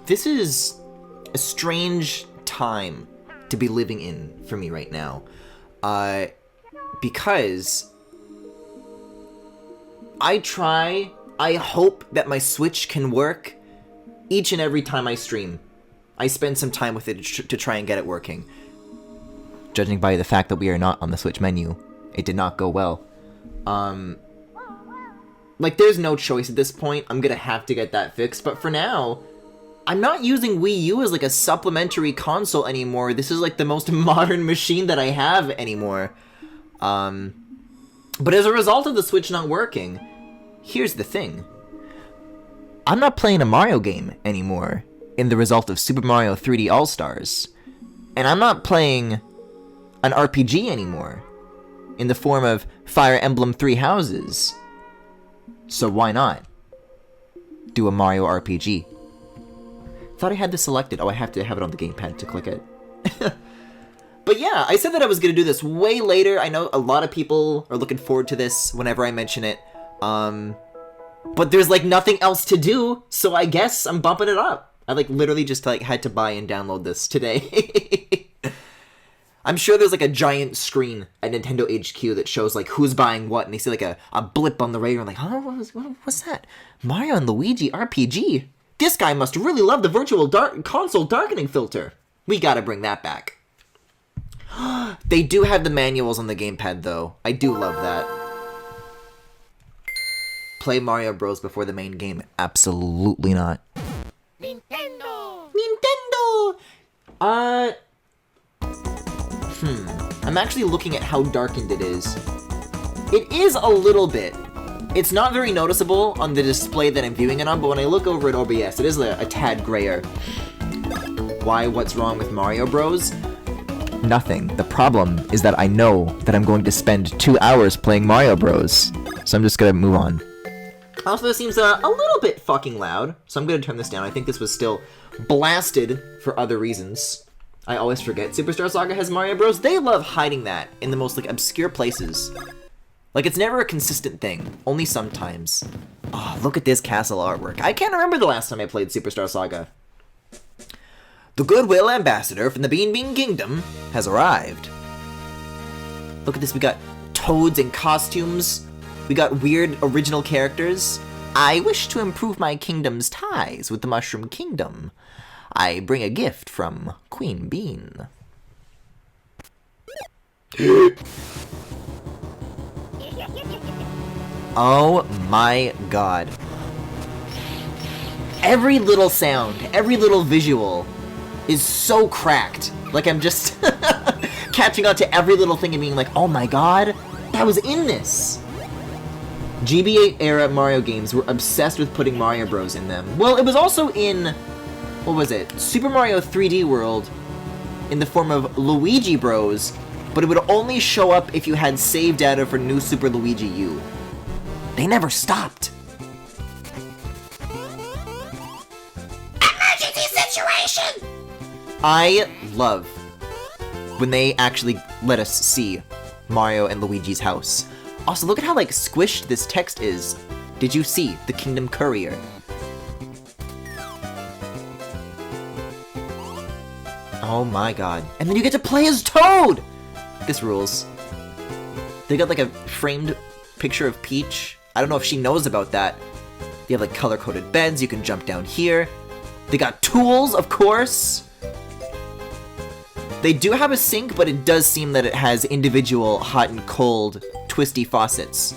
This is a strange time to be living in for me right now. Because I hope that my Switch can work each and every time I stream. I spend some time with it to try and get it working. Judging by the fact that we are not on the Switch menu, it did not go well. Like, there's no choice at this point. I'm gonna have to get that fixed, but for now, I'm not using Wii U as, like, a supplementary console anymore. This is, like, the most modern machine that I have anymore. But as a result of the Switch not working, here's the thing. I'm not playing a Mario game anymore in the result of Super Mario 3D All-Stars. And I'm not playing an RPG anymore in the form of Fire Emblem Three Houses. So why not do a Mario RPG? Thought I had this selected. Oh, I have to have it on the gamepad to click it. But yeah, I said that I was going to do this way later. I know a lot of people are looking forward to this whenever I mention it. But there's, like, nothing else to do, so I guess I'm bumping it up. I, like, literally just, like, had to buy and download this today. I'm sure there's, like, a giant screen at Nintendo HQ that shows, like, who's buying what, and they see, like, a blip on the radar, and like, huh, what's that? Mario and Luigi RPG? This guy must really love the virtual console darkening filter. We gotta bring that back. They do have the manuals on the gamepad, though. I do love that. Play Mario Bros. Before the main game? Absolutely not. Nintendo! I'm actually looking at how darkened it is. It is a little bit. It's not very noticeable on the display that I'm viewing it on, but when I look over at OBS, it is a tad grayer. Why? What's wrong with Mario Bros? Nothing. The problem is that I know that I'm going to spend 2 hours playing Mario Bros. So I'm just gonna move on. Also, this seems a little bit fucking loud, so I'm gonna turn this down. I think this was still blasted for other reasons. I always forget Superstar Saga has Mario Bros. They love hiding that in the most, like, obscure places. Like, it's never a consistent thing. Only sometimes. Oh, look at this castle artwork. I can't remember the last time I played Superstar Saga. The Goodwill Ambassador from the Bean Bean Kingdom has arrived. Look at this, we got toads in costumes. We got weird original characters. I wish to improve my kingdom's ties with the Mushroom Kingdom. I bring a gift from Queen Bean. Oh my god. Every little sound, every little visual is so cracked. Like, I'm just catching on to every little thing and being like, oh my god, that was in this. GBA era Mario games were obsessed with putting Mario Bros in them. Well, it was also in, what was it? Super Mario 3D World in the form of Luigi Bros, but it would only show up if you had save data for New Super Luigi U. They never stopped. Emergency situation! I love when they actually let us see Mario and Luigi's house. Also, look at how, like, squished this text is. Did you see the Kingdom Courier? Oh my god. And then you get to play as Toad! This rules. They got, like, a framed picture of Peach. I don't know if she knows about that. They have, like, color-coded beds. You can jump down here. They got tools, of course. They do have a sink, but it does seem that it has individual hot and cold twisty faucets,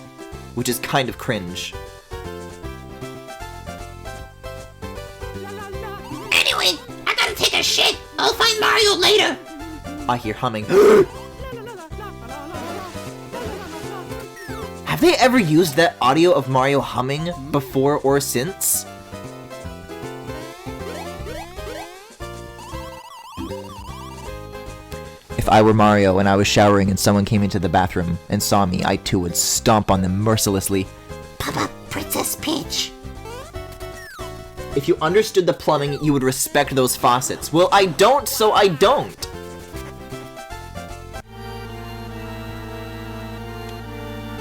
which is kind of cringe. Anyway, I gotta take a shit. I'll find Mario later. I hear humming. Have they ever used that audio of Mario humming before or since? If I were Mario and I was showering and someone came into the bathroom and saw me, I too would stomp on them mercilessly. Papa, Princess Peach. If you understood the plumbing, you would respect those faucets. Well, I don't, so I don't.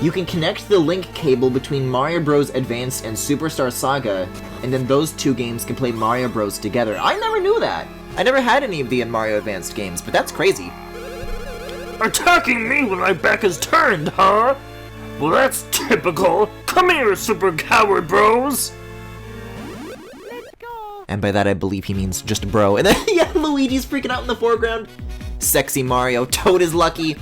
You can connect the link cable between Mario Bros. Advanced and Superstar Saga, and then those two games can play Mario Bros. Together. I never knew that! I never had any of the Mario Advanced games, but that's crazy. Attacking me when my back is turned, huh? Well, that's typical. Come here, super coward bros! And by that I believe he means just bro. And then, yeah, Luigi's freaking out in the foreground. Sexy Mario, Toad is lucky.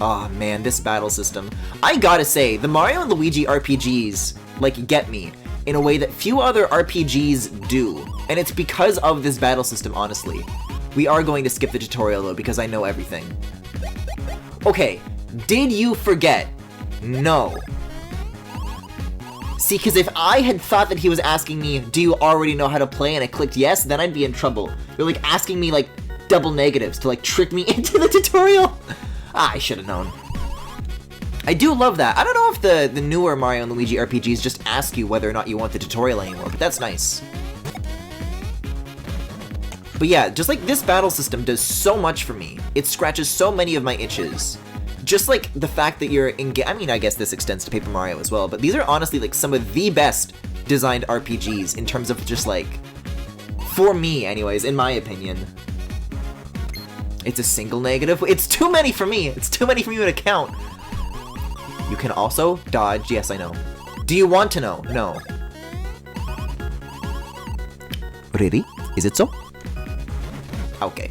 Aw, man, this battle system. I gotta say, the Mario and Luigi RPGs, like, get me in a way that few other RPGs do. And it's because of this battle system, honestly. We are going to skip the tutorial, though, because I know everything. Okay, did you forget? No. See, because if I had thought that he was asking me, do you already know how to play, and I clicked yes, then I'd be in trouble. You're, like, asking me, like, double negatives to, like, trick me into the tutorial. Ah, I should have known. I do love that. I don't know if the newer Mario and Luigi RPGs just ask you whether or not you want the tutorial anymore, but that's nice. But yeah, just like this battle system does so much for me. It scratches so many of my itches. Just like the fact that you're I mean, I guess this extends to Paper Mario as well, but these are honestly like some of the best designed RPGs in terms of just like, for me anyways, in my opinion. It's a single negative. It's too many for me. It's too many for you to count. You can also dodge. Yes, I know. Do you want to know? No. Really? Is it so? Okay.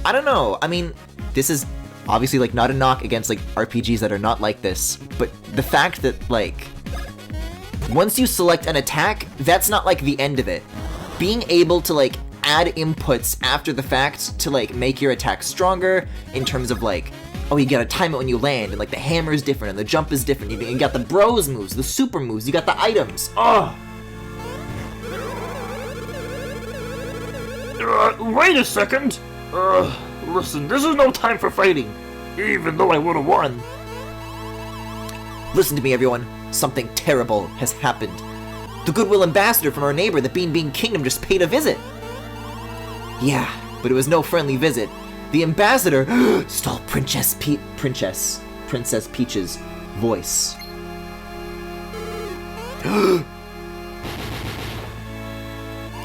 I don't know. I mean, this is obviously like not a knock against like RPGs that are not like this, but the fact that like once you select an attack, that's not like the end of it. Being able to like add inputs after the fact to like make your attack stronger in terms of like, oh, you gotta time it when you land, and like the hammer is different and the jump is different. You got the bros moves, the super moves, you got the items. Oh. Wait a second. Listen, this is no time for fighting, even though I would have won. Listen to me, everyone. Something terrible has happened. The Goodwill Ambassador from our neighbor, the Bean Bean Kingdom, just paid a visit. Yeah, but it was no friendly visit. The ambassador stole Princess Peach's voice.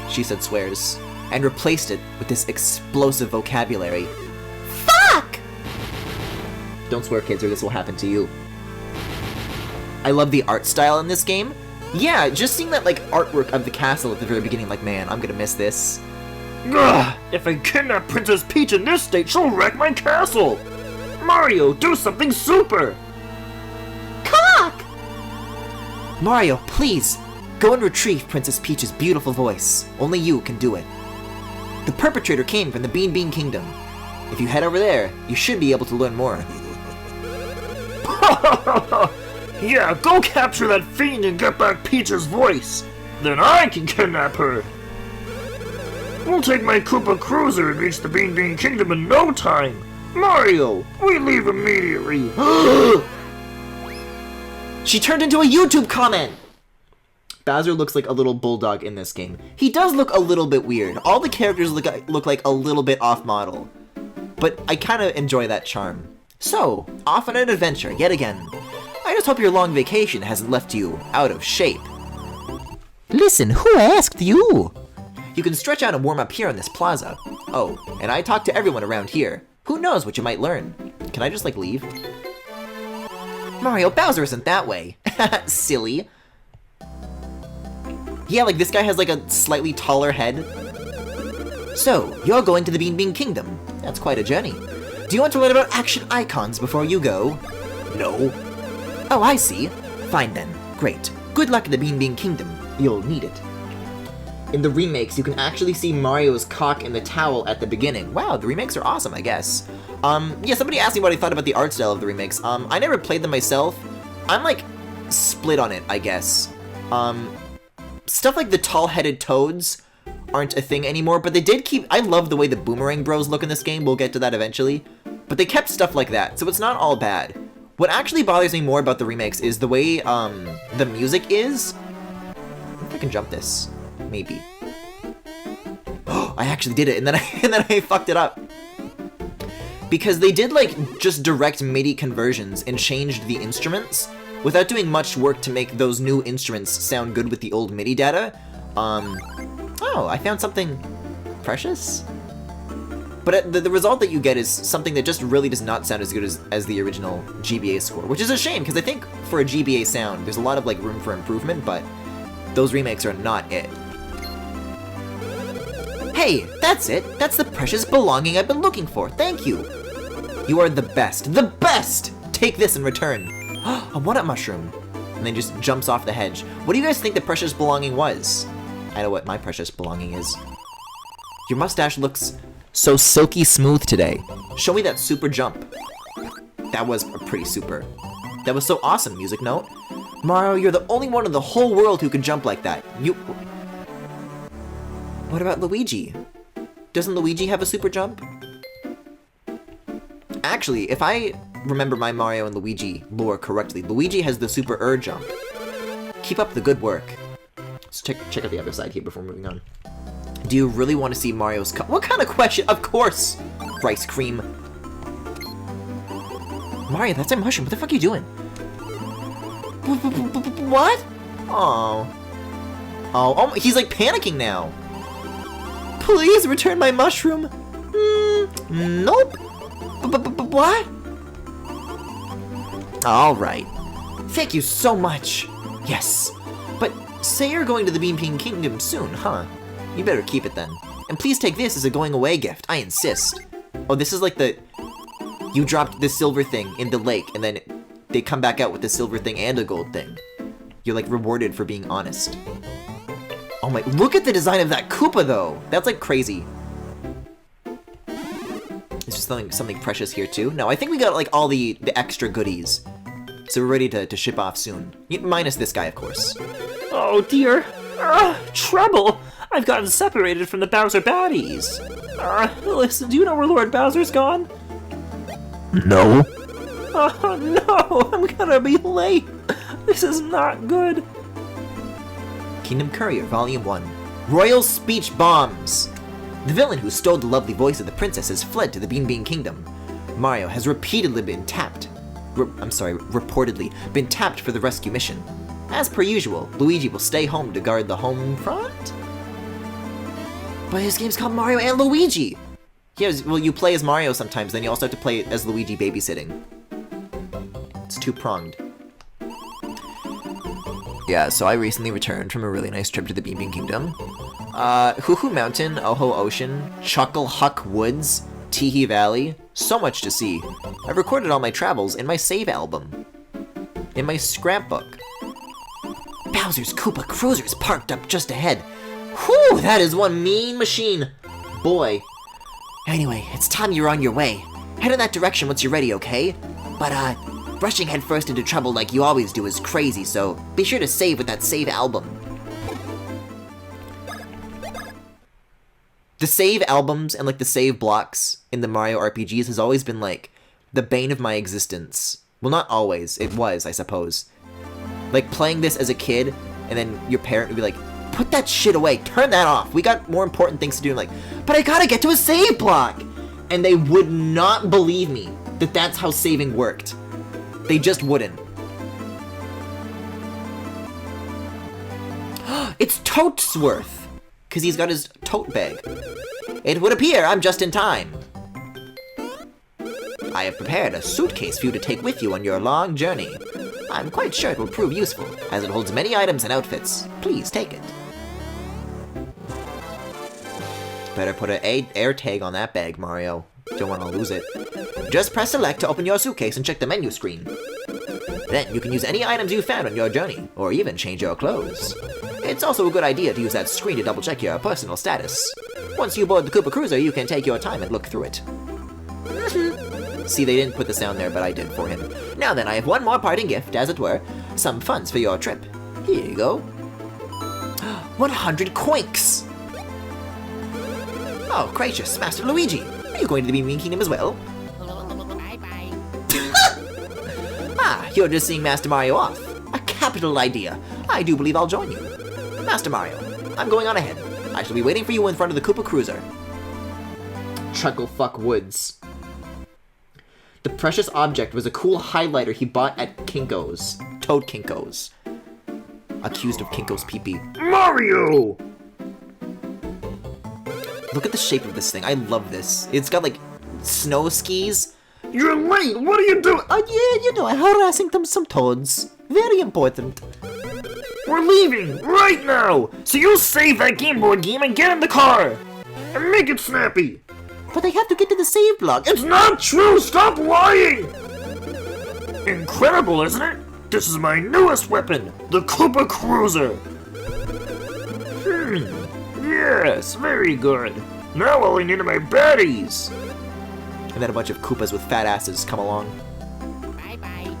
She said swears, and replaced it with this explosive vocabulary. Fuck! Don't swear, kids, or this will happen to you. I love the art style in this game. Yeah, just seeing that, like, artwork of the castle at the very beginning, like, man, I'm gonna miss this. Ugh, if I kidnap Princess Peach in this state, she'll wreck my castle! Mario, do something super! Cock! Mario, please, go and retrieve Princess Peach's beautiful voice. Only you can do it. The perpetrator came from the Bean Bean Kingdom. If you head over there, you should be able to learn more. Yeah, go capture that fiend and get back Peach's voice. Then I can kidnap her. We'll take my Koopa Cruiser and reach the Bean Bean Kingdom in no time. Mario, we leave immediately. She turned into a YouTube comment! Bowser looks like a little bulldog in this game. He does look a little bit weird. All the characters look like a little bit off-model. But I kind of enjoy that charm. So, off on an adventure yet again. I just hope your long vacation hasn't left you out of shape. Listen, who asked you? You can stretch out and warm up here on this plaza. Oh, and I talk to everyone around here. Who knows what you might learn? Can I just, like, leave? Mario, Bowser isn't that way. Silly. Yeah, like, this guy has, like, a slightly taller head. So, you're going to the Bean Bean Kingdom. That's quite a journey. Do you want to learn about action icons before you go? No. Oh, I see. Fine then. Great. Good luck in the Bean Bean Kingdom. You'll need it. In the remakes, you can actually see Mario's cock in the towel at the beginning. Wow, the remakes are awesome, I guess. Yeah, somebody asked me what I thought about the art style of the remakes. I never played them myself. I'm, like, split on it, I guess. Stuff like the tall-headed toads aren't a thing anymore, but they did keep... I love the way the Boomerang Bros look in this game. We'll get to that eventually. But they kept stuff like that, so it's not all bad. What actually bothers me more about the remakes is the way, the music is. I think I can jump this. Maybe. Oh, I actually did it, and then I fucked it up. because they did like just direct MIDI conversions and changed the instruments without doing much work to make those new instruments sound good with the old MIDI data. Oh, I found something precious? But the result that you get is something that just really does not sound as good as the original GBA score, which is a shame, because I think for a GBA sound, there's a lot of like room for improvement, but those remakes are not it. Hey, that's it! That's the precious belonging I've been looking for, thank you! You are the best! The best! Take this in return! A one-up mushroom! And then just jumps off the hedge. What do you guys think the precious belonging was? I know what my precious belonging is. Your mustache looks so silky smooth today. Show me that super jump. That was a pretty super. That was so awesome, music note. Mario, you're the only one in the whole world who can jump like that. What about Luigi? Doesn't Luigi have a super jump? Actually, if I remember my Mario and Luigi lore correctly, Luigi has the super jump. Keep up the good work. Let's check out the other side here before moving on. Do you really want to see Mario's what kind of question? Of course! Rice cream. Mario, that's a mushroom. What the fuck are you doing? What? Oh. Oh, he's like panicking now. Please return my mushroom. Nope. What? Alright. Thank you so much. Yes. But say you're going to the Bean Kingdom soon, huh? You better keep it then. And please take this as a going away gift. I insist. Oh, this is like the... You dropped the silver thing in the lake, and then they come back out with the silver thing and a gold thing. You're like rewarded for being honest. Oh my... Look at the design of that Koopa, though! That's like crazy. Is there something precious here, too? No, I think we got like all the extra goodies. So we're ready to ship off soon. Minus this guy, of course. Oh dear. Trouble! I've gotten separated from the Bowser baddies. Listen, do you know where Lord Bowser's gone? No. Oh no, I'm gonna be late. This is not good. Kingdom Courier, Volume 1. Royal Speech Bombs! The villain who stole the lovely voice of the princess has fled to the Bean Kingdom. Mario has repeatedly been tapped. Reportedly been tapped for the rescue mission. As per usual, Luigi will stay home to guard the home front? But his game's called Mario and Luigi! Yeah, well, you play as Mario sometimes, then you also have to play as Luigi babysitting. It's two-pronged. Yeah, so I recently returned from a really nice trip to the Bean Kingdom. Hoo Hoo Mountain, Oho Ocean, Chuckle Huck Woods, Teehee Valley, so much to see. I've recorded all my travels in my save album. In my scrapbook. Bowser's Koopa Cruiser is parked up just ahead. Whew, that is one mean machine. Boy. Anyway, it's time you're on your way. Head in that direction once you're ready, okay? But, rushing headfirst into trouble like you always do is crazy, so be sure to save with that save album. The save albums and, like, the save blocks in the Mario RPGs has always been, like, the bane of my existence. Well, not always. It was, I suppose. Like, playing this as a kid, and then your parent would be like, put that shit away, turn that off, we got more important things to do, and like, but I gotta get to a save block! And they would not believe me that that's how saving worked. They just wouldn't. It's Toadsworth! Because he's got his tote bag. It would appear I'm just in time. I have prepared a suitcase for you to take with you on your long journey. I'm quite sure it will prove useful, as it holds many items and outfits. Please take it. Better put an air tag on that bag, Mario. Don't want to lose it. Just press select to open your suitcase and check the menu screen. Then you can use any items you found on your journey, or even change your clothes. It's also a good idea to use that screen to double check your personal status. Once you board the Koopa Cruiser, you can take your time and look through it. See, they didn't put the sound there, but I did for him. Now then, I have one more parting gift, as it were. Some funds for your trip. Here you go. 100 coinks! Oh, gracious, Master Luigi. Are you going to the Bean Kingdom as well? Bye-bye. Ah, you're just seeing Master Mario off. A capital idea. I do believe I'll join you. Master Mario, I'm going on ahead. I shall be waiting for you in front of the Koopa Cruiser. Chucklefuck Woods. The precious object was a cool highlighter he bought at Kinko's. Toad Kinko's. Accused of Kinko's pee-pee. Mario! Look at the shape of this thing. I love this. It's got, like, snow skis. You're late! What are you doing? Yeah, you know, I'm harassing some toads. Very important. We're leaving right now! So you save that Game Boy game and get in the car! And make it snappy! But I have to get to the save block. It's not true! Stop lying! Incredible, isn't it? This is my newest weapon, the Koopa Cruiser! Yes, very good. Now all I need are my baddies! And then a bunch of Koopas with fat asses come along. Bye-bye.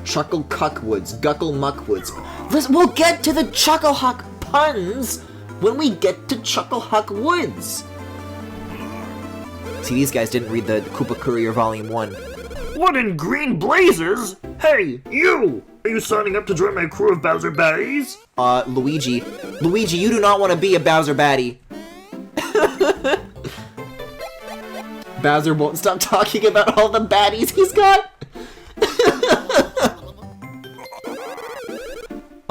Chuckle Cuckwoods, Guckle Muckwoods. Listen, we'll get to the Chuckle Huck puns when we get to Chuckle Huck Woods. See, these guys didn't read the Koopa Courier Volume 1. What in green blazes? Hey, you! Are you signing up to join my crew of Bowser baddies? Luigi. Luigi, you do not want to be a Bowser baddie. Bowser won't stop talking about all the baddies he's got.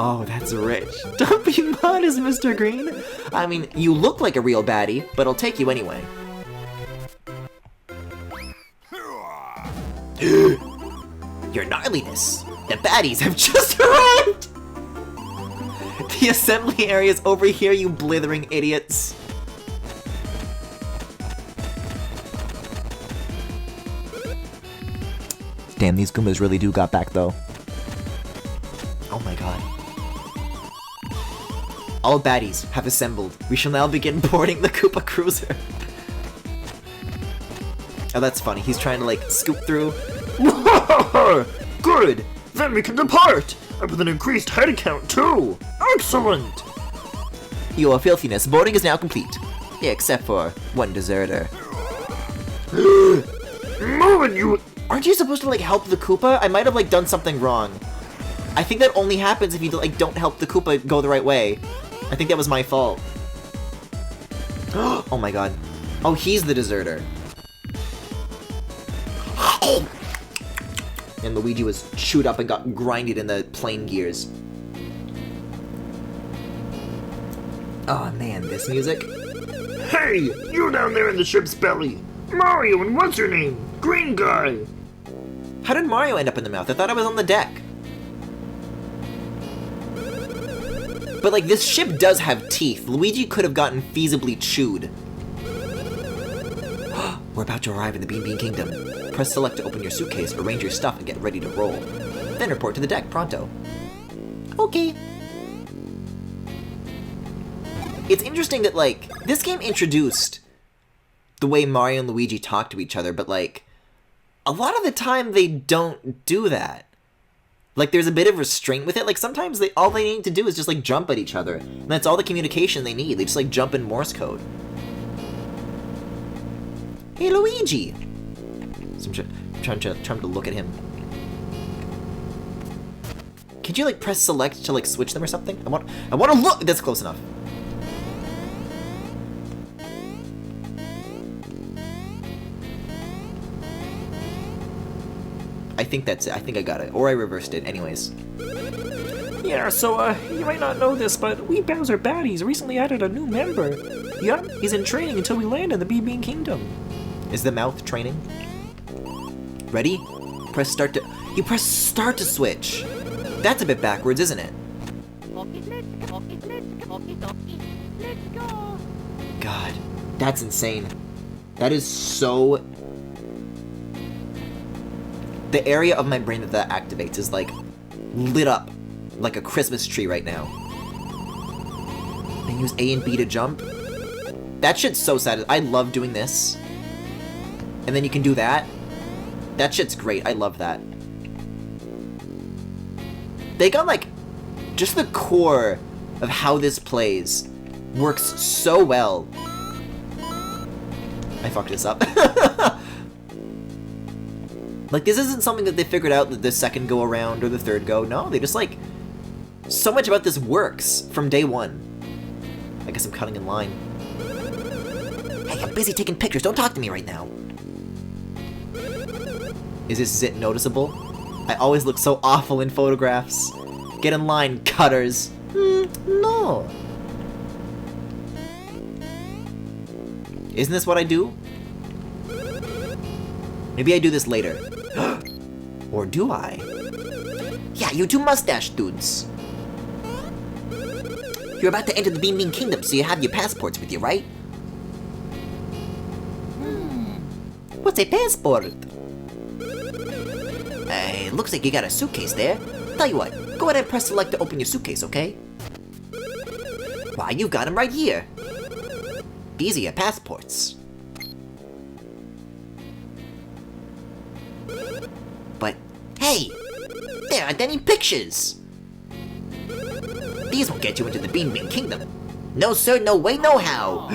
Oh, that's rich. Don't be modest, Mr. Green. I mean, you look like a real baddie, but I'll take you anyway. Your gnarliness. The baddies have just arrived! The assembly area's over here, you blithering idiots. Damn, these Goombas really do got back, though. Oh my god. All baddies have assembled. We shall now begin boarding the Koopa Cruiser. Oh, that's funny. He's trying to, like, scoop through. Good! Then we can depart! And with an increased head count, too! Excellent! Your filthiness, boarding is now complete. Except for one deserter. Move it, you... Aren't you supposed to, like, help the Koopa? I might have, like, done something wrong. I think that only happens if you, like, don't help the Koopa go the right way. I think that was my fault. Oh my god. Oh, he's the deserter. And Luigi was chewed up and got grinded in the plane gears. Oh man, this music. Hey! You down there in the ship's belly! Mario and what's your name? Green guy! How did Mario end up in the mouth? I thought I was on the deck. But like, this ship does have teeth. Luigi could have gotten feasibly chewed. We're about to arrive in the Bean Bean Kingdom. Press select to open your suitcase, arrange your stuff, and get ready to roll. Then report to the deck pronto. Okay. It's interesting that, like, this game introduced the way Mario and Luigi talk to each other, but, like, a lot of the time they don't do that. Like, there's a bit of restraint with it. Like, sometimes all they need to do is just, like, jump at each other. And that's all the communication they need. They just, like, jump in Morse code. Hey, Luigi! So I'm trying to look at him. Could you, like, press select to, like, switch them or something? I want to look! That's close enough. I think that's it. I think I got it. Or I reversed it. Anyways. Yeah, so, you might not know this, but we Bowser Baddies recently added a new member. Yup, he's in training until we land in the Bean Bean Kingdom. Is the mouth training? Ready? Press start to... You press start to switch. That's a bit backwards, isn't it? God, that's insane. That is so... The area of my brain that activates is, like, lit up like a Christmas tree right now. And use A and B to jump. That shit's so sad. I love doing this. And then you can do that. That shit's great. I love that. They got, like, just the core of how this plays works so well. I fucked this up. Like, this isn't something that they figured out the second go around or the third go. No, they just, like, so much about this works from day one. I guess I'm cutting in line. Hey, I'm busy taking pictures. Don't talk to me right now. Is this zit noticeable? I always look so awful in photographs. Get in line, cutters. No. Isn't this what I do? Maybe I do this later. Or do I? Yeah, you two mustache dudes. You're about to enter the Bean Bean Kingdom, so you have your passports with you, right? What's a passport? Looks like you got a suitcase there. Tell you what, go ahead and press select to open your suitcase, okay? Why, you've got them right here. These are your passports. But, hey! There aren't any pictures! These won't get you into the Bean Bean Kingdom. No sir, no way, no how!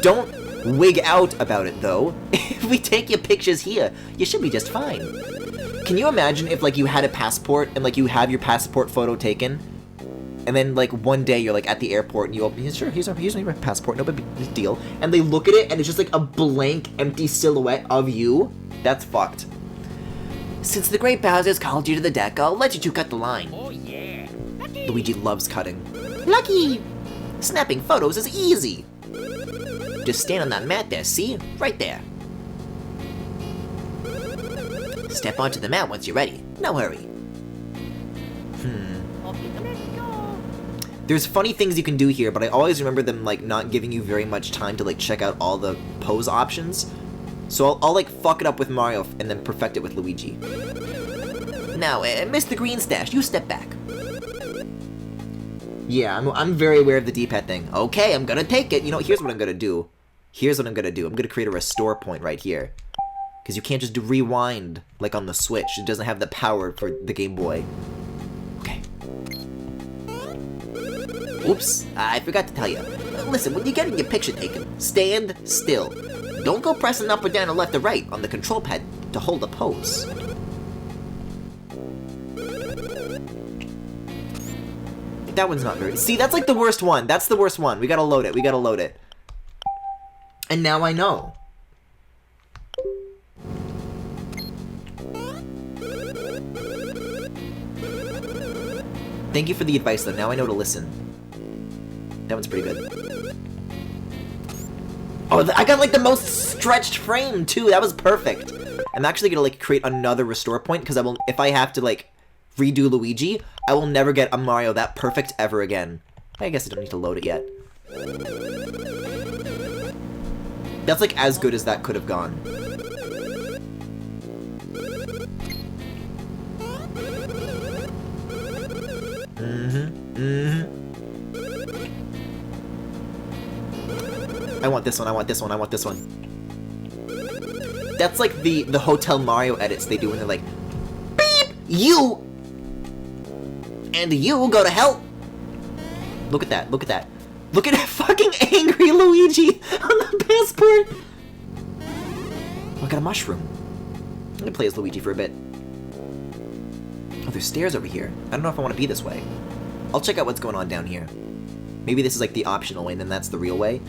Don't wig out about it, though. If we take your pictures here, you should be just fine. Can you imagine if, like, you had a passport and, like, you have your passport photo taken, and then, like, one day you're, like, at the airport and you open, sure, here's my passport, no big deal, and they look at it and it's just, like, a blank, empty silhouette of you? That's fucked. Since the Great Bowser's called you to the deck, I'll let you two cut the line. Oh yeah. Luigi loves cutting. Lucky! Snapping photos is easy. Just stand on that mat there, see? Right there. Step onto the mat once you're ready. No hurry. There's funny things you can do here, but I always remember them, like, not giving you very much time to, like, check out all the pose options. So I'll like, fuck it up with Mario and then perfect it with Luigi. Now, Mr. Greenstash, you step back. Yeah, I'm very aware of the D-pad thing. Okay, I'm gonna take it. You know, here's what I'm gonna do. I'm gonna create a restore point right here. Because you can't just do rewind like on the Switch. It doesn't have the power for the Game Boy. Okay. Oops, I forgot to tell you. Listen, when you're getting your picture taken, stand still. Don't go pressing up or down or left or right on the control pad to hold a pose. That one's not very... See, that's like the worst one. That's the worst one. We gotta load it. And now I know. Thank you for the advice, though. Now I know to listen. That one's pretty good. Oh, I got, like, the most stretched frame, too. That was perfect. I'm actually gonna, like, create another restore point, because if I have to, like, redo Luigi, I will never get a Mario that perfect ever again. I guess I don't need to load it yet. That's, like, as good as that could have gone. I want this one. That's like the Hotel Mario edits they do when they're like, beep, you! And you go to hell! Look at that. Look at fucking angry Luigi on the passport! Oh, I got a mushroom. I'm gonna play as Luigi for a bit. Oh, there's stairs over here. I don't know if I want to be this way. I'll check out what's going on down here. Maybe this is like the optional way and then that's the real way.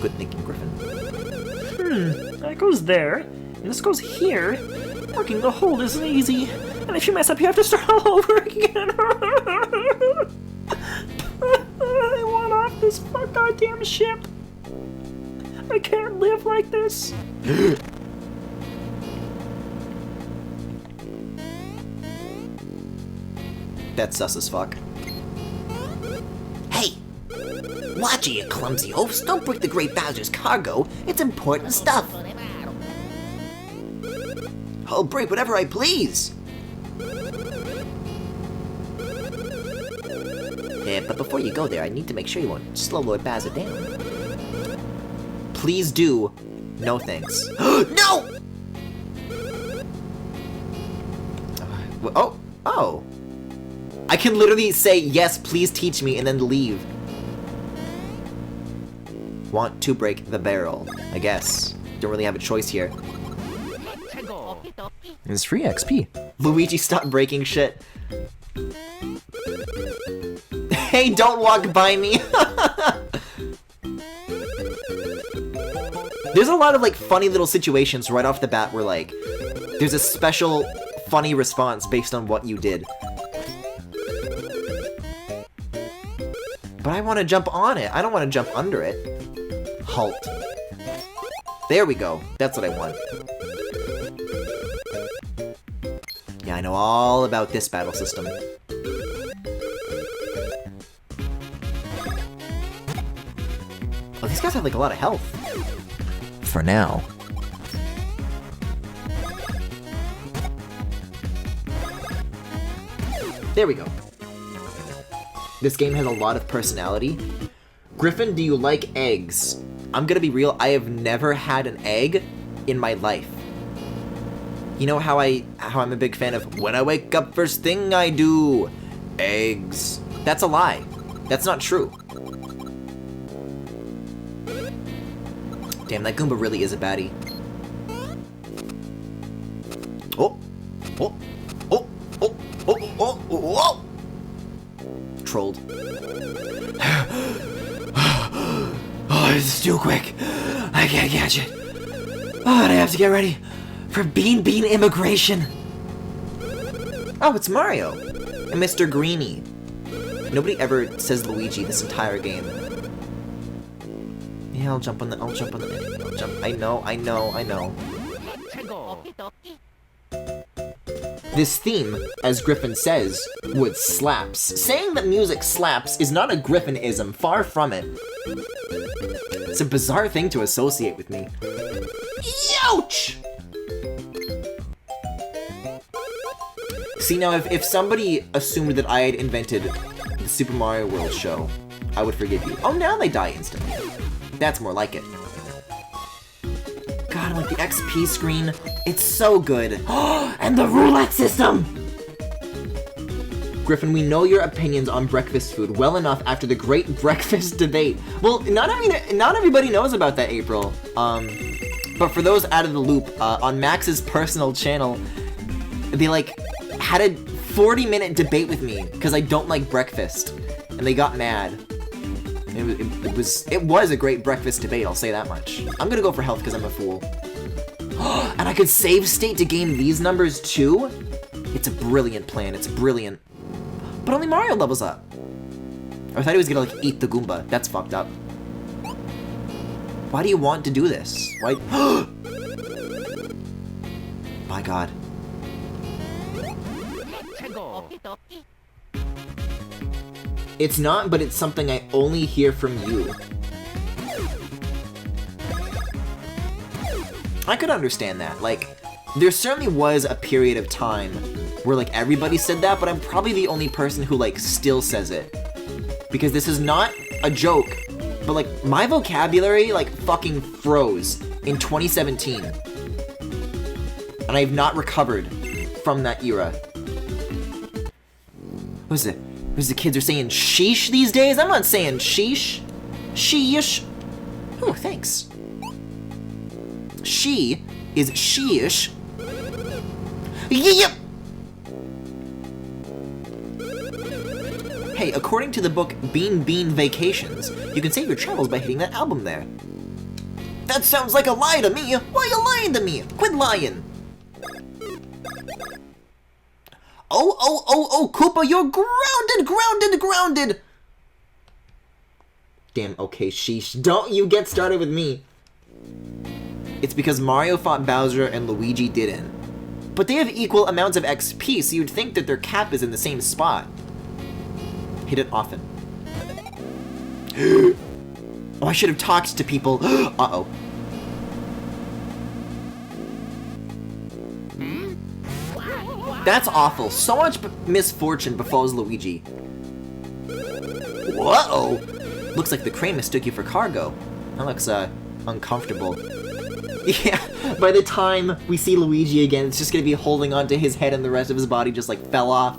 Good thinking, Griffin. That goes there, and this goes here. Working the hold isn't easy, and if you mess up, you have to start all over again. I want off this goddamn ship. I can't live like this. That's sus as fuck. Hey! Watch it, you clumsy oafs. Don't break the Great Bowser's cargo. It's important stuff. I'll break whatever I please. Yeah, but before you go there, I need to make sure you won't slow Lord Bowser down. Please do. No thanks. No! Oh. I can literally say, yes, please teach me, and then leave. Want to break the barrel, I guess. Don't really have a choice here. It's free XP. Luigi, stop breaking shit. Hey, don't walk by me! There's a lot of, like, funny little situations right off the bat where, like, there's a special funny response based on what you did. But I want to jump on it. I don't want to jump under it. Halt. There we go. That's what I want. Yeah, I know all about this battle system. Oh, these guys have, like, a lot of health. For now. There we go. This game has a lot of personality. Griffin, do you like eggs? I'm gonna be real, I have never had an egg in my life. You know how I'm a big fan of when I wake up, first thing I do, eggs. That's a lie. That's not true. Damn, that Goomba really is a baddie. Oh, oh, oh, oh, oh, oh, oh, oh. Trolled. Oh, this is too quick. I can't catch it. Oh, and I have to get ready for Bean immigration. Oh, it's Mario and Mr. Greenie. Nobody ever says Luigi this entire game. Yeah, I'll jump on the enemy. I'll jump. I know. This theme, as Griffin says, would slaps. Saying that music slaps is not a Griffinism, far from it. It's a bizarre thing to associate with me. Youch! See, now, if somebody assumed that I had invented the Super Mario World show, I would forgive you. Oh, now they die instantly. That's more like it. God, I like the XP screen. It's so good. And the roulette system! Griffin, we know your opinions on breakfast food well enough after the great breakfast debate. Well, not everybody knows about that, April. But for those out of the loop, on Max's personal channel, they, like, had a 40-minute debate with me because I don't like breakfast. And they got mad. It was a great breakfast debate, I'll say that much. I'm gonna go for health because I'm a fool. And I could save state to gain these numbers too? It's a brilliant plan, it's brilliant. But only Mario levels up. I thought he was gonna, like, eat the Goomba. That's fucked up. Why do you want to do this? Why? My God. It's not, but it's something I only hear from you. I could understand that. Like, there certainly was a period of time where, like, everybody said that, but I'm probably the only person who, like, still says it. Because this is not a joke, but, like, my vocabulary, like, fucking froze in 2017. And I've not recovered from that era. What is the kids are saying sheesh these days? I'm not saying sheesh. Sheesh. Oh, thanks. She is sheesh. Yep. Hey, according to the book Bean Vacations, you can save your travels by hitting that album there. That sounds like a lie to me. Why are you lying to me? Quit lying. Oh, Koopa, you're grounded! Damn, okay, sheesh. Don't you get started with me. It's because Mario fought Bowser and Luigi didn't. But they have equal amounts of XP, so you'd think that their cap is in the same spot. Hit it often. Oh, I should have talked to people. Uh-oh. That's awful. So much misfortune befalls Luigi. Whoa! Looks like the crane mistook you for cargo. That looks, uncomfortable. Yeah, by the time we see Luigi again, it's just gonna be holding onto his head and the rest of his body just, like, fell off.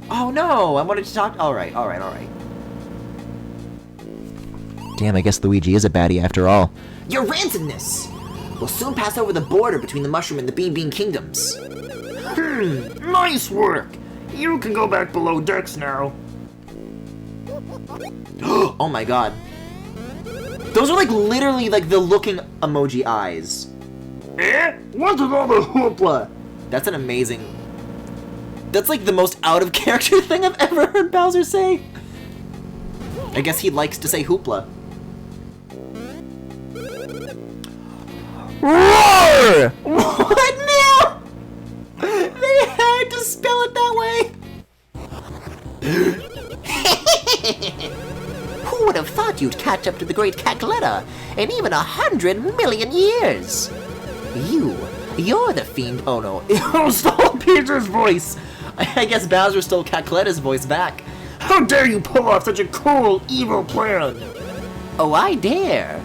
Oh no! I wanted to talk- Alright. Damn, I guess Luigi is a baddie after all. Your rancidness! We'll soon pass over the border between the Mushroom and the Bean Kingdoms. Nice work! You can go back below decks now. Oh my God. Those are like literally like the looking emoji eyes. Eh? What is all the hoopla? That's an amazing... That's like the most out of character thing I've ever heard Bowser say. I guess he likes to say hoopla. Roar! What now? They had to spell it that way. Who would have thought you'd catch up to the great Cackletta in even 100 million years? You're the fiend. Oh no, it stole Peter's voice. I guess Bowser stole Cackletta's voice back. How dare you pull off such a cool, evil plan? Oh, I dare.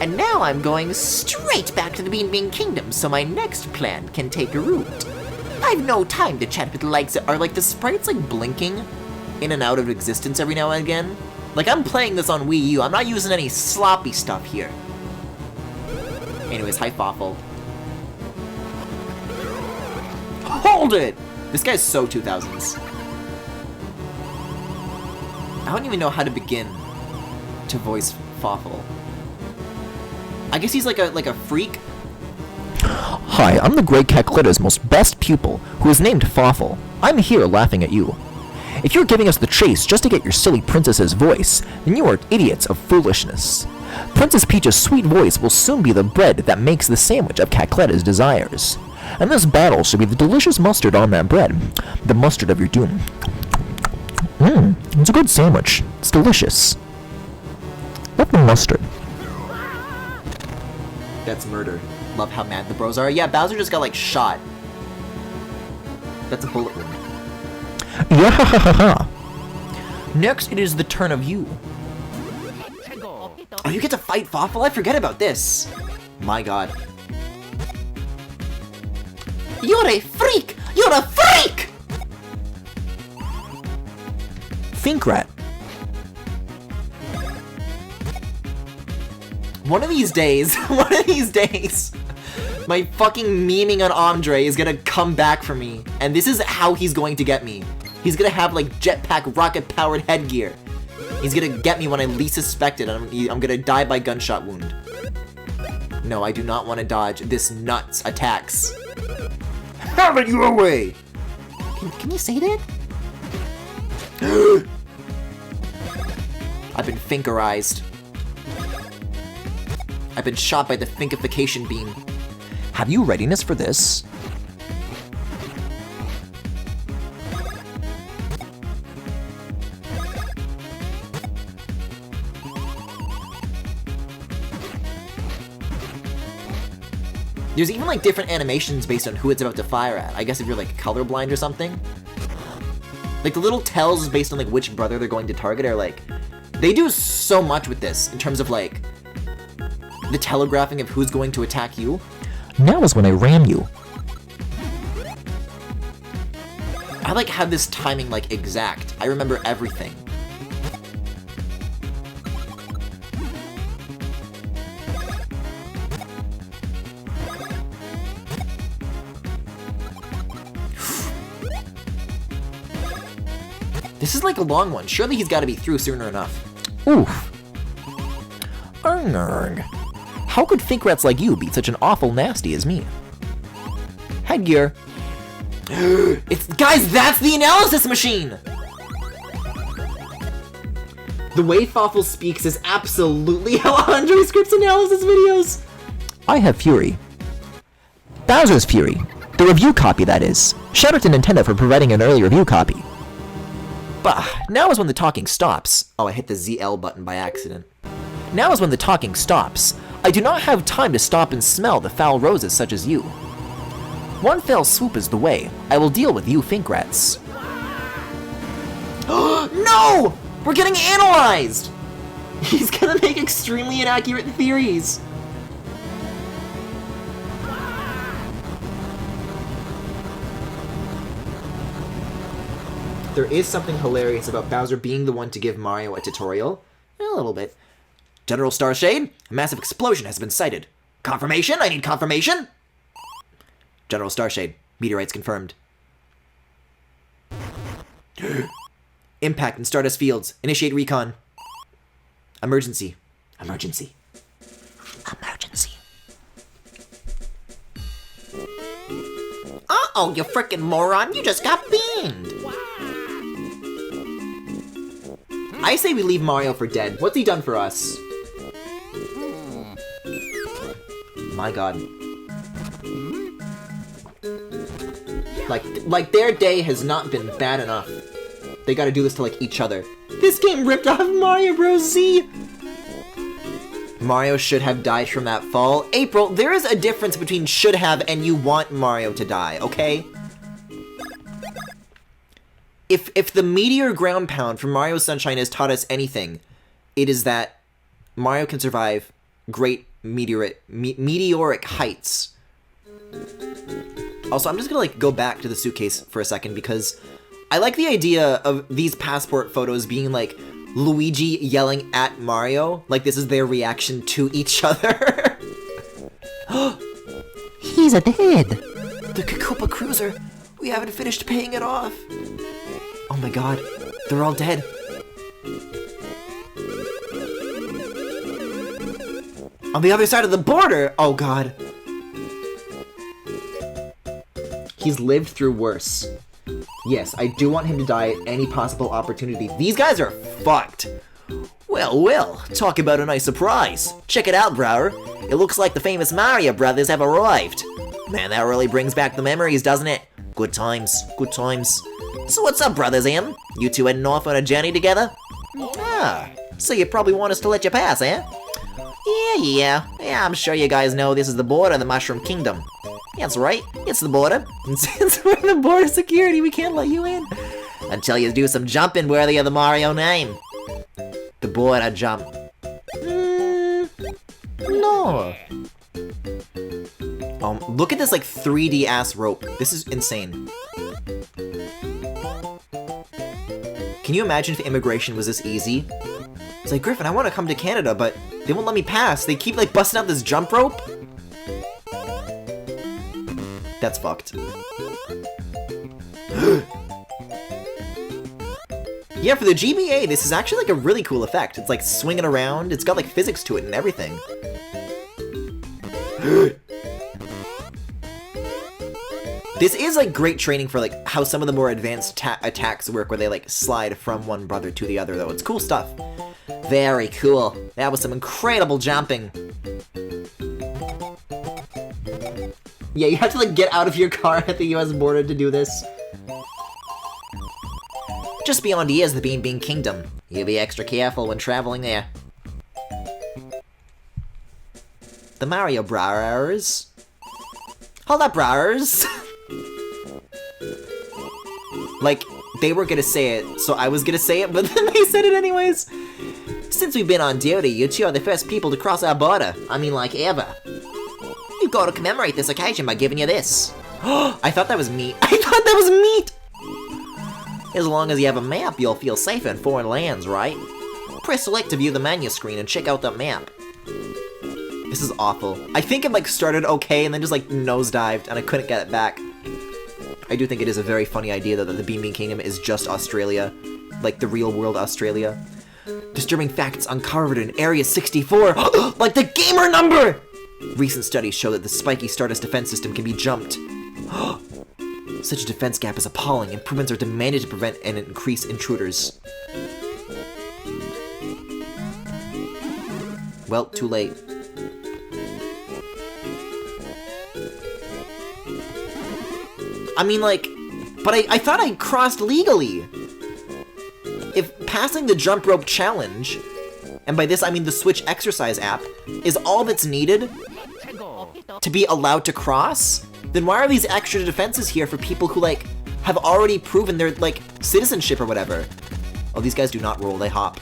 And now I'm going straight back to the Bean Kingdom so my next plan can take root. I've no time to chat with the likes of... Are like the sprites like blinking in and out of existence every now and again? Like I'm playing this on Wii U, I'm not using any sloppy stuff here. Anyways, hi Fawful. Hold it! This guy's so 2000s. I don't even know how to begin to voice Fawful. I guess he's like a freak. Hi, I'm the Great Cackletta's most best pupil, who is named Fawful. I'm here laughing at you. If you're giving us the chase just to get your silly princess's voice, then you are idiots of foolishness. Princess Peach's sweet voice will soon be the bread that makes the sandwich of Cackletta's desires. And this battle should be the delicious mustard on that bread, the mustard of your doom. It's a good sandwich. It's delicious. Love the mustard. That's murder. Love how mad the bros are. Yeah, Bowser just got like shot. That's a bullet wound. Yeah, ha ha ha ha. Next, it is the turn of you. Oh, you get to fight Fawful? I forget about this. My god. You're a freak! You're a freak! Thinkrat. One of these days, my fucking memeing on Andre is gonna come back for me. And this is how he's going to get me. He's gonna have like jetpack rocket-powered headgear. He's gonna get me when I least suspect it, and I'm gonna die by gunshot wound. No, I do not want to dodge this nuts attacks. Have it your way! Can you say that? I've been finkerized. I've been shot by the finkification beam. Have you readiness for this? There's even like different animations based on who it's about to fire at. I guess if you're like colorblind or something. Like the little tells based on like which brother they're going to target are like... They do so much with this in terms of like the telegraphing of who's going to attack you. Now is when I ram you. I like have this timing like exact. I remember everything. This is like a long one. Surely he's got to be through sooner enough. Oof. Arnarg. How could Thinkrats like you beat such an awful nasty as me? Headgear. Guys, that's the analysis machine! The way Fawful speaks is absolutely how Andre scripts analysis videos. I have Fury. Bowser's Fury. The review copy, that is. Shout out to Nintendo for providing an early review copy. Bah, now is when the talking stops. Oh, I hit the ZL button by accident. Now is when the talking stops. I do not have time to stop and smell the foul roses such as you. One fell swoop is the way. I will deal with you Thinkrats. No! We're getting analyzed! He's gonna make extremely inaccurate theories. There is something hilarious about Bowser being the one to give Mario a tutorial. A little bit. General Starshade, a massive explosion has been sighted. Confirmation? I need confirmation! General Starshade, meteorites confirmed. Impact in Stardust Fields. Initiate recon. Emergency. Emergency. Emergency. Uh-oh, you frickin' moron, you just got beamed! I say we leave Mario for dead. What's he done for us? My god. Like their day has not been bad enough. They gotta do this to, like, each other. This game ripped off Mario Bros. Z! Mario should have died from that fall. April, there is a difference between should have and you want Mario to die, okay? If the meteor ground pound from Mario Sunshine has taught us anything, it is that Mario can survive great meteoric heights. Also, I'm just gonna, like, go back to the suitcase for a second because I like the idea of these passport photos being, like, Luigi yelling at Mario, like this is their reaction to each other. He's a dead! The Koopa Cruiser! We haven't finished paying it off! Oh my god, they're all dead. On the other side of the border! Oh god. He's lived through worse. Yes, I do want him to die at any possible opportunity. These guys are fucked. Well, well, talk about a nice surprise. Check it out, Brower. It looks like the famous Mario brothers have arrived. Man, that really brings back the memories, doesn't it? Good times, good times. So what's up, brothers M? You two heading off on a journey together? Ah, so you probably want us to let you pass, eh? Yeah, I'm sure you guys know this is the border of the Mushroom Kingdom. That's right, it's the border. Since we're in the border security, we can't let you in. Until you do some jumping worthy of the Mario name. The border jump. No. Look at this, like, 3D ass rope. This is insane. Can you imagine if immigration was this easy? It's like, Griffin, I want to come to Canada, but they won't let me pass. They keep, like, busting out this jump rope. That's fucked. Yeah, for the GBA, this is actually, like, a really cool effect. It's, like, swinging around. It's got, like, physics to it and everything. This is, like, great training for, like, how some of the more advanced attacks work, where they, like, slide from one brother to the other, though. It's cool stuff. Very cool. That was some incredible jumping. Yeah, you have to, like, get out of your car at the US border to do this. Just beyond here is the Bean Bean Kingdom. You be extra careful when traveling there. The Mario Browers. Hold up, Browers. Like, they were gonna say it, so I was gonna say it, but then they said it anyways. Since we've been on duty, you two are the first people to cross our border. I mean, like, ever. You've got to commemorate this occasion by giving you this. I thought that was meat. I thought that was meat! As long as you have a map, you'll feel safer in foreign lands, right? Press select to view the menu screen and check out that map. This is awful. I think it, like, started okay and then just, like, nosedived and I couldn't get it back. I do think it is a very funny idea that the Bean Bean Kingdom is just Australia. Like, the real world Australia. Disturbing facts uncovered in Area 64! Like the gamer number! Recent studies show that the spiky Stardust defense system can be jumped. Such a defense gap is appalling. Improvements are demanded to prevent and increase intruders. Well, too late. I mean, like, but I thought I crossed legally. If passing the jump rope challenge, and by this I mean the Switch exercise app, is all that's needed to be allowed to cross, then why are these extra defenses here for people who, like, have already proven their, like, citizenship or whatever? Oh, these guys do not roll, they hop.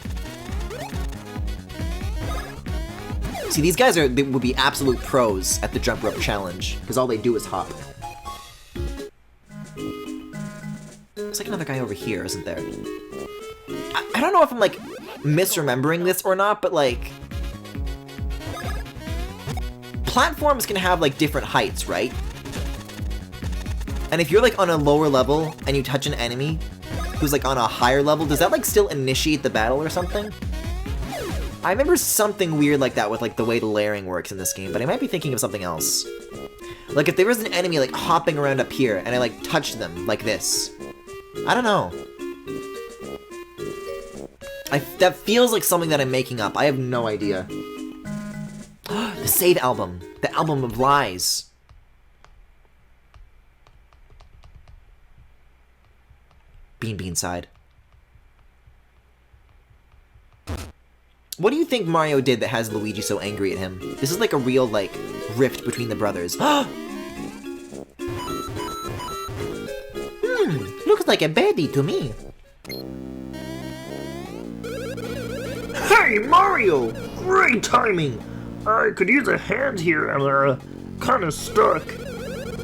See, these guys they would be absolute pros at the jump rope challenge, because all they do is hop. There's like another guy over here, isn't there? I don't know if I'm, like, misremembering this or not, but, like, platforms can have, like, different heights, right? And if you're, like, on a lower level and you touch an enemy who's, like, on a higher level, does that, like, still initiate the battle or something? I remember something weird like that with like the way the layering works in this game, but I might be thinking of something else. Like if there was an enemy like hopping around up here and I like touched them like this. I don't know. That feels like something that I'm making up. I have no idea. The save album. The album of lies. Bean side. What do you think Mario did that has Luigi so angry at him? This is like a real, like, rift between the brothers. Looks like a baddie to me. Hey, Mario! Great timing! I could use a hand here, I'm kinda stuck.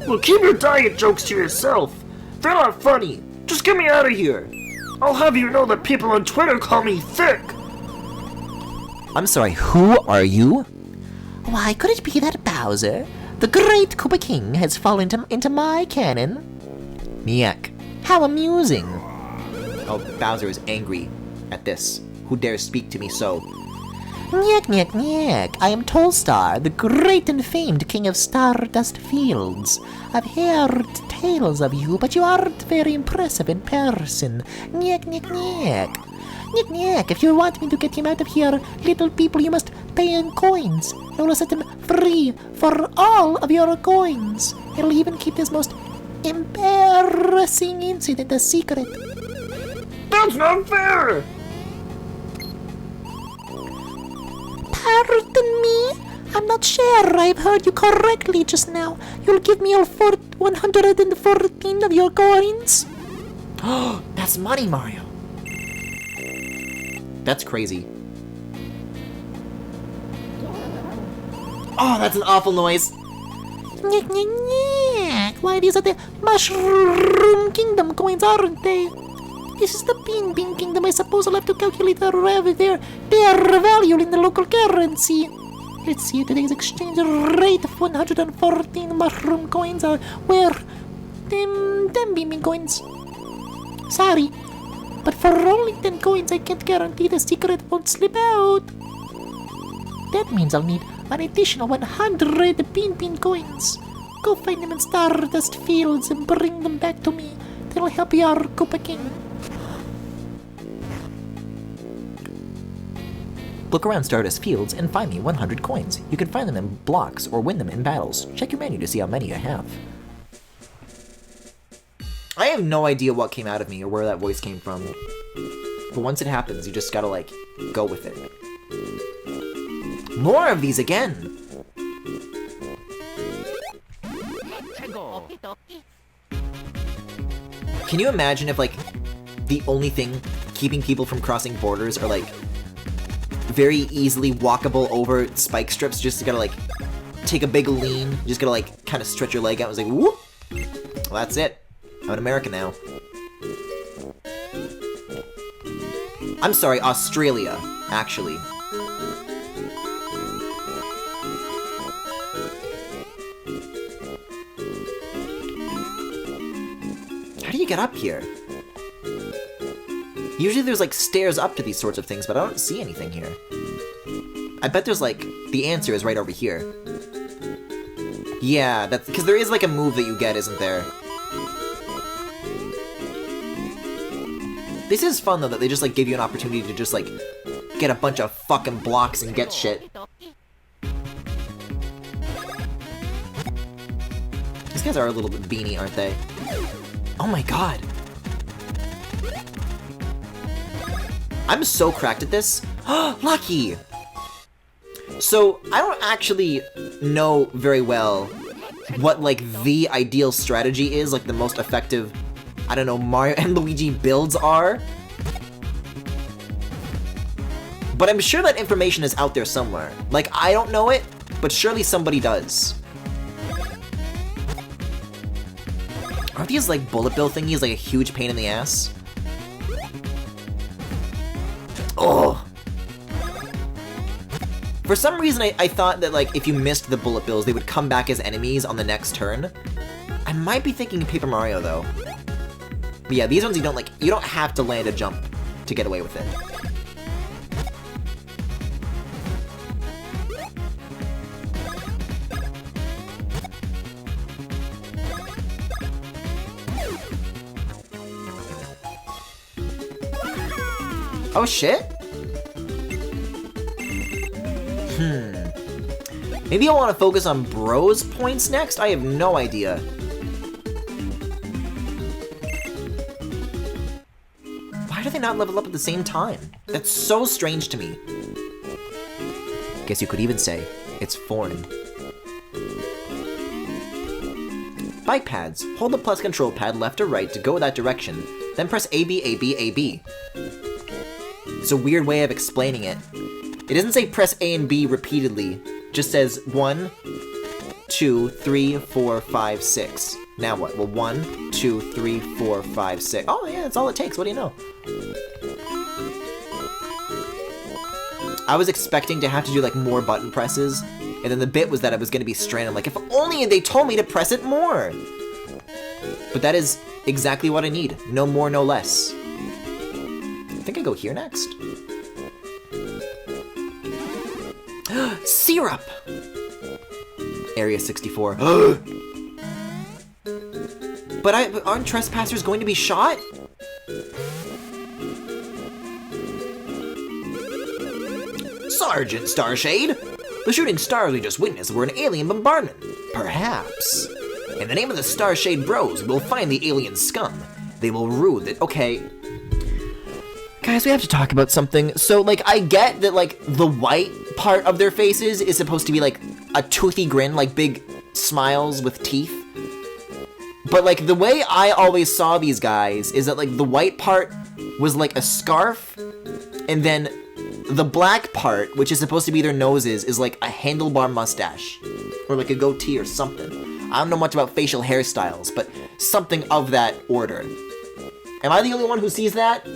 Well, keep your diet jokes to yourself. They're not funny. Just get me out of here. I'll have you know that people on Twitter call me thick. I'm sorry, who are you? Why, could it be that Bowser, the great Koopa King, has fallen into my cannon? Nyek. How amusing. Oh, Bowser is angry at this. Who dares speak to me so? Nyek, nyek, nyek. I am Tolstar, the great and famed king of Stardust Fields. I've heard tales of you, but you aren't very impressive in person. Nyek, nyek, nyek. Nyek, nyek. If you want me to get him out of here, little people, you must pay in coins. I will set him free for all of your coins. It'll even keep this most embarrassing incident a secret. That's not fair! Pardon me? I'm not sure I've heard you correctly just now. You'll give me all 114 of your coins? Oh, that's money, Mario. That's crazy. Oh, that's an awful noise. Nyek, nyek, nyek. Why, these are the Mushroom Kingdom coins, aren't they? This is the Bean Kingdom. I suppose I'll have to calculate their value in the local currency. Let's see, today's exchange rate of 114 mushroom coins are where? Them Bean coins. Sorry, but for only 10 coins, I can't guarantee the secret won't slip out. That means I'll need an additional 100 Bean coins. Go find them in Stardust Fields and bring them back to me. That'll help your Koopa King. Look around Stardust Fields and find me 100 coins. You can find them in blocks or win them in battles. Check your menu to see how many you have. I have no idea what came out of me or where that voice came from. But once it happens, you just gotta, like, go with it. More of these again! Can you imagine if, like, the only thing keeping people from crossing borders are, like, very easily walkable over spike strips? Just gotta, like, take a big lean, you just gotta, like, kind of stretch your leg out and say, whoop! Well, that's it. I'm in America now. I'm sorry, Australia, actually. How do you get up here? Usually there's like stairs up to these sorts of things, but I don't see anything here. I bet there's like, the answer is right over here. Yeah, that's, because there is like a move that you get, isn't there? This is fun though, that they just like give you an opportunity to just like get a bunch of fucking blocks and get shit. These guys are a little bit beanie, aren't they? Oh my god. I'm so cracked at this. Lucky! So, I don't actually know very well what, like, the ideal strategy is, like, the most effective, I don't know, Mario and Luigi builds are. But I'm sure that information is out there somewhere. Like, I don't know it, but surely somebody does. Aren't these, like, bullet bill thingies, like, a huge pain in the ass? Oh! For some reason, I thought that, like, if you missed the bullet bills, they would come back as enemies on the next turn. I might be thinking Paper Mario, though. But yeah, these ones you don't have to land a jump to get away with it. Oh shit? Maybe I want to focus on Bros points next? I have no idea. Why do they not level up at the same time? That's so strange to me. Guess you could even say it's foreign. Bike pads. Hold the plus control pad left or right to go that direction, then press AB, AB, AB. It's a weird way of explaining it. It doesn't say press A and B repeatedly. Just says 1, 2, 3, 4, 5, 6. Now what? Well, 1, 2, 3, 4, 5, 6. Oh yeah, that's all it takes. What do you know? I was expecting to have to do like more button presses, and then the bit was that I was going to be stranded. I'm like, if only they told me to press it more. But that is exactly what I need. No more, no less. I think I go here next. Syrup! Area 64. But aren't trespassers going to be shot? Sergeant Starshade! The shooting stars we just witnessed were an alien bombardment. Perhaps. In the name of the Starshade Bros, we'll find the alien scum. They will rue that. Okay. Guys, we have to talk about something. So, like, I get that, like, the white part of their faces is supposed to be, like, a toothy grin, like big smiles with teeth. But, like, the way I always saw these guys is that, like, the white part was, like, a scarf, and then the black part, which is supposed to be their noses, is, like, a handlebar mustache. Or, like, a goatee or something. I don't know much about facial hairstyles, but something of that order. Am I the only one who sees that?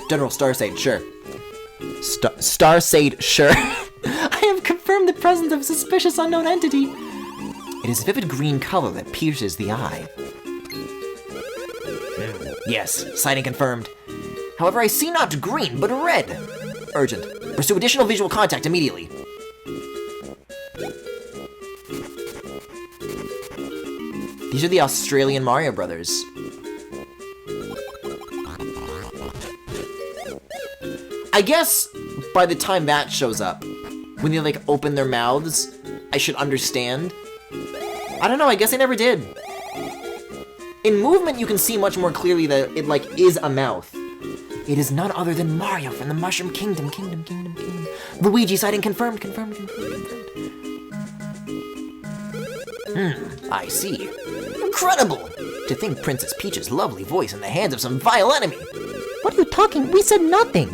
General Starshade, sure. Starshade, sure. I have confirmed the presence of a suspicious unknown entity. It is a vivid green color that pierces the eye. Yes, sighting confirmed. However, I see not green, but red. Urgent. Pursue additional visual contact immediately. These are the Australian Mario Brothers. I guess by the time that shows up, when they like open their mouths, I should understand. I don't know, I guess I never did. In movement, you can see much more clearly that it like is a mouth. It is none other than Mario from the Mushroom Kingdom. Luigi sighting confirmed. I see. Incredible! To think Princess Peach's lovely voice in the hands of some vile enemy. What are you talking? We said nothing.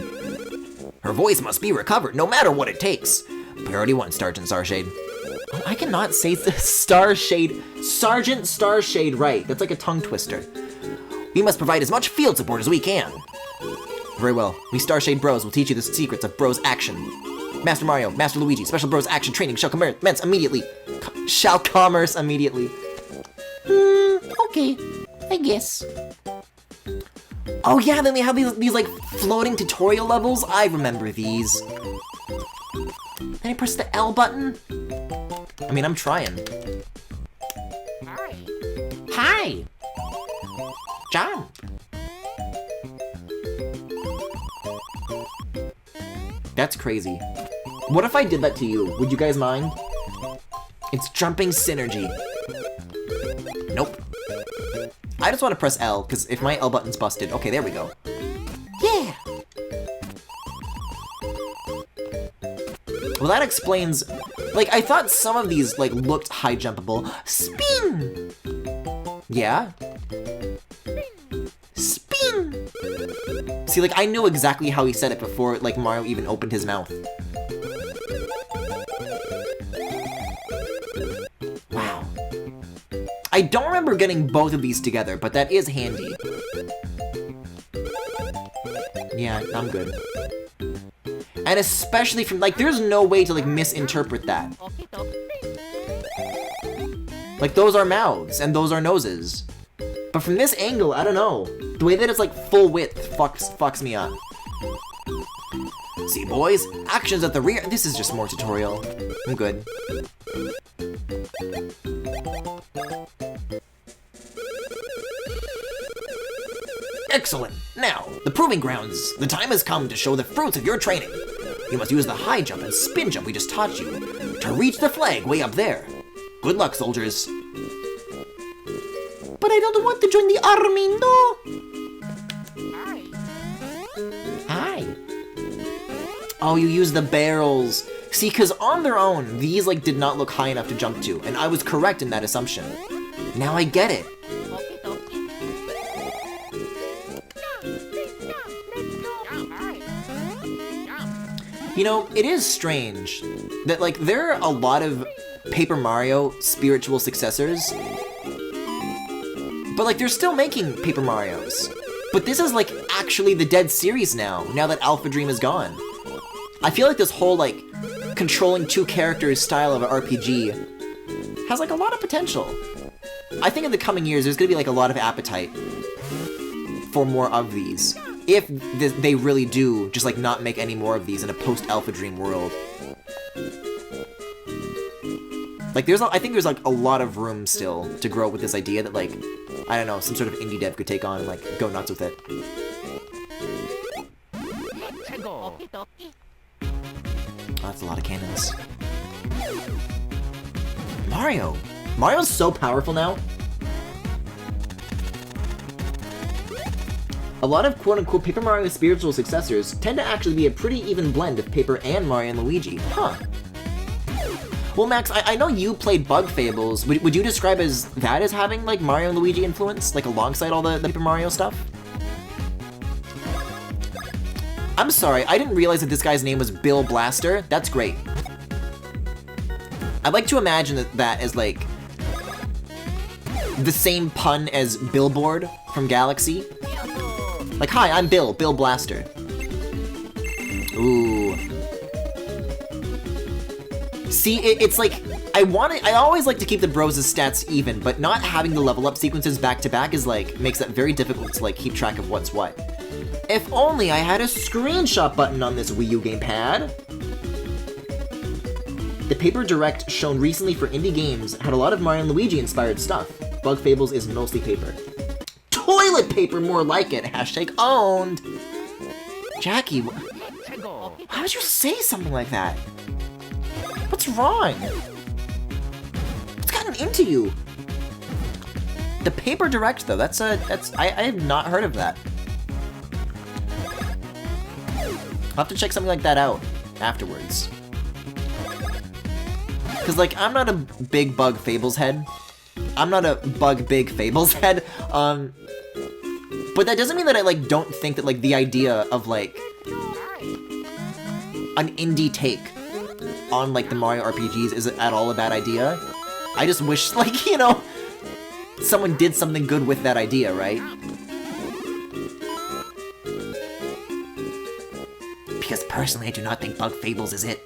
Her voice must be recovered, no matter what it takes. Priority 1, Sergeant Starshade. Oh, I cannot say the Starshade, Sergeant Starshade right. That's like a tongue twister. We must provide as much field support as we can. Very well. We Starshade Bros will teach you the secrets of Bros action. Master Mario, Master Luigi, Special Bros action training shall commence immediately. Shall commerce immediately. Okay, I guess. Oh yeah, then they have these like floating tutorial levels. I remember these. Then I press the L button. I mean, I'm trying. Hi. Jump. That's crazy. What if I did that to you? Would you guys mind? It's jumping synergy. Nope. I just want to press L, because if my L button's busted... Okay, there we go. Yeah! Well, that explains... Like, I thought some of these, like, looked high jumpable. Spin! Yeah? Spin! See, like, I knew exactly how he said it before, like, Mario even opened his mouth. Wow. I don't remember getting both of these together, but that is handy. Yeah, I'm good. And especially from, like, there's no way to, like, misinterpret that. Like, those are mouths, and those are noses. But from this angle, I don't know. The way that it's, like, full width fucks me up. See, boys? Actions at the rear. This is just more tutorial. I'm good. Excellent. Now, the proving grounds. The time has come to show the fruits of your training. You must use the high jump and spin jump we just taught you to reach the flag way up there. Good luck, soldiers. But I don't want to join the army, no! Hi. Oh, you use the barrels. See, because on their own, these like did not look high enough to jump to, and I was correct in that assumption. Now I get it. You know, it is strange that like there are a lot of Paper Mario spiritual successors, but like they're still making Paper Marios. But this is like actually the dead series now that Alpha Dream is gone. I feel like this whole like controlling two characters style of an RPG has like a lot of potential. I think in the coming years there's gonna be like a lot of appetite for more of these. If they really do just like not make any more of these in a post-Alpha Dream world. Like I think there's like a lot of room still to grow with this idea that like, I don't know, some sort of indie dev could take on and like go nuts with it. Oh, that's a lot of cannons. Mario! Mario's so powerful now. A lot of quote-unquote Paper Mario spiritual successors tend to actually be a pretty even blend of Paper and Mario and Luigi. Huh. Well, Max, I know you played Bug Fables. Would you describe that as having, like, Mario and Luigi influence? Like, alongside all the Paper Mario stuff? I'm sorry, I didn't realize that this guy's name was Bill Blaster. That's great. I'd like to imagine that as, like, the same pun as Billboard from Galaxy. Like, hi, I'm Bill Blaster. Ooh. See, it's like, I always like to keep the bros' stats even, but not having the level up sequences back to back is like, makes that very difficult to like keep track of what's what. If only I had a screenshot button on this Wii U gamepad. The Paper Direct shown recently for indie games had a lot of Mario and Luigi inspired stuff. Bug Fables is mostly paper. Toilet paper, more like it. Hashtag owned. Jackie, why would you say something like that? What's wrong? What's gotten into you? The Paper Direct, though, I have not heard of that. I'll have to check something like that out afterwards. Cause like, I'm not a big Bug Fables head. I'm not a big Fables head. But that doesn't mean that I like don't think that like the idea of like an indie take on like the Mario RPGs isn't at all a bad idea. I just wish like, you know, someone did something good with that idea, right? Because personally I do not think Bug Fables is it.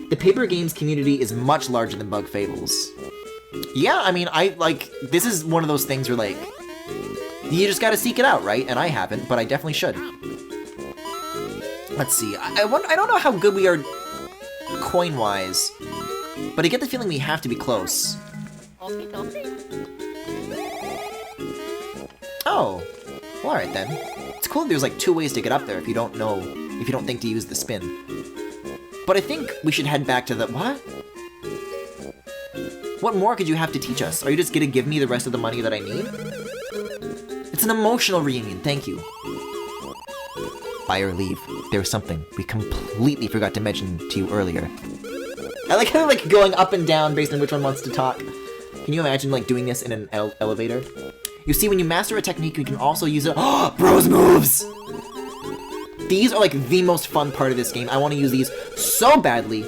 The paper games community is much larger than Bug Fables. Yeah, I mean, this is one of those things where, like, you just gotta seek it out, right? And I haven't, but I definitely should. Let's see, I don't know how good we are coin-wise, but I get the feeling we have to be close. Oh, well, alright then. It's cool that there's, like, 2 ways to get up there if you don't think to use the spin. But I think we should head back to the... What? What more could you have to teach us? Are you just gonna give me the rest of the money that I need? It's an emotional reunion, thank you. Buy or leave. There's something we completely forgot to mention to you earlier. I like how like going up and down based on which one wants to talk. Can you imagine like doing this in an elevator? You see, when you master a technique, you can also use it. Oh, bros moves! These are like the most fun part of this game. I want to use these so badly.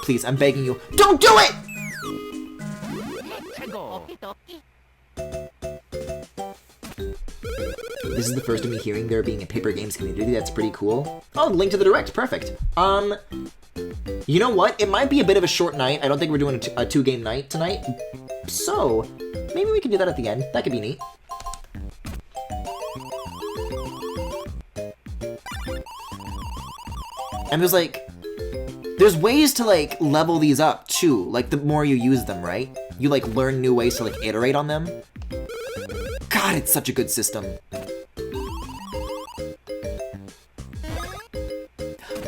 Please, I'm begging you. Don't do it! This is the first of me hearing there being a paper games community. That's pretty cool. Oh, link to the direct. Perfect. You know what? It might be a bit of a short night. I don't think we're doing a 2-game night tonight. So, maybe we can do that at the end. That could be neat. And there's like There's ways to, like, level these up, too. Like, the more you use them, right? You, like, learn new ways to, like, iterate on them. God, it's such a good system.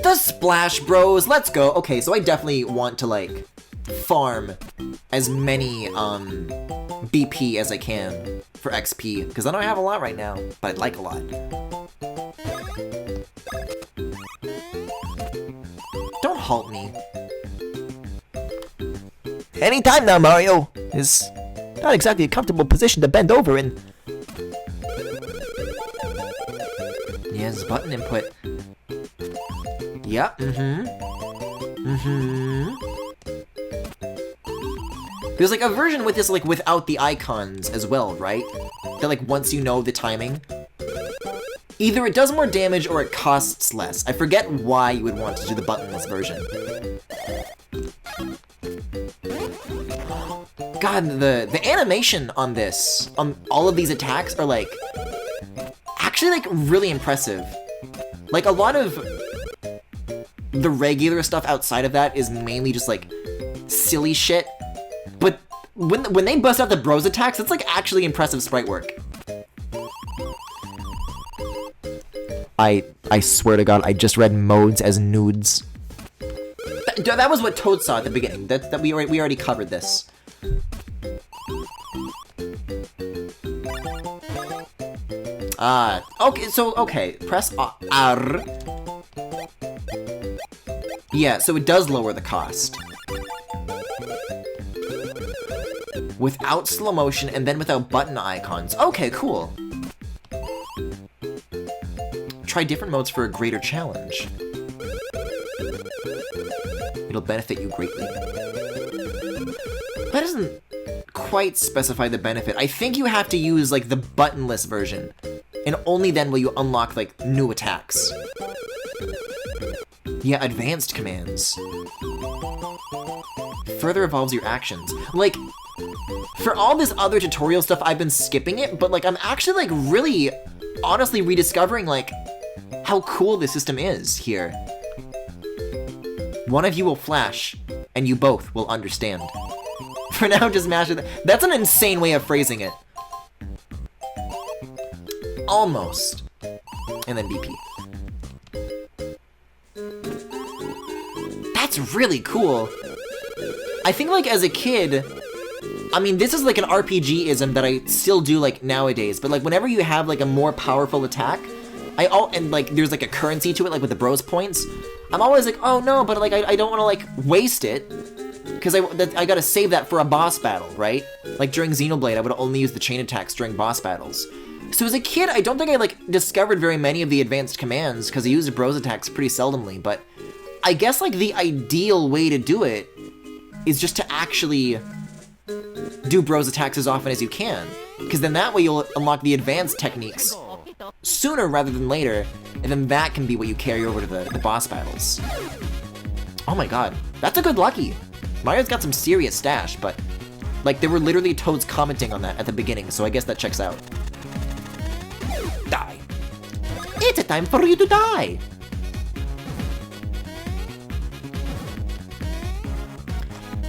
The Splash Bros, let's go. Okay, so I definitely want to, like, farm as many, BP as I can for XP, because I don't have a lot right now, but I'd like a lot. Don't halt me. Anytime now, Mario. Is not exactly a comfortable position to bend over in. Yes, button input. Yeah, There's like a version with this like without the icons as well, right? That like once you know the timing, either it does more damage or it costs less. I forget why you would want to do the buttonless version. God, the animation on this, on all of these attacks are like, actually like really impressive. Like a lot of the regular stuff outside of that is mainly just like silly shit. But when they bust out the bros attacks, it's like actually impressive sprite work. I swear to God, I just read modes as nudes. That was what Toad saw at the beginning. That we already covered this. Okay, press R. Yeah, so it does lower the cost. Without slow motion and then without button icons. Okay, cool. Try different modes for a greater challenge. It'll benefit you greatly. That doesn't quite specify the benefit. I think you have to use like the buttonless version, and only then will you unlock like new attacks. Yeah, advanced commands. Further evolves your actions. Like, for all this other tutorial stuff, I've been skipping it, but like I'm actually like really honestly rediscovering like how cool this system is here. One of you will flash, and you both will understand. For now, just mash it. That's an insane way of phrasing it. Almost. And then BP. That's really cool. I think like as a kid, I mean, this is like an RPG-ism that I still do like nowadays, but like whenever you have like a more powerful attack, and like there's like a currency to it, like with the bros points, I'm always like, oh no, but like I don't want to like waste it, because I gotta save that for a boss battle, right? Like during Xenoblade, I would only use the chain attacks during boss battles. So as a kid, I don't think I like discovered very many of the advanced commands, because I used bros attacks pretty seldomly, but I guess like the ideal way to do it is just to actually do bros attacks as often as you can, because then that way you'll unlock the advanced techniques sooner rather than later, and then that can be what you carry over to the boss battles. Oh my god, that's a good lucky. Mario's got some serious stash, but like there were literally Toads commenting on that at the beginning, so I guess that checks out. Die. It's a time for you to die.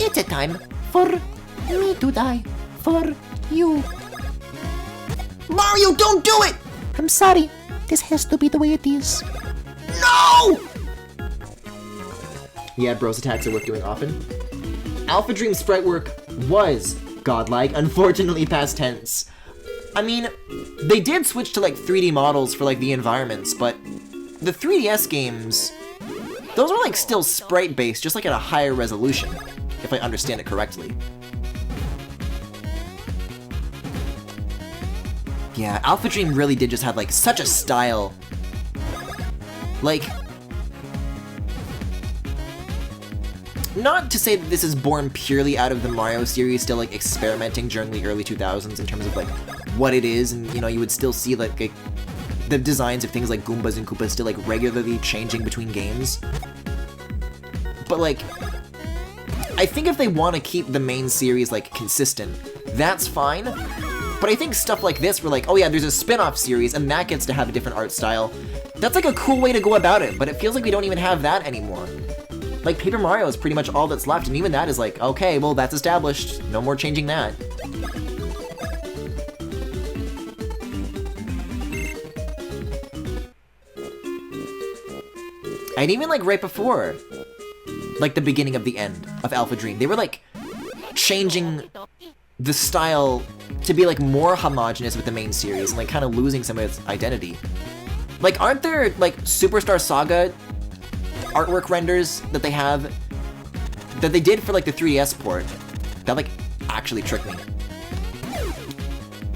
It's a time for me to die for you. Mario, don't do it! I'm sorry. This has to be the way it is. No! Yeah, bros attacks are worth doing often. Alpha Dream sprite work was godlike, unfortunately past tense. I mean, they did switch to like 3D models for like the environments, but the 3DS games, those were like still sprite based, just like at a higher resolution, if I understand it correctly. Yeah, Alpha Dream really did just have like such a style. Like, not to say that this is born purely out of the Mario series still like experimenting during the early 2000s in terms of like what it is, and you know, you would still see like the designs of things like Goombas and Koopas still like regularly changing between games. But like, I think if they want to keep the main series like consistent, that's fine. But I think stuff like this, where like, oh yeah, there's a spin-off series and that gets to have a different art style, that's like a cool way to go about it, but it feels like we don't even have that anymore. Like, Paper Mario is pretty much all that's left, and even that is like, okay, well, that's established. No more changing that. And even, like, right before, like, the beginning of the end of Alpha Dream, they were, like, changing the style to be, like, more homogenous with the main series and, like, kind of losing some of its identity. Like, aren't there, like, Superstar Saga artwork renders that they have, that they did for, like, the 3DS port? That, like, actually tricked me.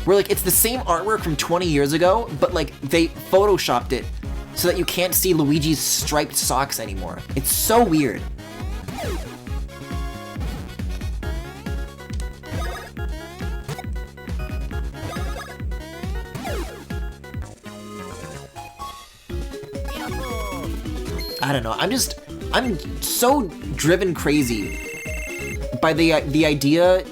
Where, like, it's the same artwork from 20 years ago, but, like, they photoshopped it so that you can't see Luigi's striped socks anymore. It's so weird. I don't know, I'm so driven crazy by the idea,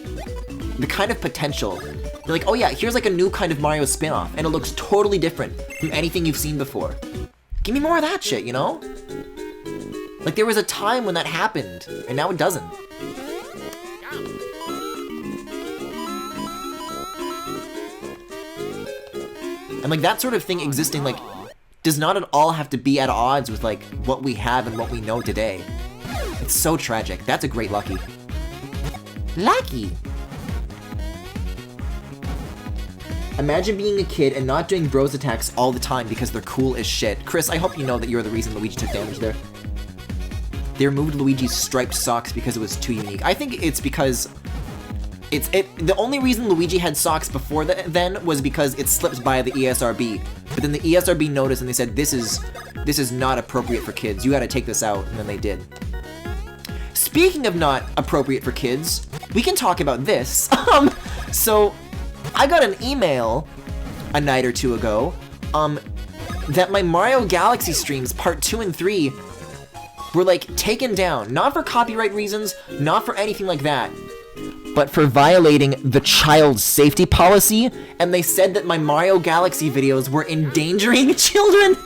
the kind of potential. You're like, oh yeah, here's like a new kind of Mario spin-off, and it looks totally different from anything you've seen before. Give me more of that shit, you know? Like, there was a time when that happened, and now it doesn't. And like, that sort of thing existing, like, does not at all have to be at odds with, like, what we have and what we know today. It's so tragic. That's a great Lucky. Lucky! Imagine being a kid and not doing bros attacks all the time because they're cool as shit. Chris, I hope you know that you're the reason Luigi took damage there. They removed Luigi's striped socks because it was too unique. I think it's because the only reason Luigi had socks before then was because it slipped by the ESRB. But then the ESRB noticed and they said, this is not appropriate for kids. You gotta take this out, and then they did. Speaking of not appropriate for kids, we can talk about this. So I got an email a night or two ago, that my Mario Galaxy streams part 2 and 3 were like taken down. Not for copyright reasons, not for anything like that, but for violating the child safety policy, and they said that my Mario Galaxy videos were endangering children.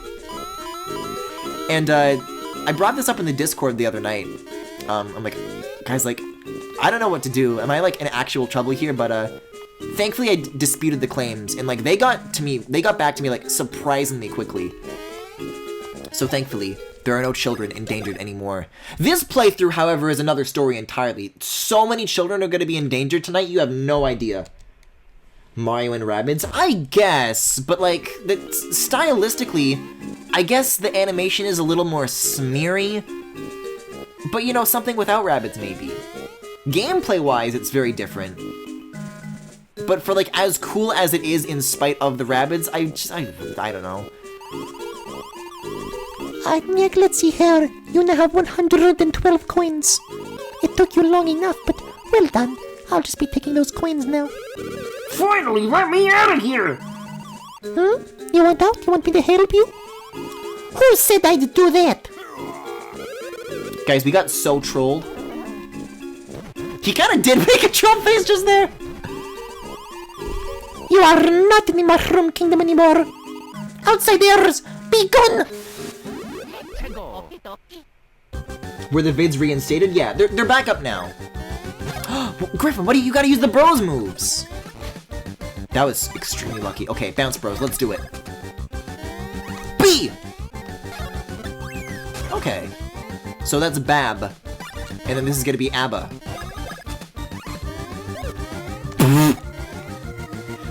And I brought this up in the Discord the other night. I'm like, guys, like, I don't know what to do. Am I like in actual trouble here? But thankfully I disputed the claims, and like they got back to me like surprisingly quickly. So thankfully, there are no children endangered anymore. This playthrough, however, is another story entirely. So many children are going to be endangered tonight, you have no idea. Mario and Rabbids? I guess, but like, stylistically, I guess the animation is a little more smeary. But you know, something without Rabbids maybe. Gameplay-wise, it's very different. But for like, as cool as it is in spite of the Rabbids, I don't know. Nick, let's see here. You now have 112 coins. It took you long enough, but well done. I'll just be taking those coins now. Finally, let me out of here! You want out? You want me to help you? Who said I'd do that? Guys, we got so trolled. He kind of did make a Trump face just there. You are not in the Mushroom Kingdom anymore. Outsiders, be gone! Were the vids reinstated? Yeah, they're back up now. Griffin, you gotta use the bros moves. That was extremely lucky. Okay, bounce bros, let's do it. B! Okay. So that's Bab. And then this is gonna be Abba.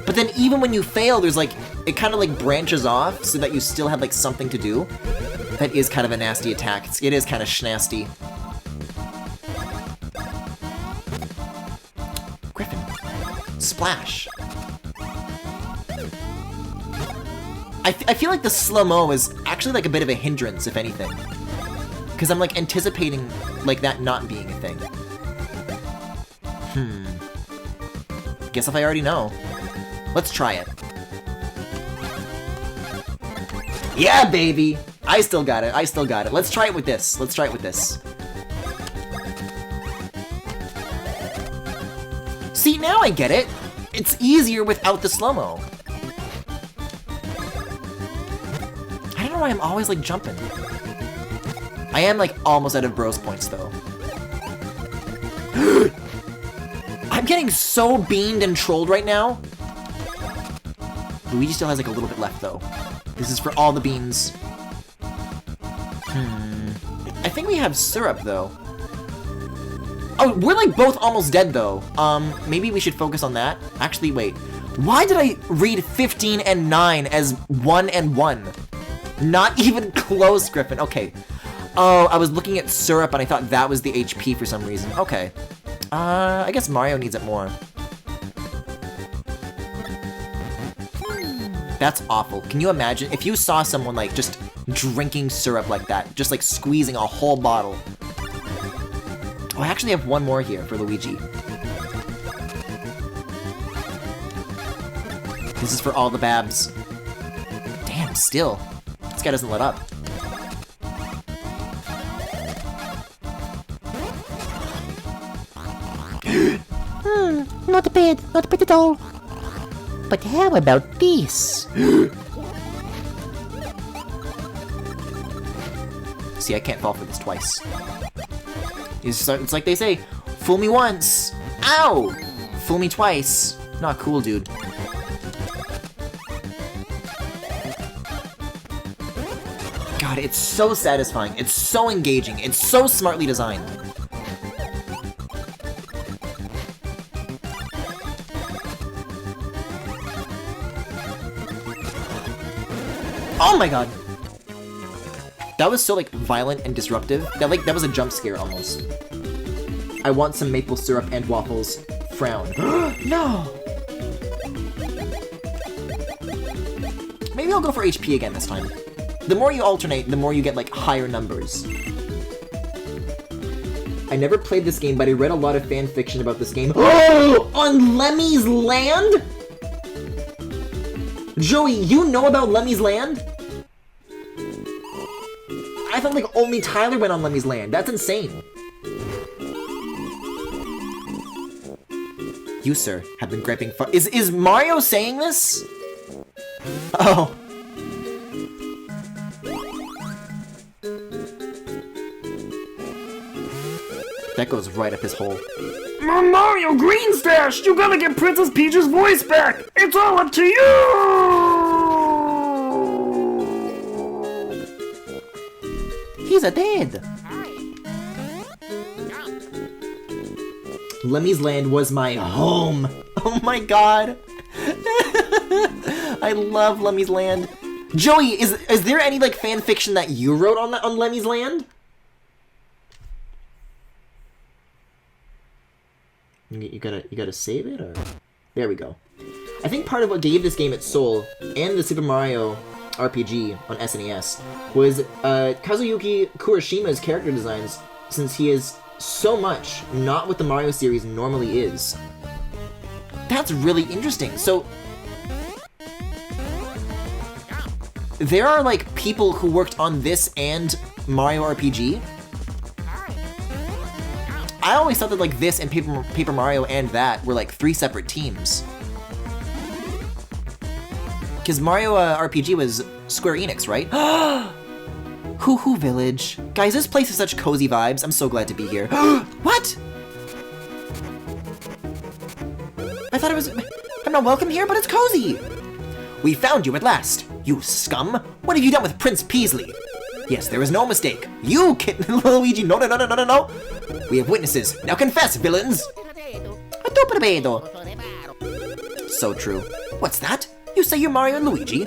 But then even when you fail, there's like, it kind of like branches off so that you still have like something to do. That is kind of a nasty attack. It is kind of schnasty. Griffin. Splash. I feel like the slow-mo is actually like a bit of a hindrance, if anything. Because I'm like anticipating like that not being a thing. Guess if I already know. Let's try it. Yeah, baby! I still got it, I still got it. Let's try it with this. Let's try it with this. See, now I get it. It's easier without the slow-mo. I don't know why I'm always, like, jumping. I am like almost out of bros points though. I'm getting so beamed and trolled right now. Luigi still has like a little bit left though. This is for all the beans. I think we have syrup though. Oh, we're like both almost dead though. Maybe we should focus on that. Actually, wait. Why did I read 15 and 9 as 1 and 1? Not even close, Griffin. Okay. Oh, I was looking at syrup and I thought that was the HP for some reason. Okay. I guess Mario needs it more. That's awful. Can you imagine if you saw someone like just drinking syrup like that, just like squeezing a whole bottle? Oh, I actually have one more here for Luigi. This is for all the babs. Damn, still. This guy doesn't let up. Not bad at all. But how about this? See, I can't fall for this twice. It's like they say, fool me once. Ow! Fool me twice. Not cool, dude. God, it's so satisfying. It's so engaging. It's so smartly designed. Oh my god! That was so like violent and disruptive. That was a jump scare almost. I want some maple syrup and waffles. Frown. No! Maybe I'll go for HP again this time. The more you alternate, the more you get like higher numbers. I never played this game, but I read a lot of fan fiction about this game. Oh! On Lemmy's Land? Joey, you know about Lemmy's Land? I thought like only Tyler went on Lemmy's Land. That's insane. You, sir, have been griping far. Is Mario saying this? Oh. That goes right up his hole. Mario Greenstash, you gotta get Princess Peach's voice back. It's all up to you. He's a dead. Lemmy's Land was my home. Oh my god. I love Lemmy's Land. Joey, is there any like fan fiction that you wrote on Lemmy's Land? You gotta save it, or there we go. I think part of what gave this game its soul and the Super Mario RPG on SNES was Kazuyuki Kuroshima's character designs, since he is so much not what the Mario series normally is. That's really interesting. So there are like people who worked on this and Mario RPG. I always thought that like this and Paper Mario and that were like 3 separate teams. Because Mario RPG was Square Enix, right? Hoo Hoo Village. Guys, this place has such cozy vibes. I'm so glad to be here. What? I thought it was... I'm not welcome here, but it's cozy. We found you at last. You scum. What have you done with Prince Peasley? Yes, there is no mistake. You kid... Luigi, no. We have witnesses. Now confess, villains. So true. What's that? You say you're Mario and Luigi?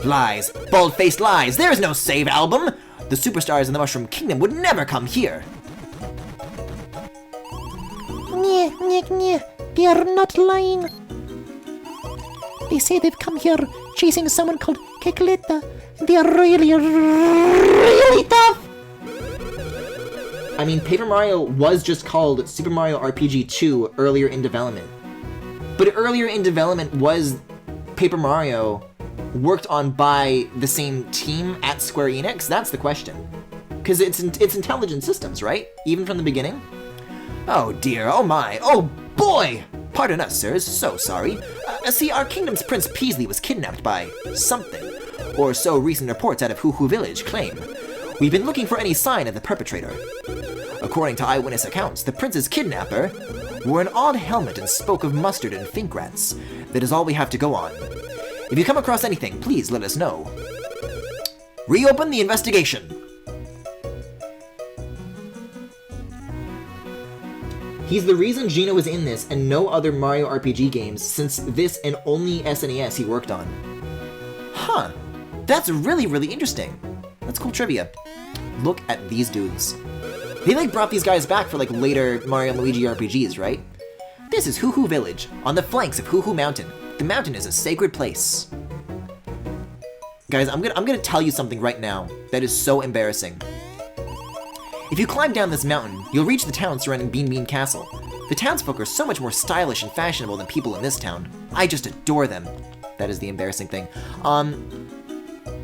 Lies. Bald-faced lies. There is no save album. The superstars in the Mushroom Kingdom would never come here. Nyeh. They are not lying. They say they've come here chasing someone called Kekleta. They are really, really tough. I mean, Paper Mario was just called Super Mario RPG 2 earlier in development. But earlier in development was Paper Mario worked on by the same team at Square Enix? That's the question. Because it's Intelligent Systems, right? Even from the beginning? Oh dear, oh my, oh boy! Pardon us, sirs, so sorry. See, our kingdom's Prince Peasley was kidnapped by something. Or so recent reports out of Hoo Hoo Village claim. We've been looking for any sign of the perpetrator. According to eyewitness accounts, the prince's kidnapper wore an odd helmet and spoke of mustard and fink rats. That is all we have to go on. If you come across anything, please let us know. Reopen the investigation. He's the reason Gino is in this and no other Mario RPG games since this and only SNES he worked on. Huh. That's really, really interesting. That's cool trivia. Look at these dudes. They like brought these guys back for like later Mario and Luigi RPGs, right? This is Hoo Hoo Village, on the flanks of Hoo Hoo Mountain. The mountain is a sacred place. Guys, I'm gonna tell you something right now that is so embarrassing. If you climb down this mountain, you'll reach the town surrounding Bean Bean Castle. The townsfolk are so much more stylish and fashionable than people in this town. I just adore them. That is the embarrassing thing.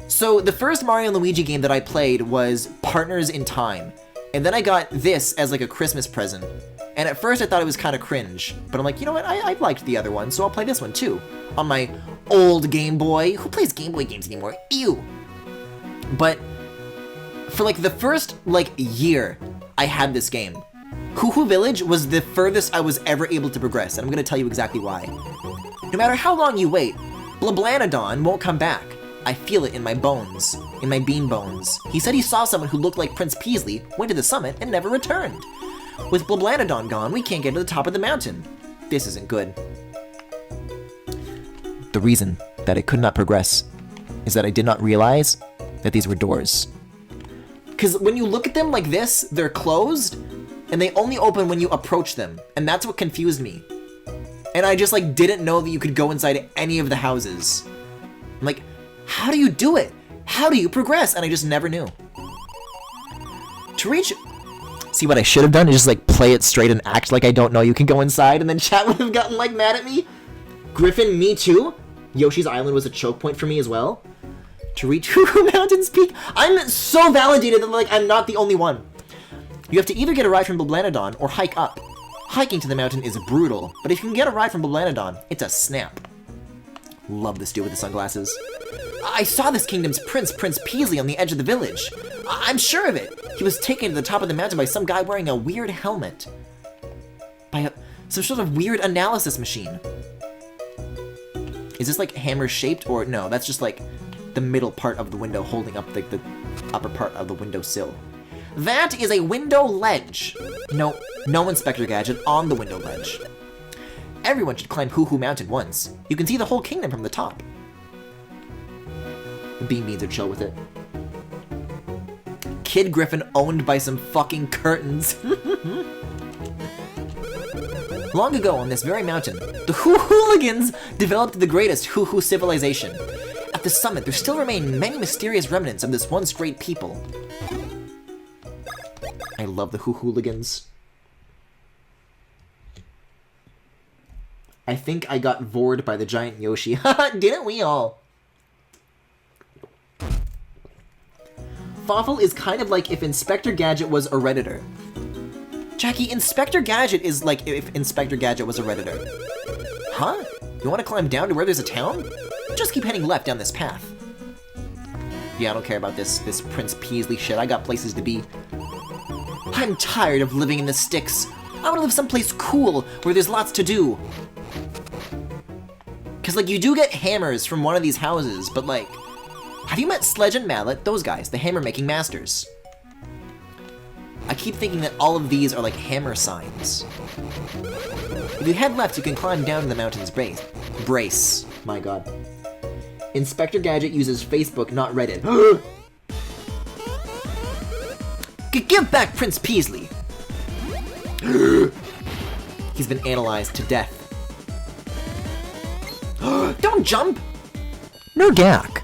So the first Mario and Luigi game that I played was Partners in Time. And then I got this as like a Christmas present. And at first I thought it was kind of cringe. But I'm like, you know what, I liked the other one, so I'll play this one too. On my old Game Boy. Who plays Game Boy games anymore? Ew! But for like the first like year I had this game, Hoo Hoo Village was the furthest I was ever able to progress, and I'm gonna tell you exactly why. No matter how long you wait, Blablanadon won't come back. I feel it in my bones, in my bean bones. He said he saw someone who looked like Prince Peasley, went to the summit, and never returned. With Blablanadon gone, we can't get to the top of the mountain. This isn't good. The reason that I could not progress is that I did not realize that these were doors. Because when you look at them like this, they're closed, and they only open when you approach them, and that's what confused me. And I just like didn't know that you could go inside any of the houses. I'm like, how do you do it? How do you progress? And I just never knew. To reach... See, what I should have done is just like play it straight and act like I don't know you can go inside, and then chat would have gotten like mad at me. Griffin, me too. Yoshi's Island was a choke point for me as well. To reach Hoo Hoo Mountain's peak, I'm so validated that like I'm not the only one. You have to either get a ride from Blablanadon or hike up. Hiking to the mountain is brutal, but if you can get a ride from Blablanadon, it's a snap. Love this dude with the sunglasses. I saw this kingdom's prince, Prince Peasley, on the edge of the village. I'm sure of it. He was taken to the top of the mountain by some guy wearing a weird helmet. By some sort of weird analysis machine. Is this like hammer shaped, or no, that's just like the middle part of the window holding up the upper part of the windowsill. That is a window ledge. No Inspector Gadget on the window ledge. Everyone should climb Hoo Hoo Mountain once. You can see the whole kingdom from the top. The Bean Beans are chill with it. Kid Griffin owned by some fucking curtains. Long ago on this very mountain, the Hoo Hooligans developed the greatest Hoo Hoo civilization. At the summit, there still remain many mysterious remnants of this once great people. I love the Hoo Hooligans. I think I got vored by the giant Yoshi. Didn't we all? Fawful is kind of like if Inspector Gadget was a Redditor. Jackie, Inspector Gadget is like if Inspector Gadget was a Redditor. Huh? You want to climb down to where there's a town? Just keep heading left down this path. Yeah, I don't care about this Prince Peasley shit. I got places to be. I'm tired of living in the sticks. I want to live someplace cool where there's lots to do. Because, like, you do get hammers from one of these houses, but, like, have you met Sledge and Mallet? Those guys, the hammer-making masters. I keep thinking that all of these are, like, hammer signs. If you head left, you can climb down to the mountain's brace. My god. Inspector Gadget uses Facebook, not Reddit. Give back Prince Peasley! He's been analyzed to death. Don't jump! Nerdak!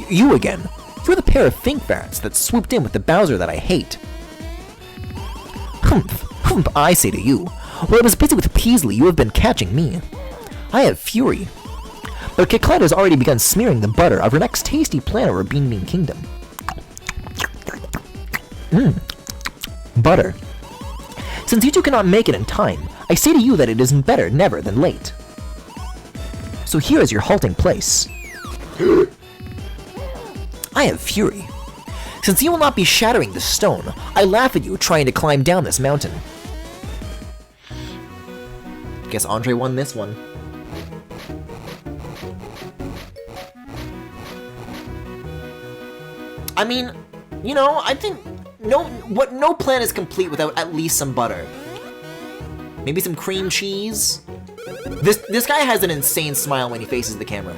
You again. You're the pair of fink rats that swooped in with the Bowser that I hate. Humph, I say to you. While I was busy with Peasley, you have been catching me. I have fury. But Kiklet has already begun smearing the butter of her next tasty plan of our Bean Bean Kingdom. Butter. Since you two cannot make it in time, I say to you that it is better never than late. So here is your halting place. I have fury. Since you will not be shattering the stone, I laugh at you trying to climb down this mountain. Guess Andre won this one. I mean, you know, I think no plan is complete without at least some butter. Maybe some cream cheese. This guy has an insane smile when he faces the camera.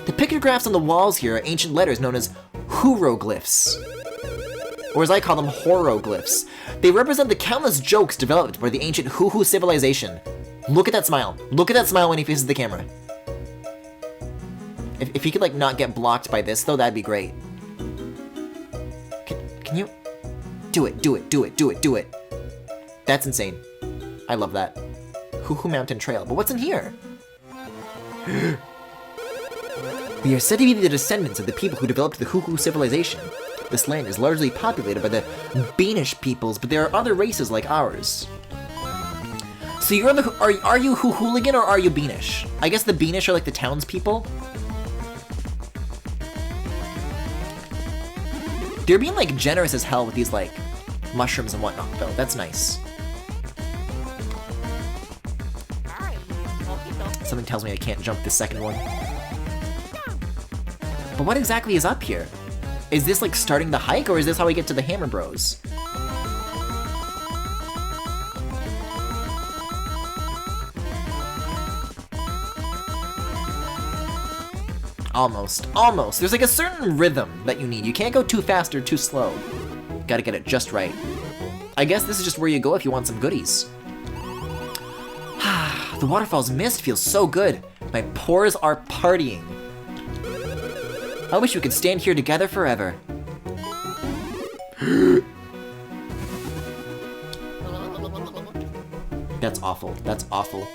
The pictographs on the walls here are ancient letters known as hieroglyphs, or as I call them, horoglyphs. They represent the countless jokes developed by the ancient Huhu civilization. Look at that smile. Look at that smile when he faces the camera. If he could like not get blocked by this though, that'd be great. Can you do it? Do it! Do it! Do it! Do it! That's insane. I love that. Huhu Mountain Trail. But what's in here? We are said to be the descendants of the people who developed the Huhu civilization. This land is largely populated by the Beanish peoples, but there are other races like ours. So you're the are you Huhooligan or are you Beanish? I guess the Beanish are like the townspeople. They're being like generous as hell with these like mushrooms and whatnot though. That's nice. Something tells me I can't jump this second one. But what exactly is up here? Is this like starting the hike or is this how we get to the Hammer Bros? Almost, almost. There's like a certain rhythm that you need. You can't go too fast or too slow. Gotta get it just right. I guess this is just where you go if you want some goodies. The waterfall's mist feels so good. My pores are partying. I wish we could stand here together forever. That's awful. That's awful.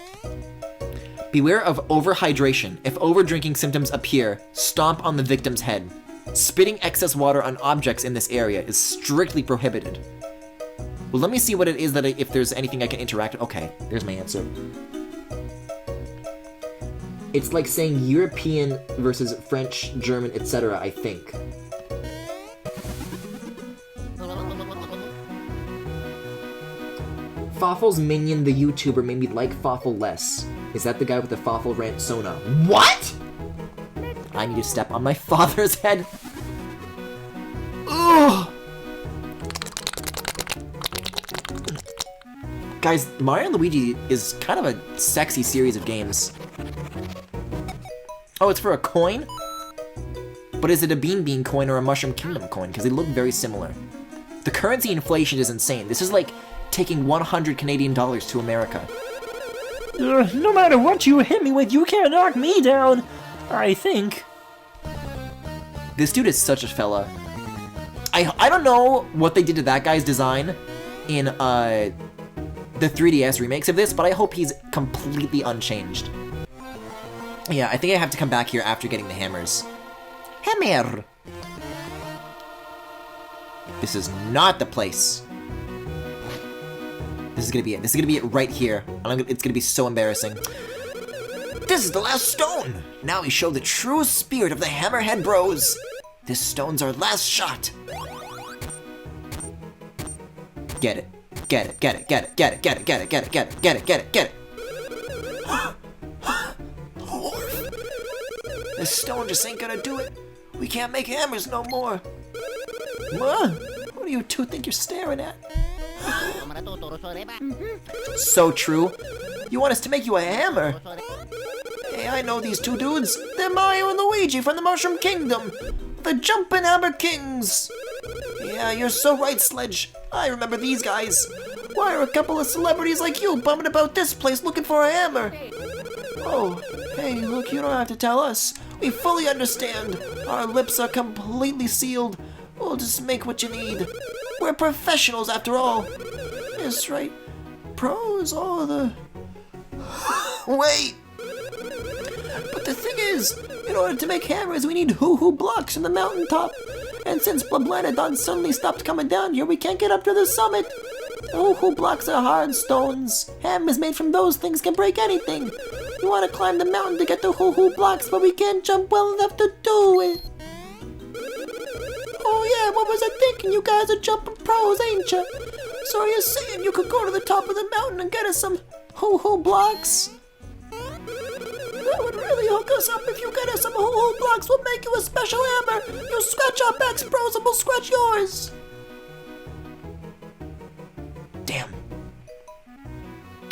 Beware of overhydration. If overdrinking symptoms appear, stomp on the victim's head. Spitting excess water on objects in this area is strictly prohibited. Well, let me see what it is that if there's anything I can interact with. Okay, there's my answer. It's like saying European versus French, German, etc., I think. Fawful's minion, the YouTuber, made me like Fawful less. Is that the guy with the Fawful rant Sona? What?! I need to step on my father's head. Ugh! Guys, Mario and Luigi is kind of a sexy series of games. Oh, it's for a coin? But is it a Bean Bean coin or a Mushroom Kingdom coin? Because they look very similar. The currency inflation is insane. This is like taking 100 Canadian dollars to America. No matter what you hit me with, you can't knock me down, I think. This dude is such a fella. I don't know what they did to that guy's design in the 3DS remakes of this, but I hope he's completely unchanged. Yeah, I think I have to come back here after getting the hammers. Hammer! This is not the place. This is gonna be it. This is gonna be it right here. It's gonna be so embarrassing. This is the last stone! Now we show the true spirit of the Hammerhead Bros. This stone's our last shot. Get it. Get it, get it, get it, get it, get it, get it, get it, get it, get it, get it, get it. This stone just ain't gonna do it. We can't make hammers no more. What do you two think you're staring at? So true. You want us to make you a hammer? Hey, I know these two dudes. They're Mario and Luigi from the Mushroom Kingdom. The Jumpin' Hammer Kings. Yeah, you're so right, Sledge. I remember these guys. Why are a couple of celebrities like you bumming about this place looking for a hammer? Oh, hey, look, you don't have to tell us. We fully understand. Our lips are completely sealed. We'll just make what you need. We're professionals after all. That's right. Pros, all the... Wait! But the thing is, in order to make hammers, we need hoo-hoo blocks from the mountaintop. And since Blablanadon suddenly stopped coming down here, we can't get up to the summit. The hoo-hoo blocks are hard stones. Hammers made from those things can break anything. We want to climb the mountain to get the hoo-hoo blocks, but we can't jump well enough to do it. Oh yeah, what was was I thinking? You guys are jumping pros, ain't ya? So are you saying you could go to the top of the mountain and get us some hoo-hoo blocks? That would really hook us up. If you get us some hoo-hoo blocks, we'll make you a special hammer. You scratch our backs, pros, and we'll scratch yours. Damn.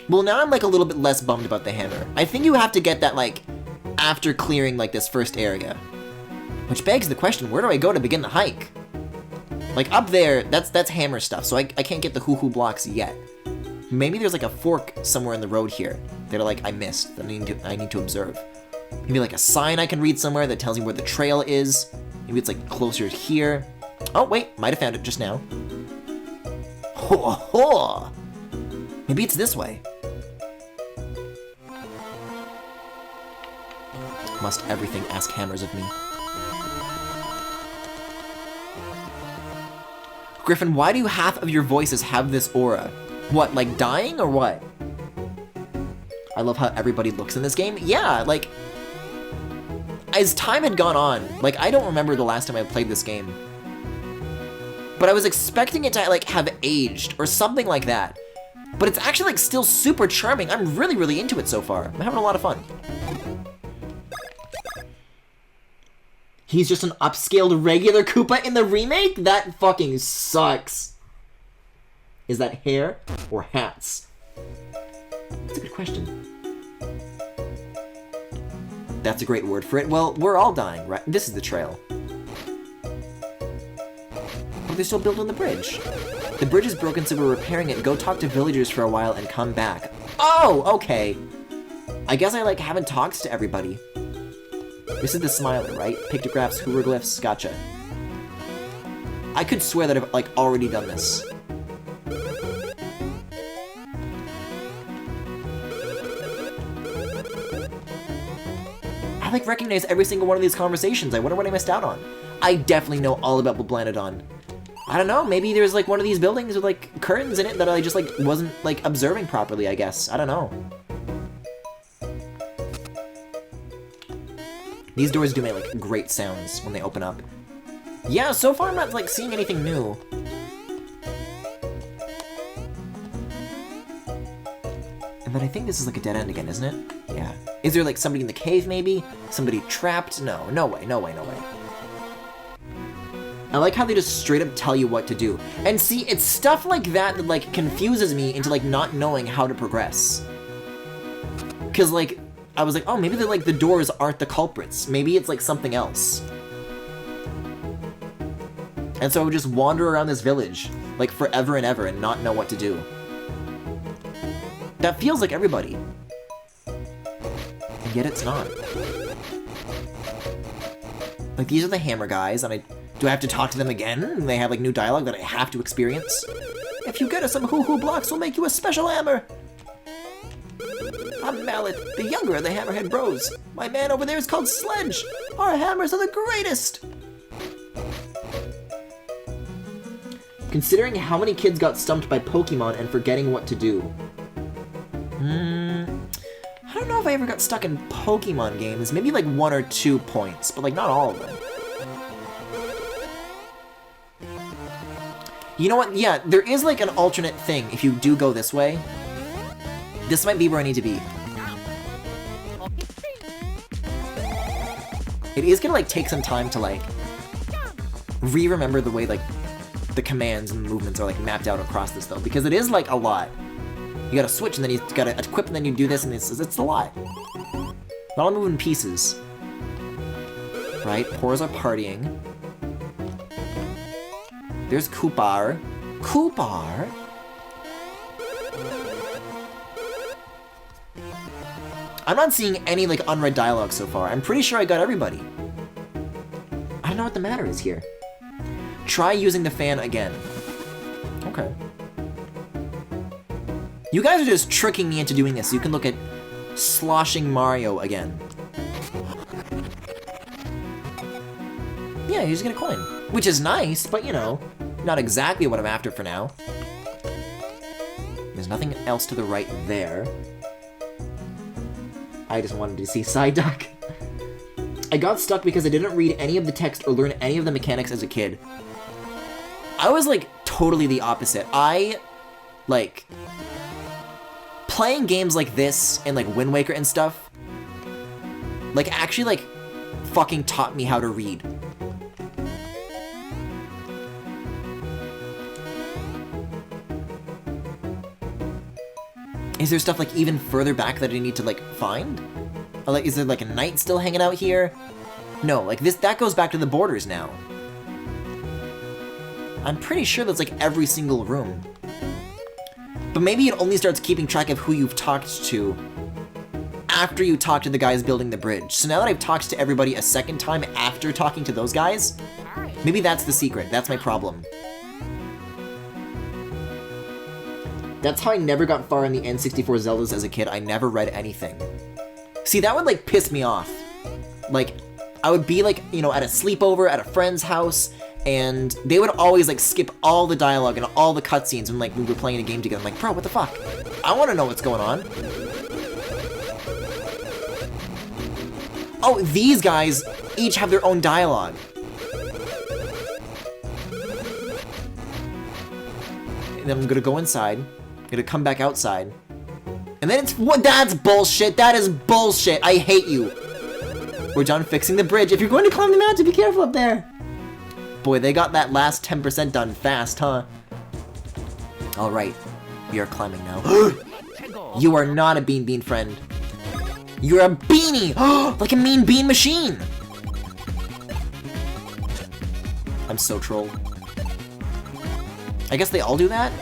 Well, now I'm like a little bit less bummed about the hammer. I think you have to get that like after clearing like this first area. Which begs the question, where do I go to begin the hike? Like up there, that's hammer stuff, so I can't get the hoo-hoo blocks yet. Maybe there's like a fork somewhere in the road here that like I missed, that I need to observe. Maybe like a sign I can read somewhere that tells me where the trail is. Maybe it's like closer here. Oh wait, might have found it just now. Ho ho! Maybe it's this way. Must everything ask hammers of me. Griffin, why do half of your voices have this aura? What, like dying or what? I love how everybody looks in this game. Yeah, like, as time had gone on, like, I don't remember the last time I played this game. But I was expecting it to, like, have aged or something like that. But it's actually, like, still super charming. I'm really, really into it so far. I'm having a lot of fun. He's just an upscaled regular Koopa in the remake? That fucking sucks. Is that hair or hats? That's a good question. That's a great word for it. Well, we're all dying, right? This is the trail. Oh, they're still building the bridge. The bridge is broken, so we're repairing it. Go talk to villagers for a while and come back. Oh, okay. I guess I, like, haven't talked to everybody. This is the smiler, right? Pictographs, hieroglyphs, gotcha. I could swear that I've, like, already done this. I, like, recognize every single one of these conversations. I wonder what I missed out on. I definitely know all about Blanadon. I don't know, maybe there's, like, one of these buildings with, like, curtains in it that I just, like, wasn't, like, observing properly, I guess. I don't know. These doors do make, like, great sounds when they open up. Yeah, so far I'm not, like, seeing anything new. And then I think this is, like, a dead end again, isn't it? Yeah. Is there, like, somebody in the cave, maybe? Somebody trapped? No, no way, no way, no way. I like how they just straight up tell you what to do. And see, it's stuff like that that, like, confuses me into, like, not knowing how to progress. Because, like, I was like, oh, maybe like the doors aren't the culprits. Maybe it's like something else. And so I would just wander around this village, like forever and ever, and not know what to do. That feels like everybody. And yet it's not. Like, these are the hammer guys, and do I have to talk to them again? And they have like new dialogue that I have to experience? If you get us some hoo-hoo blocks, we'll make you a special hammer. I'm Mallet, the younger of the Hammerhead Bros. My man over there is called Sledge. Our hammers are the greatest. Considering how many kids got stumped by Pokemon and forgetting what to do. I don't know if I ever got stuck in Pokemon games. Maybe like 1 or 2 points, but like not all of them. You know what? Yeah, there is like an alternate thing if you do go this way. This might be where I need to be. It is gonna like take some time to like re-remember the way like the commands and movements are like mapped out across this though, because it is like a lot. You gotta switch and then you gotta equip and then you do this and it's a lot. Not all moving pieces. Right? Pores are partying. There's Koopar. Koopar? I'm not seeing any, like, unread dialogue so far. I'm pretty sure I got everybody. I don't know what the matter is here. Try using the fan again. Okay. You guys are just tricking me into doing this so you can look at sloshing Mario again. Yeah, you just get a coin. Which is nice, but, you know, not exactly what I'm after for now. There's nothing else to the right there. I just wanted to see Psyduck. I got stuck because I didn't read any of the text or learn any of the mechanics as a kid. I was like totally the opposite. I like playing games like this and like Wind Waker and stuff, like actually like fucking taught me how to read. Is there stuff like even further back that I need to like find? Or, like, is there like a knight still hanging out here? No, like that goes back to the borders now. I'm pretty sure that's like every single room. But maybe it only starts keeping track of who you've talked to after you talk to the guys building the bridge. So now that I've talked to everybody a second time after talking to those guys, maybe that's the secret. That's my problem. That's how I never got far in the N64 Zeldas as a kid. I never read anything. See, that would like piss me off. Like, I would be like, you know, at a sleepover at a friend's house, and they would always like skip all the dialogue and all the cutscenes when like we were playing a game together. I'm like, bro, what the fuck? I want to know what's going on. Oh, these guys each have their own dialogue. And then I'm gonna go inside. I'm gonna come back outside. And then it's what? That's bullshit. That is bullshit. I hate you. We're done fixing the bridge. If you're going to climb the mountain, be careful up there. Boy, they got that last 10% done fast, huh? All right, we are climbing now. You are not a bean friend. You're a beanie! Like a mean bean machine! I'm so trolled. I guess they all do that?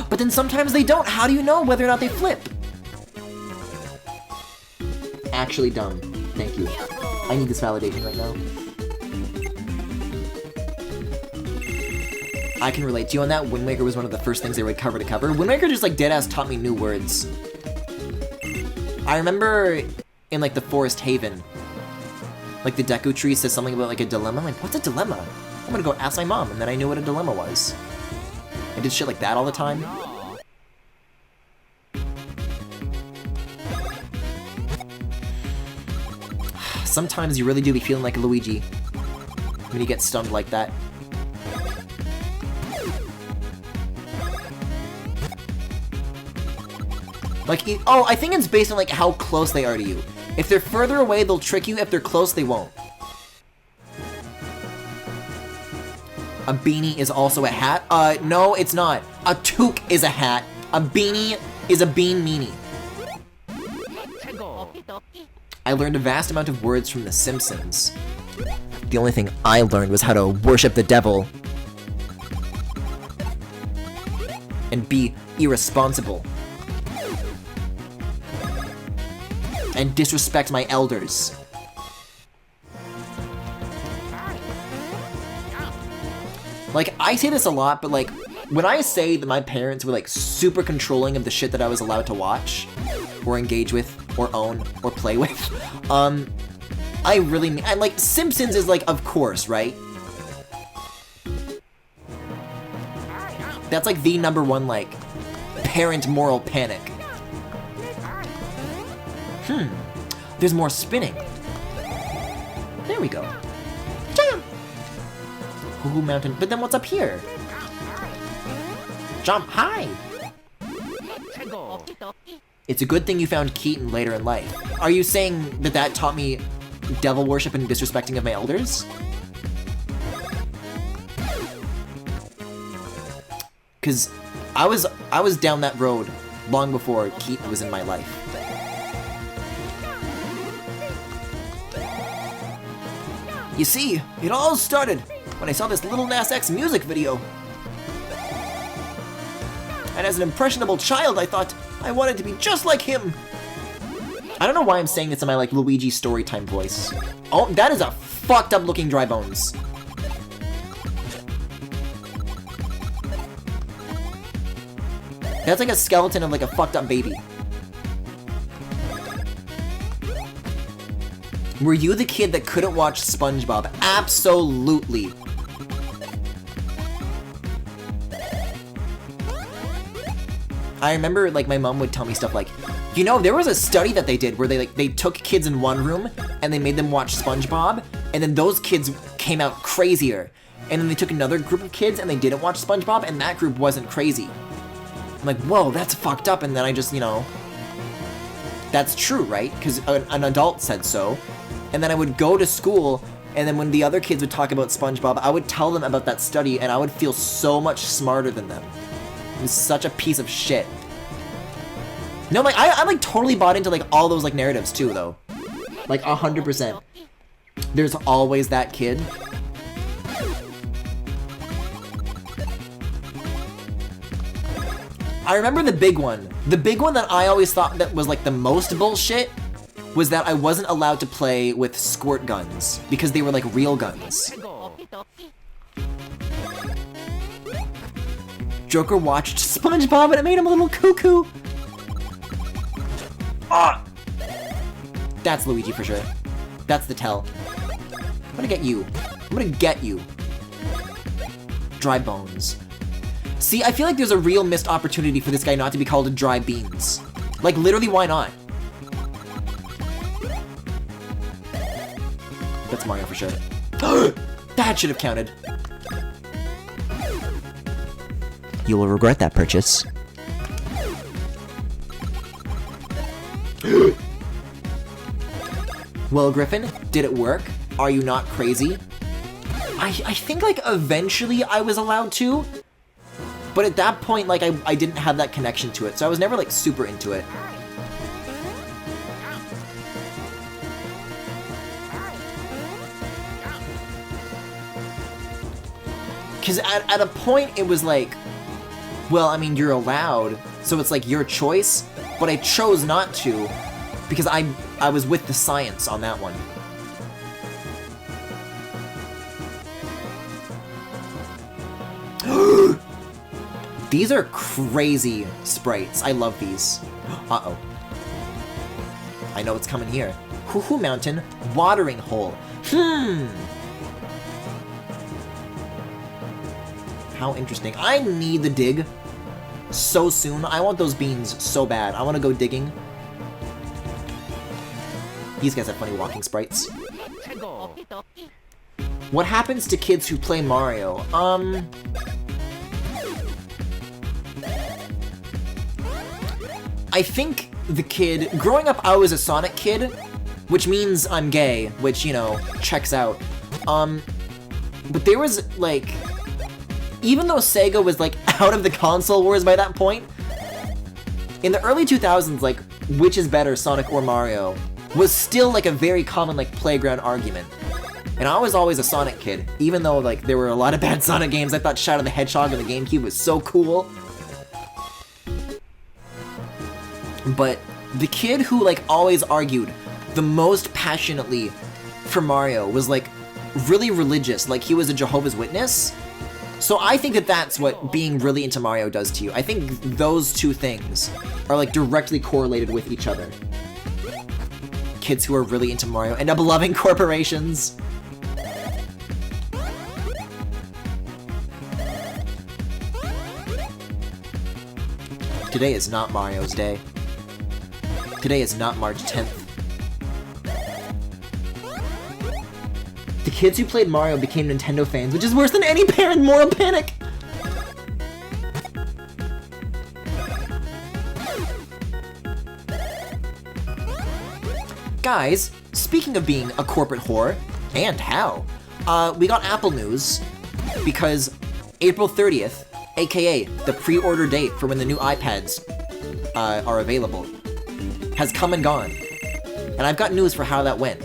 But then sometimes they don't. How do you know whether or not they flip? Actually dumb. Thank you. I need this validation right now. I can relate to you on that. Wind Waker was one of the first things they read cover to cover. Wind Waker just like deadass taught me new words. I remember in like the Forest Haven, like the Deku Tree says something about like a dilemma. I'm like, what's a dilemma? I'm gonna go ask my mom, and then I knew what a dilemma was. I did shit like that all the time. Sometimes you really do be feeling like a Luigi when you get stunned like that. Like, oh, I think it's based on like how close they are to you. If they're further away, they'll trick you. If they're close, they won't. A beanie is also a hat? No, it's not. A toque is a hat. A beanie is a bean meanie. I learned a vast amount of words from The Simpsons. The only thing I learned was how to worship the devil and be irresponsible and disrespect my elders. Like, I say this a lot, but like, when I say that my parents were like super controlling of the shit that I was allowed to watch, or engage with, or own, or play with, I really mean, and like, Simpsons is like, of course, right? That's like the #1 like, parent moral panic. There's more spinning. There we go. Jump! Ooh, mountain. But then what's up here? Jump high! It's a good thing you found Keaton later in life. Are you saying that that taught me devil worship and disrespecting of my elders? Cause I was down that road long before Keaton was in my life. You see, it all started when I saw this Lil Nas X music video. And as an impressionable child, I thought I wanted to be just like him. I don't know why I'm saying this in my like Luigi storytime voice. Oh, that is a fucked up looking dry bones. That's like a skeleton of like a fucked up baby. Were you the kid that couldn't watch SpongeBob? Absolutely. I remember like my mom would tell me stuff like, You know, there was a study that they did where they took kids in one room and they made them watch SpongeBob, and then those kids came out crazier. And then they took another group of kids and they didn't watch SpongeBob, and that group wasn't crazy. I'm like, whoa, that's fucked up. And then I just, you know, that's true, right? Because an adult said so. And then I would go to school, and then when the other kids would talk about SpongeBob, I would tell them about that study, and I would feel so much smarter than them. It was such a piece of shit. No, like, I like totally bought into like all those like narratives too, though. Like 100%. There's always that kid. I remember the big one. The big one that I always thought that was like the most bullshit was that I wasn't allowed to play with squirt guns because they were like real guns. Joker watched SpongeBob and it made him a little cuckoo. Ah! That's Luigi for sure. That's the tell. I'm gonna get you. I'm gonna get you. Dry bones. See, I feel like there's a real missed opportunity for this guy not to be called Dry Beans. Like, literally, why not? That's Mario for sure. That should have counted. You will regret that purchase. Well, Griffin, did it work? Are you not crazy? I think, like, eventually I was allowed to. But at that point, like, I didn't have that connection to it, so I was never, like, super into it. Because at a point, it was like, well, I mean, you're allowed, so it's like your choice, but I chose not to, because I was with the science on that one. These are crazy sprites. I love these. Uh-oh. I know what's coming here. Hoo-hoo Mountain, watering hole. How interesting. I need the dig so soon. I want those beans so bad. I want to go digging. These guys have funny walking sprites. What happens to kids who play Mario? I think the kid... Growing up, I was a Sonic kid, which means I'm gay, which, you know, checks out. But there was, like... Even though Sega was, like, out of the console wars by that point, in the early 2000s, like, which is better, Sonic or Mario, was still, like, a very common, like, playground argument. And I was always a Sonic kid, even though, like, there were a lot of bad Sonic games. I thought Shadow the Hedgehog on the GameCube was so cool. But the kid who, like, always argued the most passionately for Mario was, like, really religious, like he was a Jehovah's Witness. So I think that that's what being really into Mario does to you. I think those two things are, like, directly correlated with each other. Kids who are really into Mario end up loving corporations. Today is not Mario's day. Today is not March 10th. The kids who played Mario became Nintendo fans, which is worse than any parent moral panic! Guys, speaking of being a corporate whore, and how, we got Apple news, because April 30th, aka the pre-order date for when the new iPads are available, has come and gone. And I've got news for how that went.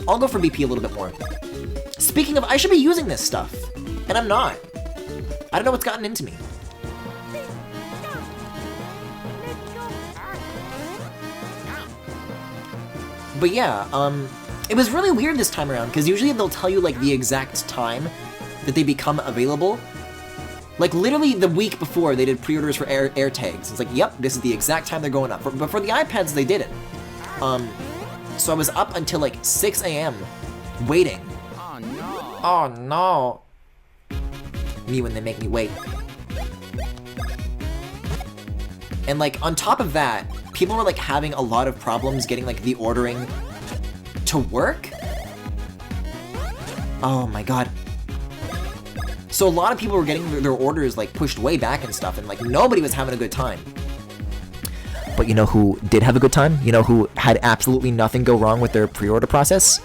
I'll go for BP a little bit more. Speaking of, I should be using this stuff, and I'm not. I don't know what's gotten into me. But yeah, it was really weird this time around, because usually they'll tell you, like, the exact time that they become available. Like, literally the week before, they did pre-orders for AirTags. It's like, yep, this is the exact time they're going up. But for the iPads, they didn't. So I was up until, like, 6 a.m. waiting. Oh, no. Oh, no. Me when they make me wait. And like on top of that, people were like having a lot of problems getting like the ordering to work. Oh my god. So a lot of people were getting their orders like pushed way back and stuff, and like nobody was having a good time. But you know who did have a good time? You know who had absolutely nothing go wrong with their pre-order process?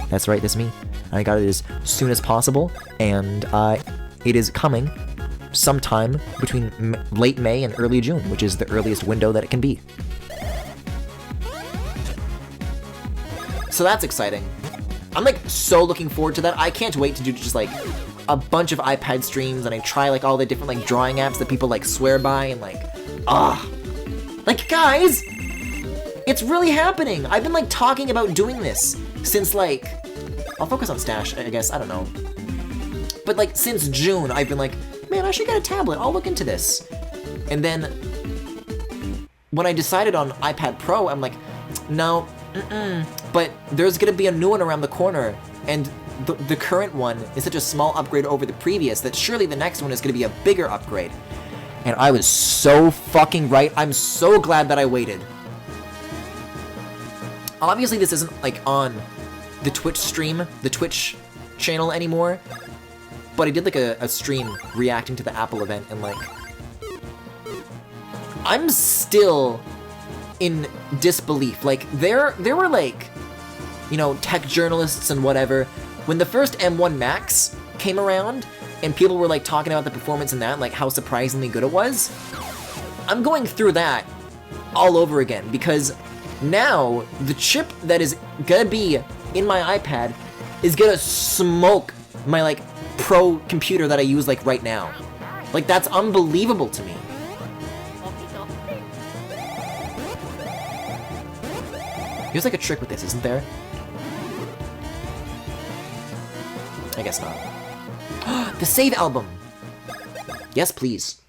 That's right, that's me. I got it as soon as possible, and it is coming sometime between late May and early June, which is the earliest window that it can be. So that's exciting. I'm like so looking forward to that. I can't wait to do just like a bunch of iPad streams, and I try like all the different like drawing apps that people like swear by, and like, like guys, it's really happening. I've been like talking about doing this since like, I'll focus on Stash, I guess, I don't know. But like since June, I've been like, man, I should get a tablet, I'll look into this. And then when I decided on iPad Pro, I'm like, no, but there's gonna be a new one around the corner, and the current one is such a small upgrade over the previous that surely the next one is gonna be a bigger upgrade. And I was so fucking right. I'm so glad that I waited. Obviously this isn't like on the Twitch stream, the Twitch channel anymore, but I did like a stream reacting to the Apple event, and like, I'm still in disbelief. Like there were like, you know, tech journalists and whatever, when the first M1 Max came around and people were like talking about the performance in that and like how surprisingly good it was. I'm going through that all over again, because now the chip that is gonna be in my iPad is gonna smoke my like pro computer that I use like right now. Like that's unbelievable to me. There's like a trick with this, isn't there? I guess not. The save album! Yes, please.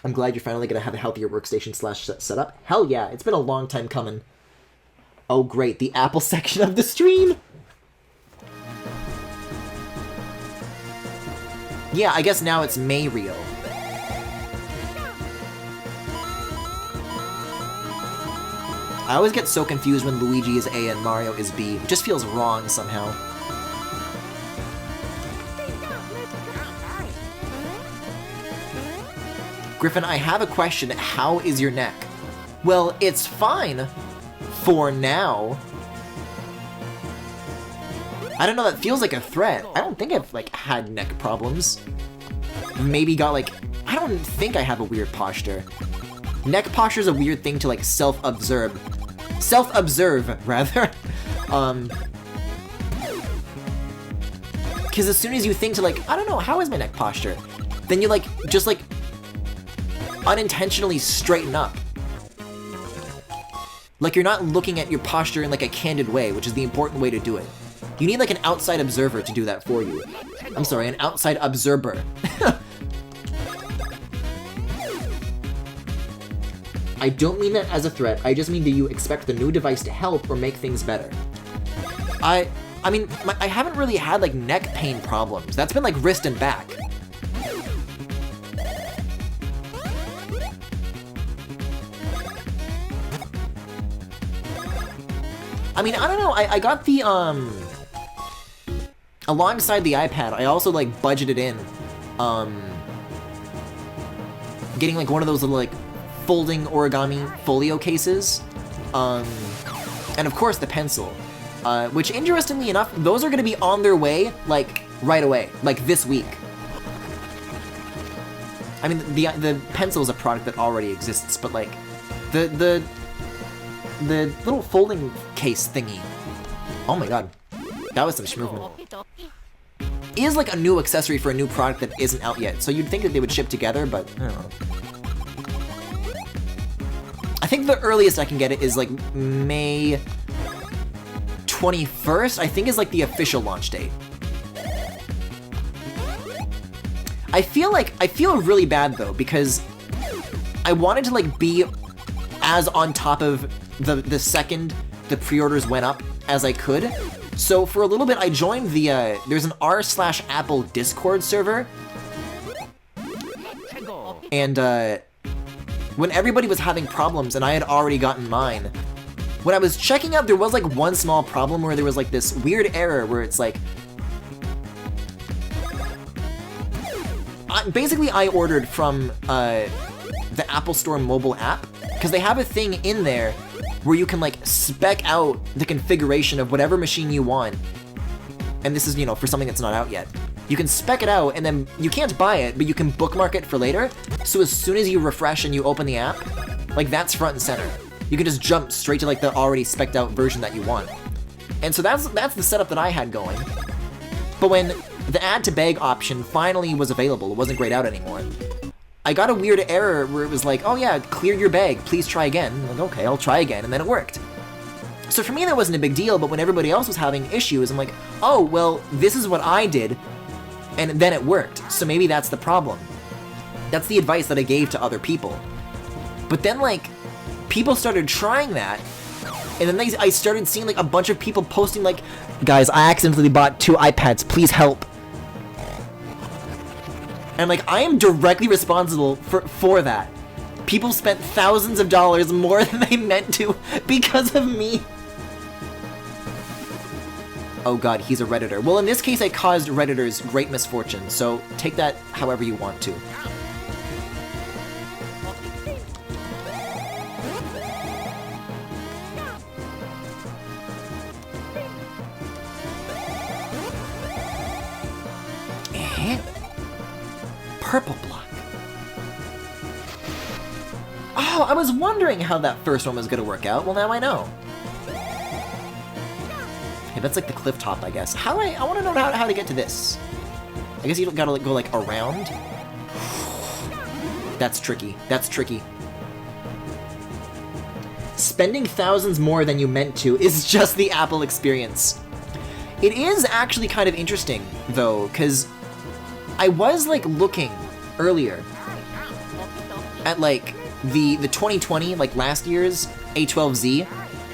I'm glad you're finally gonna have a healthier workstation slash setup. Hell yeah, it's been a long time coming. Oh great, the Apple section of the stream! Yeah, I guess now it's Mayrio. I always get so confused when Luigi is A and Mario is B. It just feels wrong somehow. Griffin, I have a question. How is your neck? Well, it's fine. For now. I don't know, that feels like a threat. I don't think I've, like, had neck problems. Maybe got, like... I don't think I have a weird posture. Neck posture is a weird thing to, like, self-observe. Self-observe, rather. Because as soon as you think to, like, I don't know, how is my neck posture? Then you, like, just, like, unintentionally straighten up. Like, you're not looking at your posture in, like, a candid way, which is the important way to do it. You need, like, an outside observer to do that for you. I'm sorry, an outside observer. I don't mean that as a threat, I just mean, do you expect the new device to help or make things better? I mean, I haven't really had, like, neck pain problems. That's been, like, wrist and back. I mean, I don't know, I got the, alongside the iPad, I also, like, budgeted in, getting, like, one of those little, like, folding origami folio cases, and of course the pencil, which, interestingly enough, those are gonna be on their way, like, right away, like, this week. I mean, the pencil is a product that already exists, but, like, the little folding case thingy. Oh my god. That was some schmovement. Is like a new accessory for a new product that isn't out yet, so you'd think that they would ship together, but I don't know. I think the earliest I can get it is like May 21st, I think is like the official launch date. I feel really bad though, because I wanted to like be as on top of the second the pre-orders went up as I could. So for a little bit I joined the, there's an r/Apple Discord server. And when everybody was having problems and I had already gotten mine. When I was checking out, there was like one small problem where there was like this weird error where it's like, basically I ordered from the Apple Store mobile app, because they have a thing in there where you can like spec out the configuration of whatever machine you want. And this is, you know, for something that's not out yet. You can spec it out and then you can't buy it, but you can bookmark it for later. So as soon as you refresh and you open the app, like that's front and center. You can just jump straight to like the already spec'd out version that you want. And so that's the setup that I had going. But when the add to bag option finally was available, it wasn't grayed out anymore, I got a weird error where it was like, oh yeah, clear your bag, please try again. I'm like, okay, I'll try again, and then it worked. So for me that wasn't a big deal, but when everybody else was having issues, I'm like, oh, well, this is what I did, and then it worked, so maybe that's the problem. That's the advice that I gave to other people. But then, like, people started trying that, and then I started seeing, like, a bunch of people posting, like, guys, I accidentally bought 2 iPads, please help. And, like, I am directly responsible for that. People spent thousands of dollars more than they meant to because of me. Oh god, he's a Redditor. Well, in this case, I caused Redditors great misfortune, so take that however you want to. Purple block. Oh, I was wondering how that first one was gonna work out. Well, now I know. Okay, that's like the cliff top, I guess. I want to know how to get to this. I guess you gotta like, go like around. That's tricky. That's tricky. Spending thousands more than you meant to is just the Apple experience. It is actually kind of interesting, though, because I was like looking earlier at like the 2020, like last year's A12Z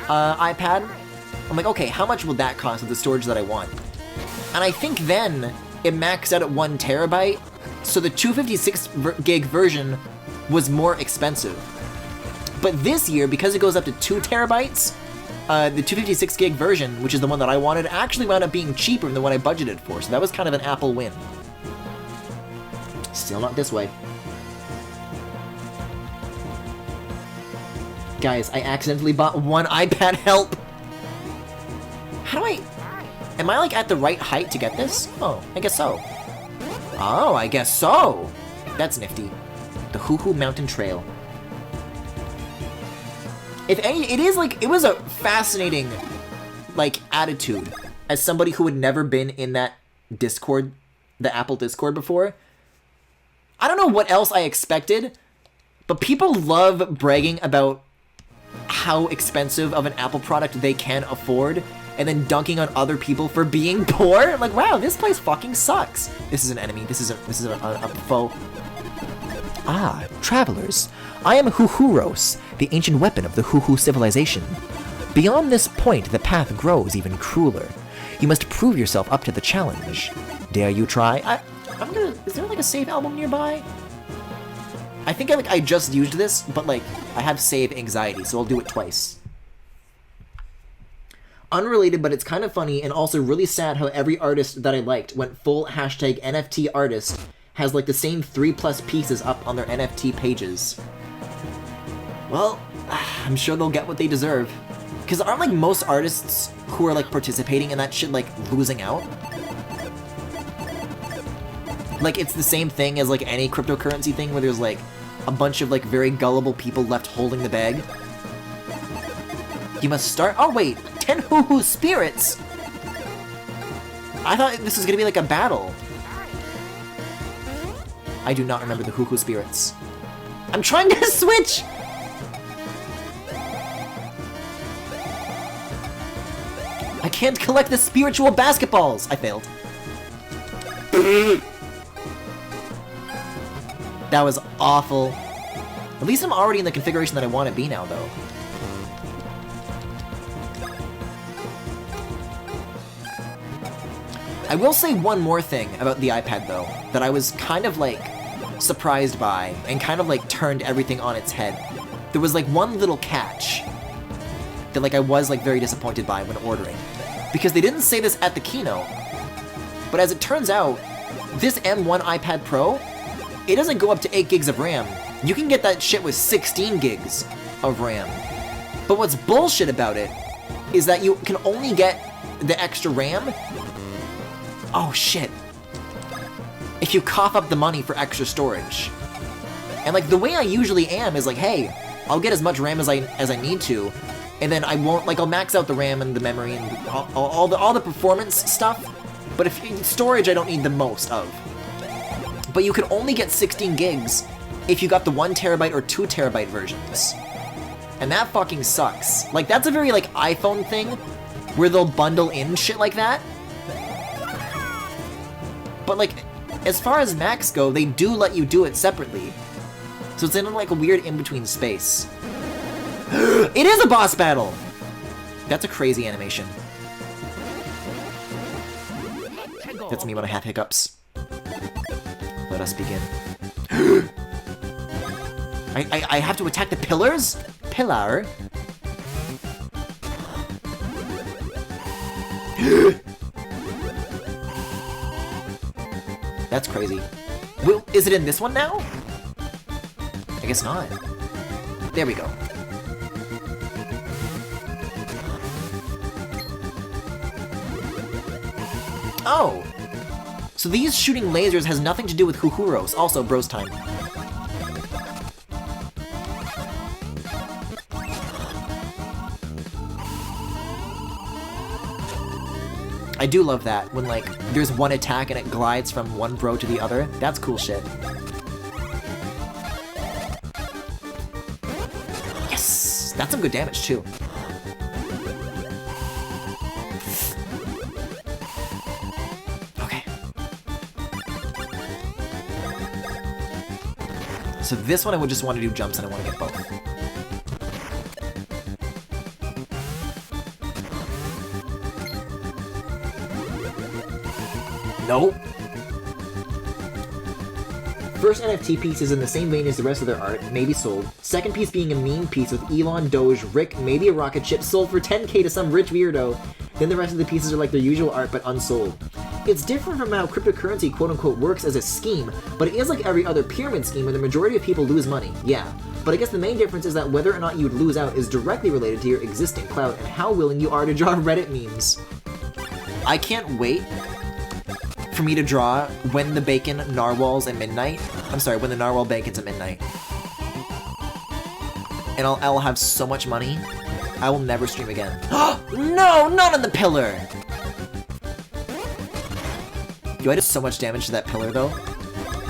iPad. I'm like, okay, how much will that cost with the storage that I want? And I think then it maxed out at 1 terabyte, so the 256 gig version was more expensive. But this year, because it goes up to 2 terabytes, the 256 gig version, which is the one that I wanted, actually wound up being cheaper than what I budgeted for, so that was kind of an Apple win. Still not this way. Guys, I accidentally bought 1 iPad, help! How do I... Am I, like, at the right height to get this? Oh, I guess so. Oh, I guess so! That's nifty. The Hoo-Hoo Mountain Trail. If any, it is, like, it was a fascinating, like, attitude. As somebody who had never been in that Discord, the Apple Discord before. I don't know what else I expected, but people love bragging about how expensive of an Apple product they can afford, and then dunking on other people for being poor. Like, wow, this place fucking sucks. This is an enemy. This is a foe. Ah, travelers. I am Huhuros, the ancient weapon of the Huhu civilization. Beyond this point, the path grows even crueler. You must prove yourself up to the challenge. Dare you try? Is there like a save album nearby? I think I just used this, but like, I have save anxiety, so I'll do it twice. Unrelated, but it's kind of funny and also really sad how every artist that I liked went full hashtag NFT artist, has like the same 3+ pieces up on their NFT pages. Well, I'm sure they'll get what they deserve. Because aren't like most artists who are like participating in that shit like losing out? Like it's the same thing as like any cryptocurrency thing where there's like a bunch of like very gullible people left holding the bag. You must start- oh wait, 10 Hoo-Hoo spirits! I thought this was gonna be like a battle. I do not remember the Hoo-Hoo spirits. I'm trying to switch! I can't collect the spiritual basketballs! I failed. That was awful. At least I'm already in the configuration that I want to be now, though. I will say one more thing about the iPad, though, that I was kind of, like, surprised by and kind of like turned everything on its head. There was like one little catch that like I was like very disappointed by when ordering. Because they didn't say this at the keynote, but as it turns out, this M1 iPad Pro, it doesn't go up to 8 gigs of RAM. You can get that shit with 16 gigs of RAM. But what's bullshit about it is that you can only get the extra RAM. Oh shit. If you cough up the money for extra storage. And like the way I usually am is like, hey, I'll get as much RAM as I need to, and then I won't, like, I'll max out the RAM and the memory and all the performance stuff, but if storage I don't need the most of. But you can only get 16 gigs if you got the 1 terabyte or 2 terabyte versions. And that fucking sucks. Like, that's a very, like, iPhone thing, where they'll bundle in shit like that. But, like, as far as Macs go, they do let you do it separately. So it's in, like, a weird in-between space. It is a boss battle! That's a crazy animation. That's me when I have hiccups. Let us begin. I have to attack the pillars? Pillar? That's crazy. Well, is it in this one now? I guess not. There we go. Oh! So these shooting lasers has nothing to do with Huhuros. Also, bros time. I do love that, when like, there's one attack and it glides from one bro to the other. That's cool shit. Yes! That's some good damage too. Okay. So this one I would just want to do jumps and I want to get both. Nope. First NFT piece is in the same vein as the rest of their art, maybe sold. Second piece being a meme piece with Elon, Doge, Rick, maybe a rocket ship, sold for 10k to some rich weirdo. Then the rest of the pieces are like their usual art but unsold. It's different from how cryptocurrency quote-unquote works as a scheme, but it is like every other pyramid scheme where the majority of people lose money, yeah. But I guess the main difference is that whether or not you'd lose out is directly related to your existing clout and how willing you are to draw Reddit memes. I can't wait for me to draw when the bacon narwhals at midnight. I'm sorry, when the narwhal bacon's at midnight. And I'll have so much money, I will never stream again. No, not on the pillar! Yo, I did so much damage to that pillar though.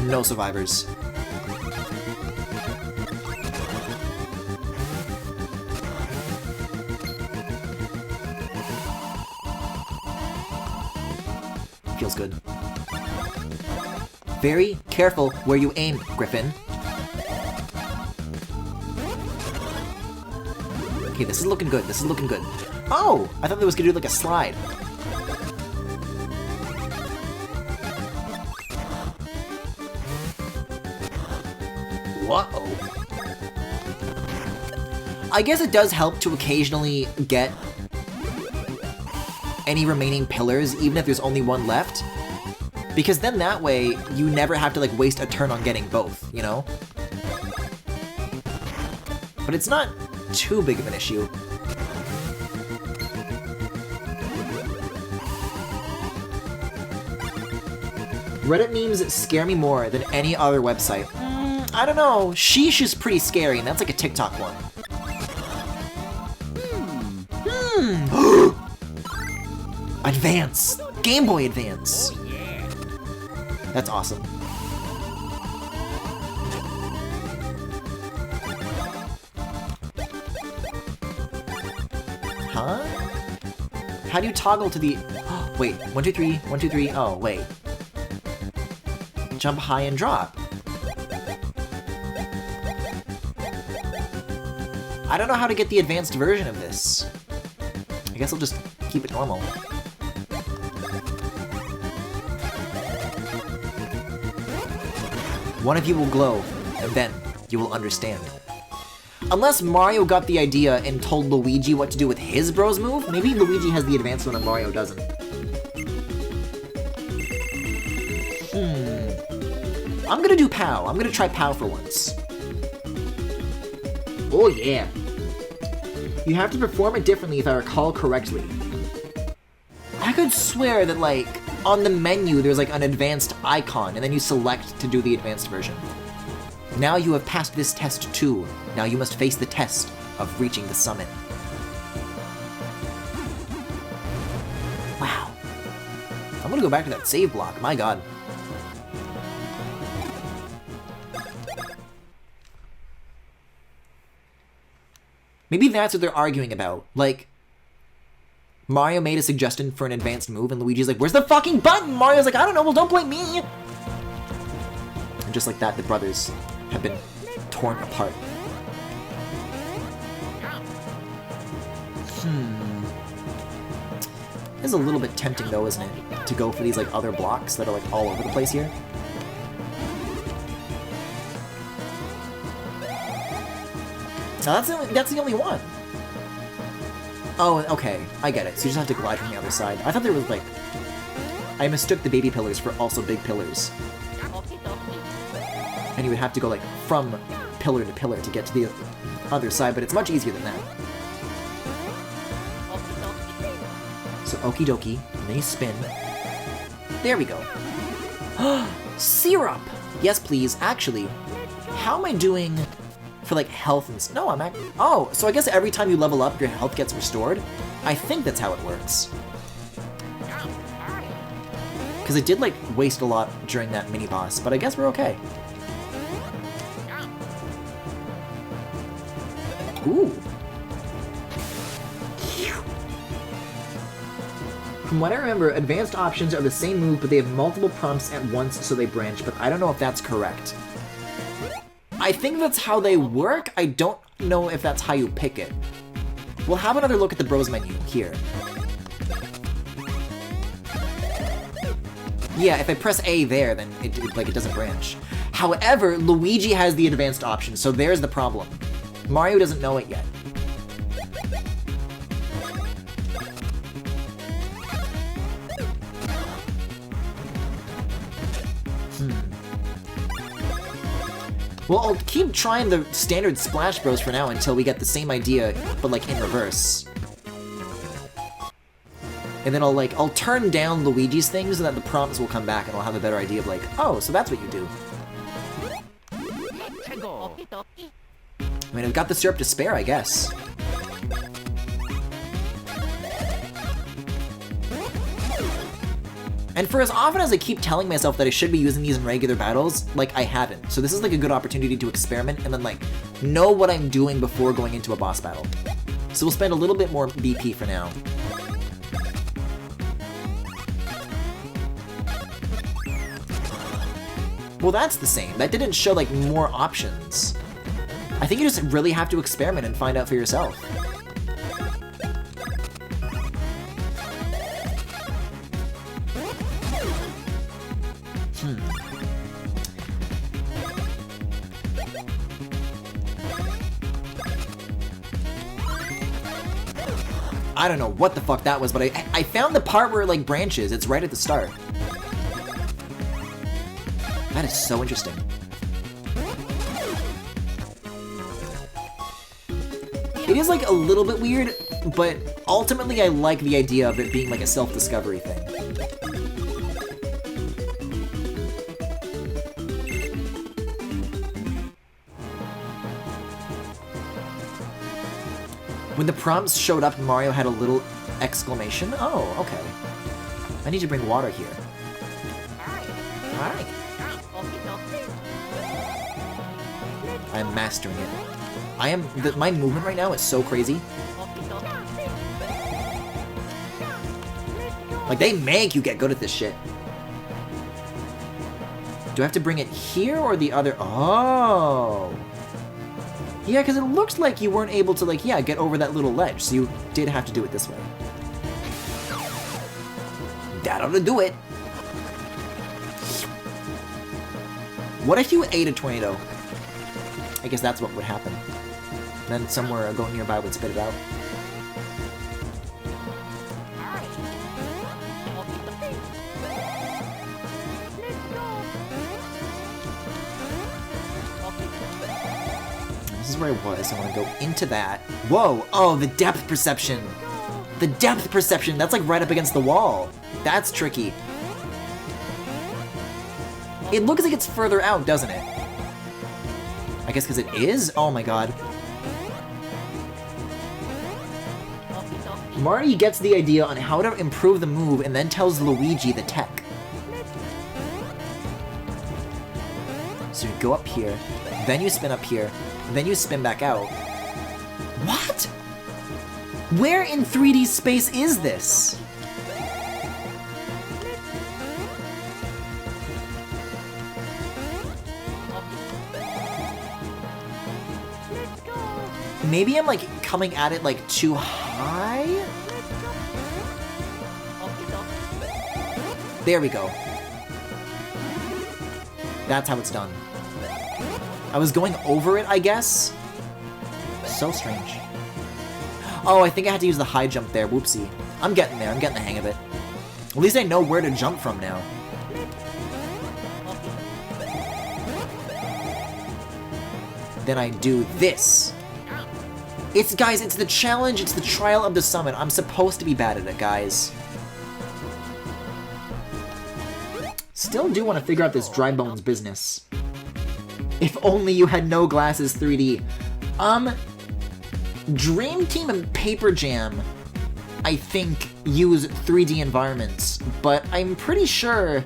No survivors. Feels good. Very careful where you aim, Griffin. Okay, this is looking good. This is looking good. Oh! I thought that was gonna do like a slide. Whoa. I guess it does help to occasionally get any remaining pillars, even if there's only one left. Because then that way, you never have to like waste a turn on getting both, you know? But it's not too big of an issue. Reddit memes scare me more than any other website. I don't know, Sheesh is pretty scary, and that's like a TikTok one. Advance! Game Boy Advance! Oh, yeah. That's awesome. Huh? How do you toggle to the... wait, 1, 2, 3, 1, 2, 3, oh, wait. Jump high and drop. I don't know how to get the advanced version of this. I guess I'll just keep it normal. One of you will glow, and then you will understand. Unless Mario got the idea and told Luigi what to do with his bros move, maybe Luigi has the advanced one and Mario doesn't. I'm gonna do POW. I'm gonna try POW for once. Oh yeah. You have to perform it differently if I recall correctly. I could swear that, like, on the menu there's like an advanced icon and then you select to do the advanced version. Now you have passed this test too. Now you must face the test of reaching the summit. Wow. I'm gonna go back to that save block, my god. Maybe that's what they're arguing about. Like, Mario made a suggestion for an advanced move, and Luigi's like, where's the fucking button? Mario's like, I don't know, well, don't blame me. And just like that, the brothers have been torn apart. It's a little bit tempting, though, isn't it? To go for these, like, other blocks that are, like, all over the place here. Now, that's the only one. Oh, okay. I get it. So you just have to glide from the other side. I thought there was, like... I mistook the baby pillars for also big pillars. And you would have to go, like, from pillar to pillar to get to the other side, but it's much easier than that. So, okie dokie. And then you spin. There we go. Syrup! Yes, please. Actually, how am I doing... for like health and no, I'm at oh, so I guess every time you level up, your health gets restored. I think that's how it works. Because it did like waste a lot during that mini boss, but I guess we're okay. Ooh. From what I remember, advanced options are the same move, but they have multiple prompts at once, so they branch. But I don't know if that's correct. I think that's how they work. I don't know if that's how you pick it. We'll have another look at the bros menu here. Yeah, if I press A there, then it doesn't branch. However, Luigi has the advanced option, so there's the problem. Mario doesn't know it yet. Well, I'll keep trying the standard Splash Bros for now until we get the same idea, but like in reverse. And then I'll turn down Luigi's things so that the prompts will come back and I'll have a better idea of like, oh, so that's what you do. I mean, I've got the syrup to spare, I guess. And for as often as I keep telling myself that I should be using these in regular battles, like, I haven't. So this is like a good opportunity to experiment and then like, know what I'm doing before going into a boss battle. So we'll spend a little bit more BP for now. Well, that's the same. That didn't show like more options. I think you just really have to experiment and find out for yourself. I don't know what the fuck that was, but I found the part where it like branches. It's right at the start. That is so interesting. It is like a little bit weird, but ultimately I like the idea of it being like a self-discovery thing. When the prompts showed up, Mario had a little exclamation. Oh, okay. I need to bring water here. Alright. I'm mastering it. My movement right now is so crazy. Like, they make you get good at this shit. Do I have to bring it here or the other? Oh. Yeah, because it looks like you weren't able to, like, yeah, get over that little ledge, so you did have to do it this way. That ought to do it. What if you ate a tornado? I guess that's what would happen. Then somewhere a goat nearby would spit it out. This is where I was. I want to go into that. Whoa! Oh, the depth perception! The depth perception! That's like right up against the wall. That's tricky. It looks like it's further out, doesn't it? I guess because it is? Oh my god. Marty gets the idea on how to improve the move and then tells Luigi the tech. So you go up here, then you spin up here, then you spin back out. What? Where in 3D space is this? Maybe I'm like coming at it like too high? There we go. That's how it's done. I was going over it, I guess? So strange. Oh, I think I had to use the high jump there. Whoopsie. I'm getting there. I'm getting the hang of it. At least I know where to jump from now. Then I do this. It's, guys, it's the challenge. It's the trial of the summit. I'm supposed to be bad at it, guys. Still do want to figure out this dry bones business. If only you had no glasses 3D. Dream Team and Paper Jam, I think, use 3D environments, but I'm pretty sure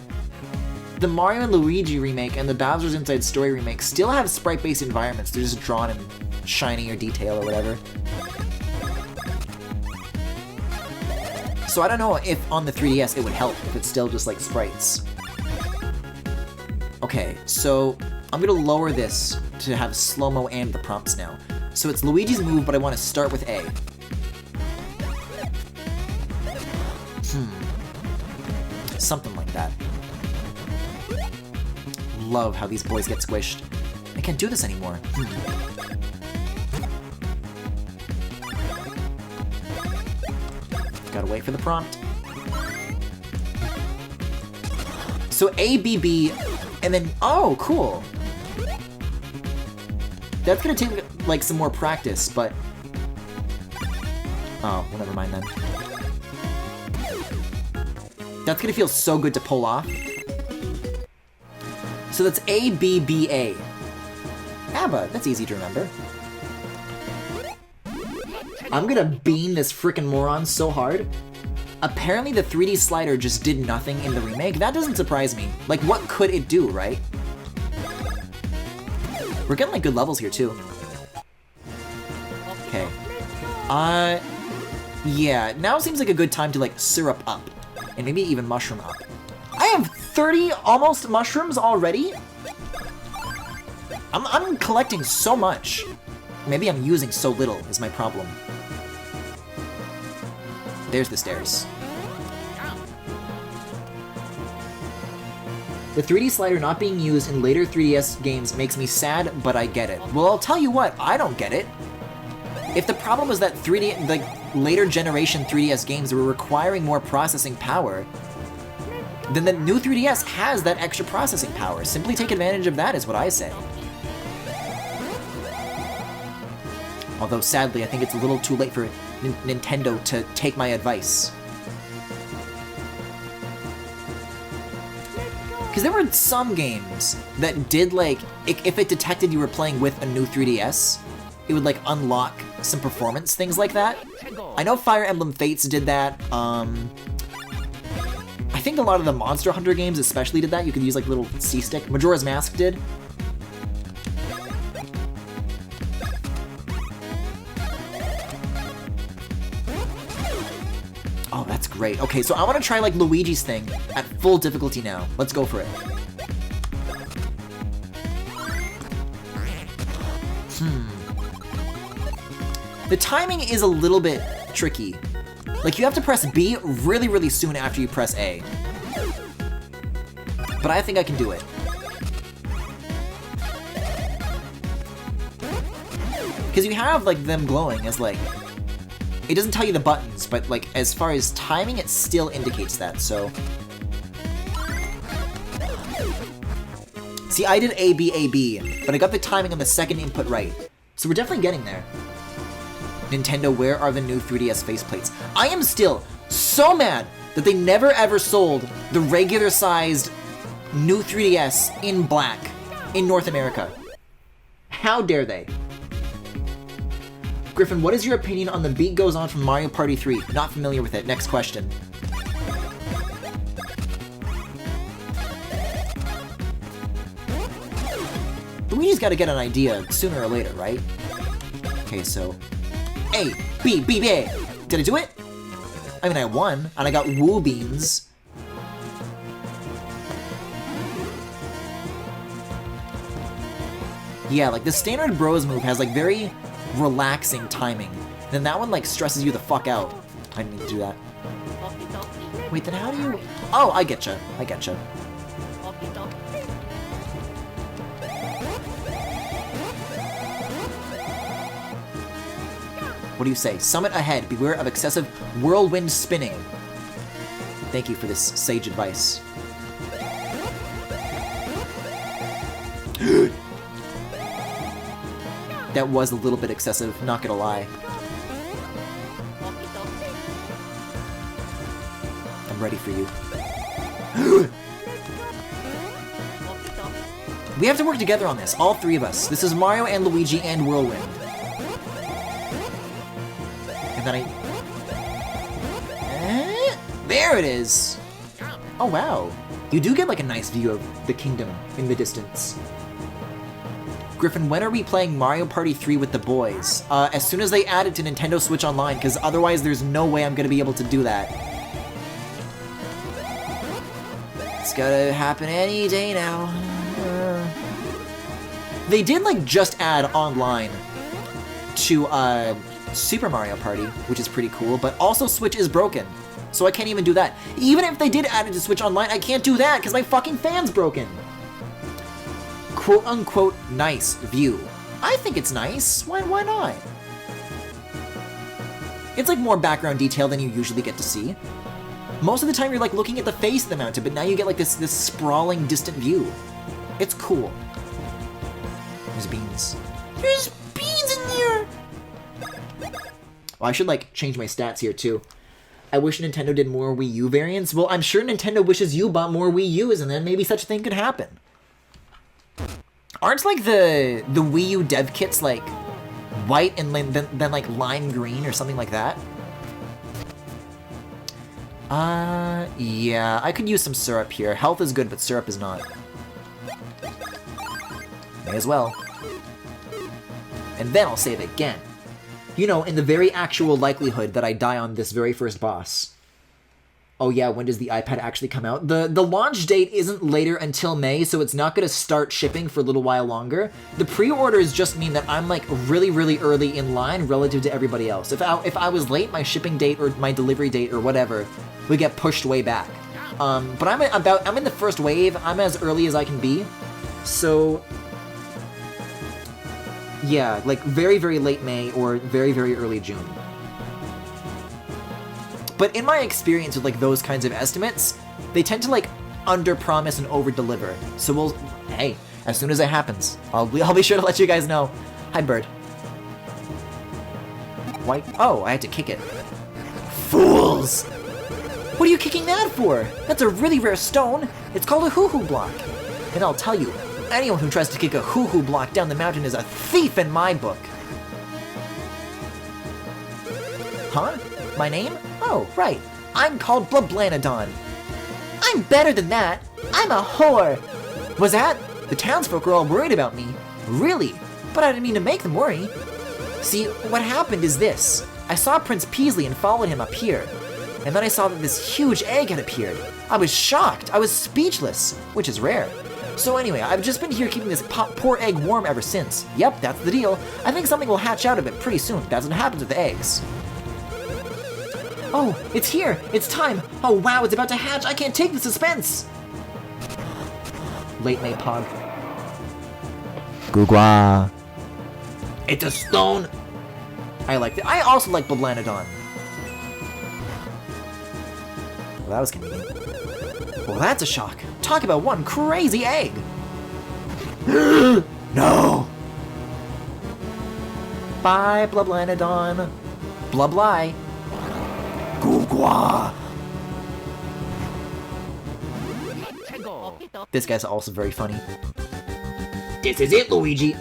the Mario and Luigi remake and the Bowser's Inside Story remake still have sprite-based environments. They're just drawn in shiny or detail or whatever. So I don't know if on the 3DS it would help if it's still just like sprites. Okay, so I'm gonna lower this to have slow-mo and the prompts now. So it's Luigi's move, but I want to start with A. Something like that. Love how these boys get squished. I can't do this anymore. Gotta wait for the prompt. So A, B, B, and then, oh, cool. That's gonna take, like, some more practice, but... Oh, well, never mind then. That's gonna feel so good to pull off. So that's A, B, B, A. ABBA, that's easy to remember. I'm gonna bean this frickin' moron so hard. Apparently the 3D slider just did nothing in the remake. That doesn't surprise me. Like, what could it do, right? We're getting, like, good levels here, too. Okay. Yeah, now seems like a good time to, like, syrup up. And maybe even mushroom up. I have 30 almost mushrooms already? I'm collecting so much. Maybe I'm using so little is my problem. There's the stairs. The 3D slider not being used in later 3DS games makes me sad, but I get it. Well, I'll tell you what, I don't get it. If the problem was that later generation 3DS games were requiring more processing power, then the new 3DS has that extra processing power. Simply take advantage of that is what I say. Although, sadly, I think it's a little too late for Nintendo to take my advice. Because there were some games that did, like, if it detected you were playing with a new 3DS, it would, like, unlock some performance, things like that. I know Fire Emblem Fates did that. I think a lot of the Monster Hunter games especially did that. You could use, like, a little C-stick. Majora's Mask did. Oh, that's great. Okay, so I want to try, like, Luigi's thing at full difficulty now. Let's go for it. The timing is a little bit tricky. Like, you have to press B really, really soon after you press A. But I think I can do it. Because you have, like, them glowing as, like... It doesn't tell you the buttons, but, like, as far as timing, it still indicates that, so... See, I did A, B, A, B, but I got the timing on the second input right. So we're definitely getting there. Nintendo, where are the new 3DS faceplates? I am still so mad that they never ever sold the regular-sized new 3DS in black in North America. How dare they? Griffin, what is your opinion on The Beat Goes On from Mario Party 3? Not familiar with it. Next question. Luigi's gotta get an idea sooner or later, right? Okay, so... A, B, B, B, A. Did I do it? I mean, I won, and I got Woo Beans. Yeah, like, the standard Bros move has, like, very relaxing timing. Then that one, like, stresses you the fuck out. I didn't need to do that. Wait, then how do you... Oh, I getcha. I getcha. What do you say? Summit ahead. Beware of excessive whirlwind spinning. Thank you for this sage advice. That was a little bit excessive, not gonna lie. I'm ready for you. We have to work together on this, all three of us. This is Mario and Luigi and Whirlwind. And then there it is! Oh wow. You do get like a nice view of the kingdom in the distance. Griffin, when are we playing Mario Party 3 with the boys? As soon as they add it to Nintendo Switch Online, because otherwise there's no way I'm gonna be able to do that. It's gotta happen any day now. They did like just add online to Super Mario Party, which is pretty cool, but also Switch is broken, so I can't even do that. Even if they did add it to Switch Online, I can't do that because my fucking fan's broken. Quote-unquote nice view. I think it's nice. Why not? It's like more background detail than you usually get to see. Most of the time you're like looking at the face of the mountain, but now you get like this sprawling distant view. It's cool. There's beans. There's beans in there! Well, I should like change my stats here too. I wish Nintendo did more Wii U variants. Well, I'm sure Nintendo wishes you bought more Wii U's and then maybe such a thing could happen. Aren't like the Wii U dev kits like white and then like lime green or something like that? Yeah, I could use some syrup here. Health is good, but syrup is not. May as well. And then I'll save again. You know, in the very actual likelihood that I die on this very first boss. Oh yeah, when does the iPad actually come out? The launch date isn't later until May, so it's not going to start shipping for a little while longer. The pre-orders just mean that I'm like really, really early in line relative to everybody else. If I was late, my shipping date or my delivery date or whatever would get pushed way back. But I'm in the first wave. I'm as early as I can be. So yeah, like very, very late May or very, very early June. But in my experience with like those kinds of estimates, they tend to like under-promise and over-deliver. So hey, as soon as it happens, I'll be sure to let you guys know. Hi, bird. Why? Oh, I had to kick it. Fools! What are you kicking that for? That's a really rare stone. It's called a hoo-hoo block. And I'll tell you, anyone who tries to kick a hoo-hoo block down the mountain is a thief in my book. Huh? My name? Oh, right. I'm called Blablanadon. I'm better than that. I'm a whore. Was that? The townsfolk are all worried about me. Really? But I didn't mean to make them worry. See, what happened is this. I saw Prince Peasley and followed him up here. And then I saw that this huge egg had appeared. I was shocked. I was speechless, which is rare. So anyway, I've just been here keeping this poor egg warm ever since. Yep, that's the deal. I think something will hatch out of it pretty soon. That's what happens with the eggs. Oh, it's here! It's time! Oh wow, it's about to hatch! I can't take the suspense! Late May Pog. Gugwa. It's a stone. I like that. I also like Boblanodon. Well, that was convenient. Well, that's a shock. Talk about one crazy egg. No. Bye, Boblanodon. Blubly. Googwa. This guy's also very funny. This is it, Luigi.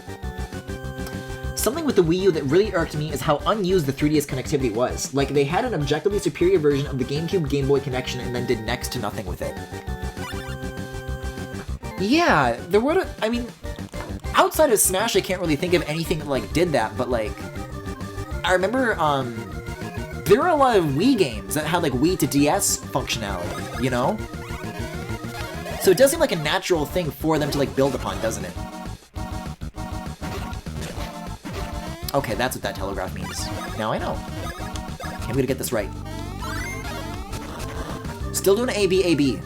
Something with the Wii U that really irked me is how unused the 3DS connectivity was. Like, they had an objectively superior version of the GameCube Game Boy connection and then did next to nothing with it. Yeah, there were, I mean, outside of Smash, I can't really think of anything that, like, did that, but, like, I remember, there were a lot of Wii games that had, like, Wii to DS functionality, you know? So it does seem like a natural thing for them to, like, build upon, doesn't it? Okay, that's what that telegraph means. Now I know. Okay, I'm gonna get this right. Still doing A, B, A, B.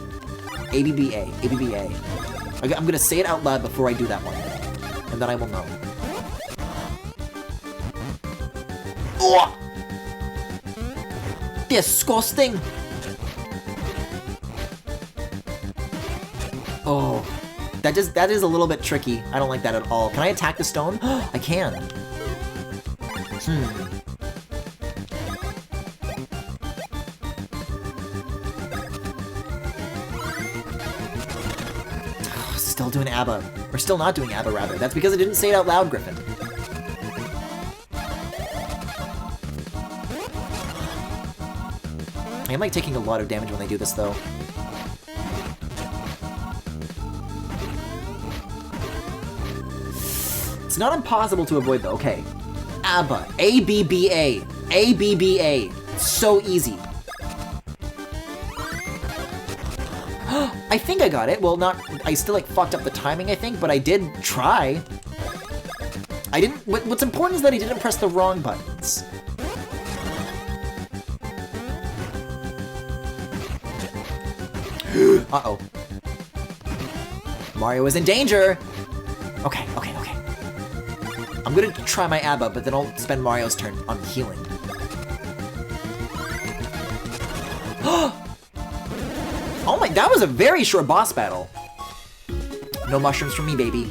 A, B, B, A. A, B, B, A. I'm gonna say it out loud before I do that one. And then I will know. Oh! Disgusting! Oh. That is a little bit tricky. I don't like that at all. Can I attack the stone? I can. Still doing ABBA. Or still not doing ABBA, rather. That's because I didn't say it out loud, Griffin. I am, like, taking a lot of damage when I do this, though. It's not impossible to avoid, though. Okay. ABBA. A-B-B-A. A-B-B-A. So easy. I think I got it. Well, not... I still, like, fucked up the timing, I think, but I did try. I didn't... What's important is that I didn't press the wrong buttons. Uh-oh. Mario is in danger! Okay, okay, okay. I'm gonna try my ABBA, but then I'll spend Mario's turn on healing. Oh my, that was a very short boss battle. No mushrooms from me, baby.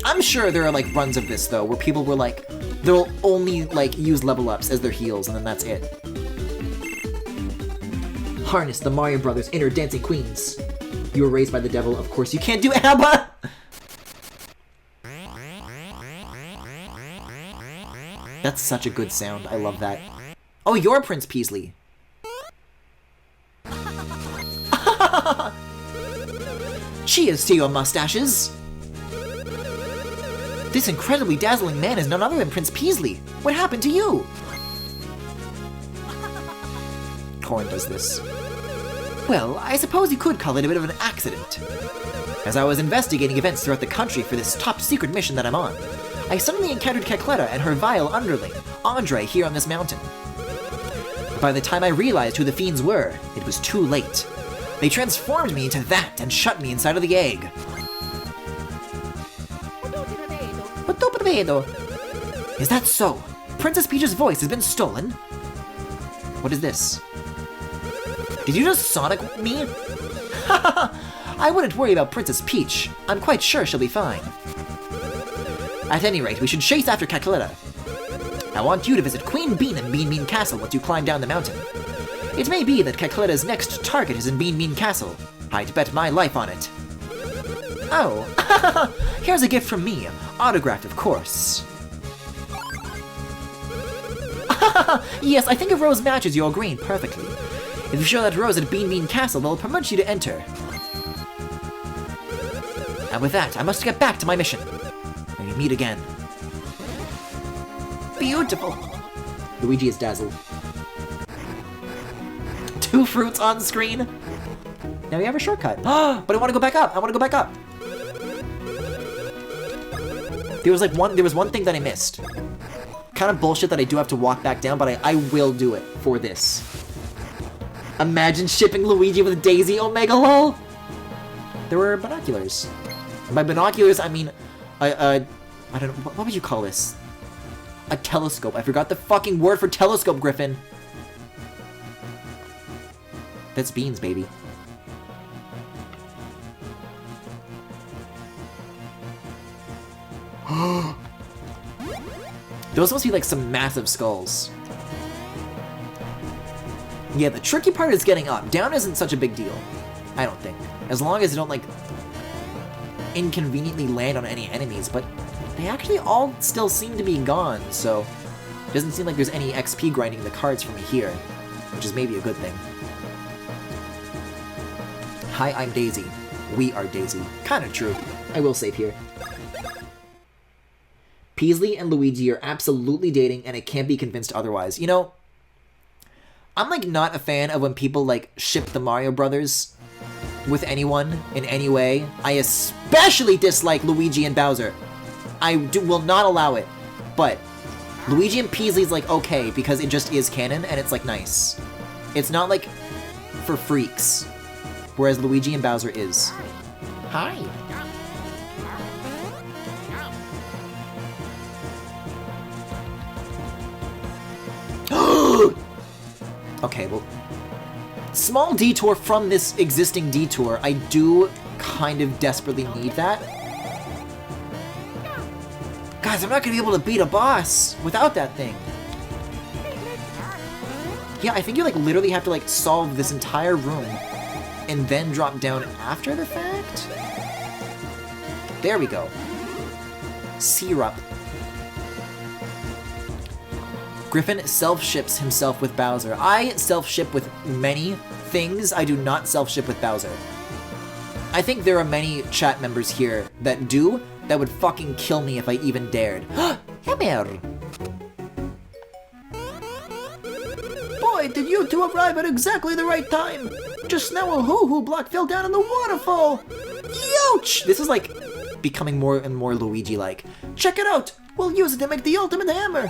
I'm sure there are, like, runs of this, though, where people were like, they'll only, like, use level ups as their heals, and then that's it. Harness the Mario Brothers' inner dancing queens. You were raised by the devil, of course you can't do ABBA! That's such a good sound, I love that. Oh, you're Prince Peasley. Cheers to your mustaches! This incredibly dazzling man is none other than Prince Peasley. What happened to you? Corn does this. Well, I suppose you could call it a bit of an accident. As I was investigating events throughout the country for this top-secret mission that I'm on, I suddenly encountered Cacletta and her vile underling, Andre, here on this mountain. By the time I realized who the fiends were, it was too late. They transformed me into that and shut me inside of the egg. Is that so? Princess Peach's voice has been stolen? What is this? Did you just Sonic me? I wouldn't worry about Princess Peach. I'm quite sure she'll be fine. At any rate, we should chase after Cacletta. I want you to visit Queen Bean in Bean Bean Castle once you climb down the mountain. It may be that Cacletta's next target is in Bean Bean Castle. I'd bet my life on it. Oh, here's a gift from me. Autographed, of course. Yes, I think a rose matches your green perfectly. If you show that rose at Bean Bean Castle, they'll permit you to enter. And with that, I must get back to my mission. Maybe meet again. Beautiful. Luigi is dazzled. 2 fruits on screen. Now we have a shortcut. But I want to go back up. I want to go back up. There was one thing that I missed. Kind of bullshit that I do have to walk back down, but I will do it for this. Imagine shipping Luigi with Daisy, Omega lol. There were binoculars. And by binoculars, I mean a I don't know, what would you call this? A telescope. I forgot the fucking word for telescope, Griffin. That's beans, baby. Those must be like some massive skulls. Yeah, the tricky part is getting up. Down isn't such a big deal. I don't think. As long as you don't, like, inconveniently land on any enemies, but they actually all still seem to be gone, so it doesn't seem like there's any XP grinding the cards for me here, which is maybe a good thing. Hi, I'm Daisy. We are Daisy. Kinda true. I will save here. Peasley and Luigi are absolutely dating, and I can't be convinced otherwise. You know, I'm, like, not a fan of when people, like, ship the Mario Brothers with anyone in any way. I especially dislike Luigi and Bowser. I will not allow it. But Luigi and Peasley's, like, okay, because it just is canon, and it's, like, nice. It's not, like, for freaks. Whereas Luigi and Bowser is. Hi. Okay, well, small detour from this existing detour. I do kind of desperately need that. Guys, I'm not gonna be able to beat a boss without that thing. Yeah, I think you, like, literally have to, like, solve this entire room and then drop down after the fact? There we go. Syrup. Griffin self-ships himself with Bowser. I self-ship with many things. I do not self-ship with Bowser. I think there are many chat members here that do, that would fucking kill me if I even dared. Hammer! Boy, did you two arrive at exactly the right time! Just now a hoo-hoo block fell down in the waterfall! Youch! This is, like, becoming more and more Luigi-like. Check it out! We'll use it to make the ultimate hammer!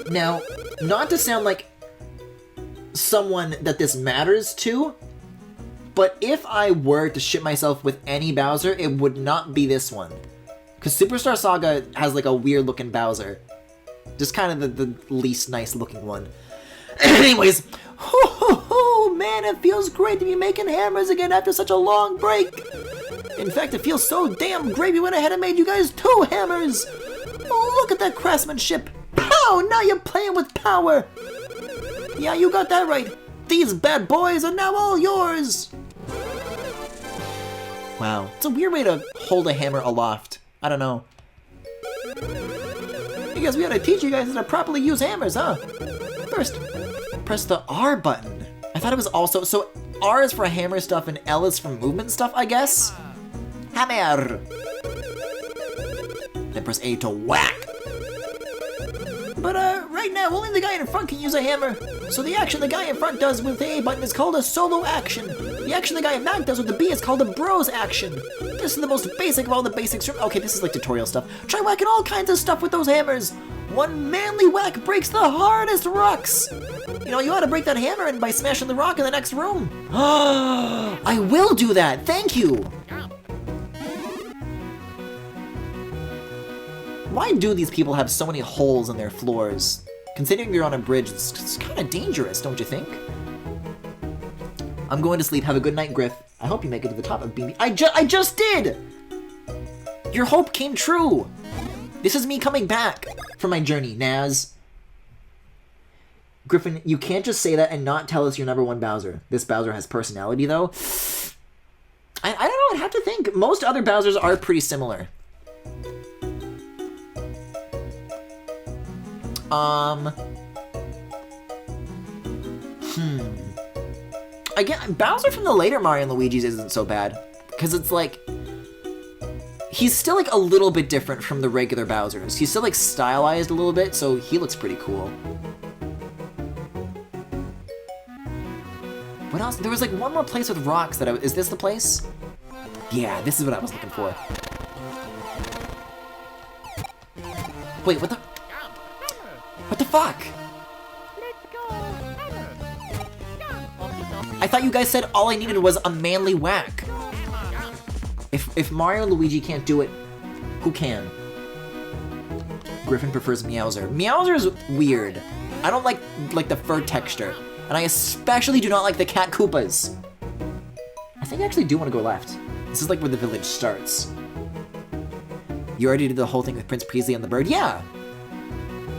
Now, not to sound like someone that this matters to, but if I were to ship myself with any Bowser, it would not be this one. Because Superstar Saga has, like, a weird-looking Bowser. Just kind of the least nice-looking one. Anyways, man, it feels great to be making hammers again after such a long break. In fact, it feels so damn great we went ahead and made you guys 2 hammers. Oh, look at that craftsmanship. Pow! Now you're playing with power! Yeah, you got that right. These bad boys are now all yours! Wow, it's a weird way to hold a hammer aloft. I don't know. I guess we gotta teach you guys how to properly use hammers, huh? First, press the R button. I thought it was also... So R is for hammer stuff and L is for movement stuff, I guess? Hammer! Then press A to whack. But, right now, only the guy in front can use a hammer. So the action the guy in front does with the A button is called a solo action. The action the guy in back does with the B is called a bros action. This is the most basic of all the basics. Okay, this is like tutorial stuff. Try whacking all kinds of stuff with those hammers. One manly whack breaks the hardest rocks. You know, you ought to break that hammer in by smashing the rock in the next room. I will do that, thank you. Why do these people have so many holes in their floors? Considering you're on a bridge, it's kind of dangerous, don't you think? I'm going to sleep. Have a good night, Griff. I hope you make it to the top of BB. I just did! Your hope came true! This is me coming back from my journey, Naz. Griffin, you can't just say that and not tell us you're #1 Bowser. This Bowser has personality, though. I don't know, I'd have to think. Most other Bowsers are pretty similar. Again, Bowser from the later Mario and Luigi's isn't so bad. Because it's like... He's still like a little bit different from the regular Bowsers. He's still like stylized a little bit, so he looks pretty cool. What else? There was like one more place with rocks that is this the place? Yeah, this is what I was looking for. Wait, what the fuck? thought you guys said all I needed was a manly whack. If Mario and Luigi can't do it, who can? Griffin prefers Meowser. Meowser is weird. I don't like the fur texture. And I especially do not like the Cat Koopas. I think I actually do want to go left. This is like where the village starts. You already did the whole thing with Prince Peasley and the bird? Yeah!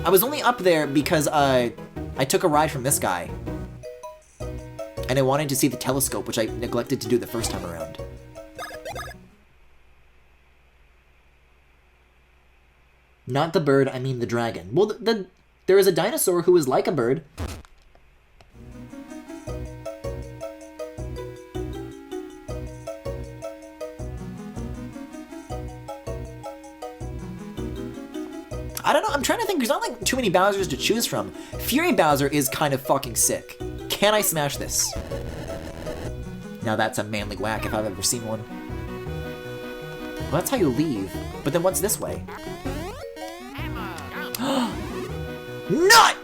I was only up there because I took a ride from this guy. And I wanted to see the telescope, which I neglected to do the first time around. Not the bird, I mean the dragon. Well, there is a dinosaur who is like a bird. I don't know, I'm trying to think, there's not like too many Bowsers to choose from. Fury Bowser is kind of fucking sick. Can I smash this? Now that's a manly whack if I've ever seen one. Well, that's how you leave. But then what's this way? Nut!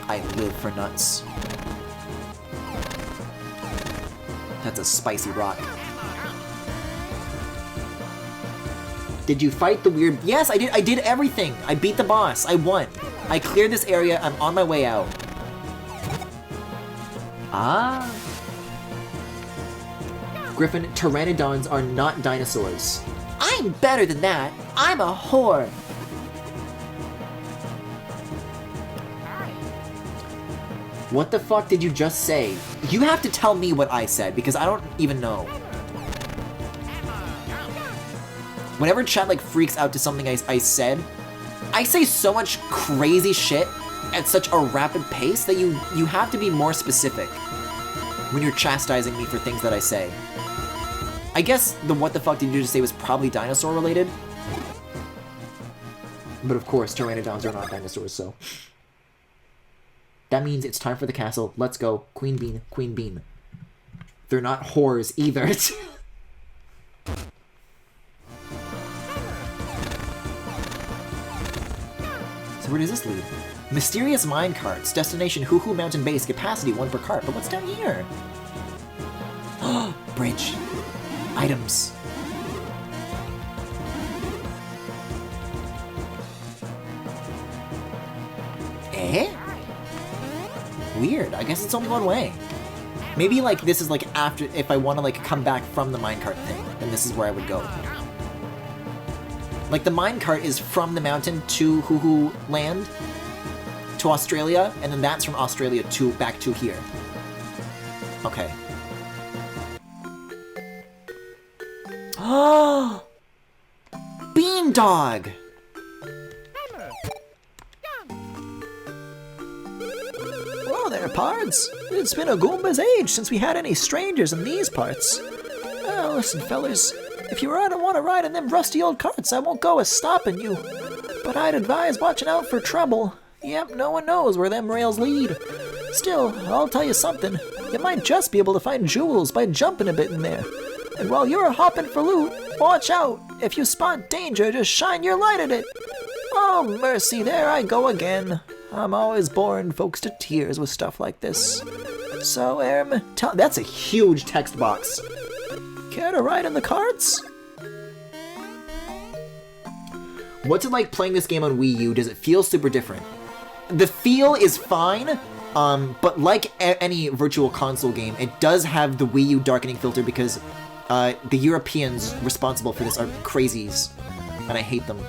I live for nuts. That's a spicy rock. Did you fight the weird... Yes, I did. I did everything. I beat the boss. I won. I cleared this area. I'm on my way out. Ah. Griffin, pteranodons are not dinosaurs. I'm better than that. I'm a whore. What the fuck did you just say? You have to tell me what I said, because I don't even know. Whenever chat like freaks out to something I said, I say so much crazy shit at such a rapid pace that you have to be more specific when you're chastising me for things that I say. I guess the what the fuck did you just say was probably dinosaur related. But of course, pteranodons are not dinosaurs, so. That means it's time for the castle. Let's go. Queen Bean, Queen Bean. They're not whores either. So where does this lead? Mysterious mine carts. Destination Hoo Hoo Mountain Base. Capacity 1 per cart. But what's down here? Bridge. Items. Eh? Weird. I guess it's only one way. Maybe like this is like after, if I want to like come back from the minecart thing, then this is where I would go. Like the minecart is from the mountain to Hoo Hoo Land, to Australia, and then that's from Australia to back to here. Okay. Oh, Bean Dog. Whoa there, Pards. It's been a Goomba's age since we had any strangers in these parts. Oh, listen, fellers. If you want to ride in them rusty old carts, I won't go a stopping you. But I'd advise watching out for trouble. Yep, no one knows where them rails lead. Still, I'll tell you something. You might just be able to find jewels by jumping a bit in there. And while you're hopping for loot, watch out. If you spot danger, just shine your light at it. Oh, mercy, there I go again. I'm always boring folks to tears with stuff like this. So, that's a huge text box. Care to ride in the carts? What's it like playing this game on Wii U? Does it feel super different? The feel is fine, but like any virtual console game, it does have the Wii U darkening filter because the Europeans responsible for this are crazies, and I hate them.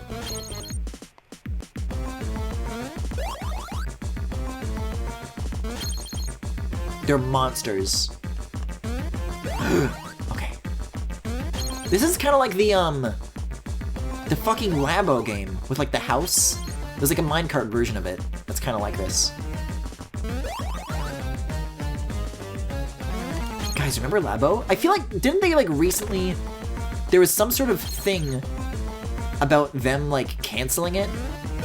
They're monsters. Okay. This is kind of like the fucking Labo game with like the house. There's like a minecart version of it that's kind of like this. Guys, remember Labo? I feel like, didn't they like recently, there was some sort of thing about them like canceling it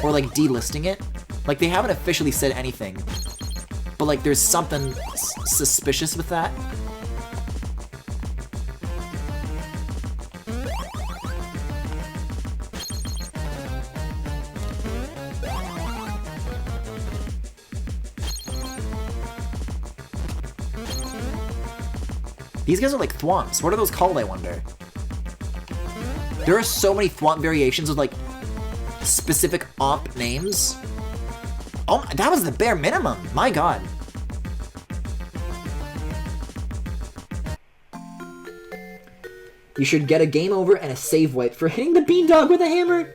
or like delisting it? Like they haven't officially said anything, but like there's something suspicious with that. These guys are like thwomps. What are those called, I wonder? There are so many thwomp variations with like specific omp names. Oh, that was the bare minimum. My god. You should get a game over and a save wipe for hitting the beandog with a hammer.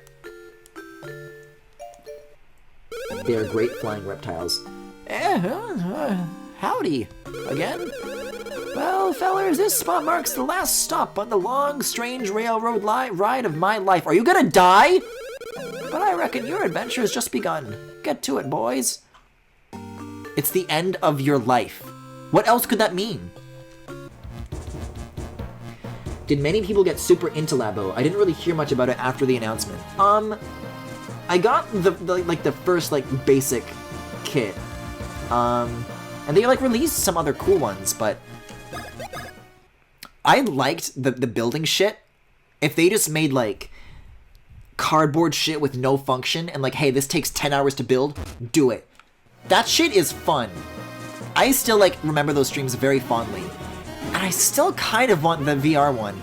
They are great flying reptiles. Howdy. Again? Well, fellers, this spot marks the last stop on the long, strange railroad ride of my life. Are you gonna die? But I reckon your adventure has just begun. Get to it, boys. It's the end of your life. What else could that mean? Did many people get super into Labo? I didn't really hear much about it after the announcement. I got the first like basic kit. And they like released some other cool ones, but I liked the building shit. If they just made like cardboard shit with no function and like, hey, this takes 10 hours to build, do it. That shit is fun. I still like remember those streams very fondly. And I still kind of want the VR one,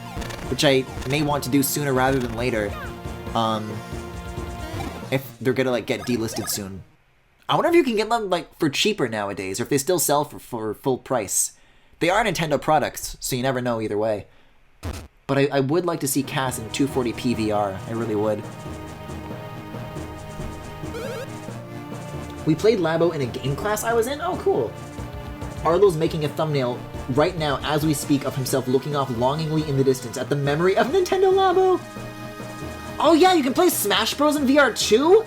which I may want to do sooner rather than later. If they're gonna like get delisted soon. I wonder if you can get them like for cheaper nowadays, or if they still sell for full price. They are Nintendo products, so you never know either way. But I would like to see Cass in 240p VR. I really would. We played Labo in a game class I was in? Oh, cool. Arlo's making a thumbnail right now as we speak of himself looking off longingly in the distance at the memory of Nintendo Labo. Oh yeah, you can play Smash Bros in VR too?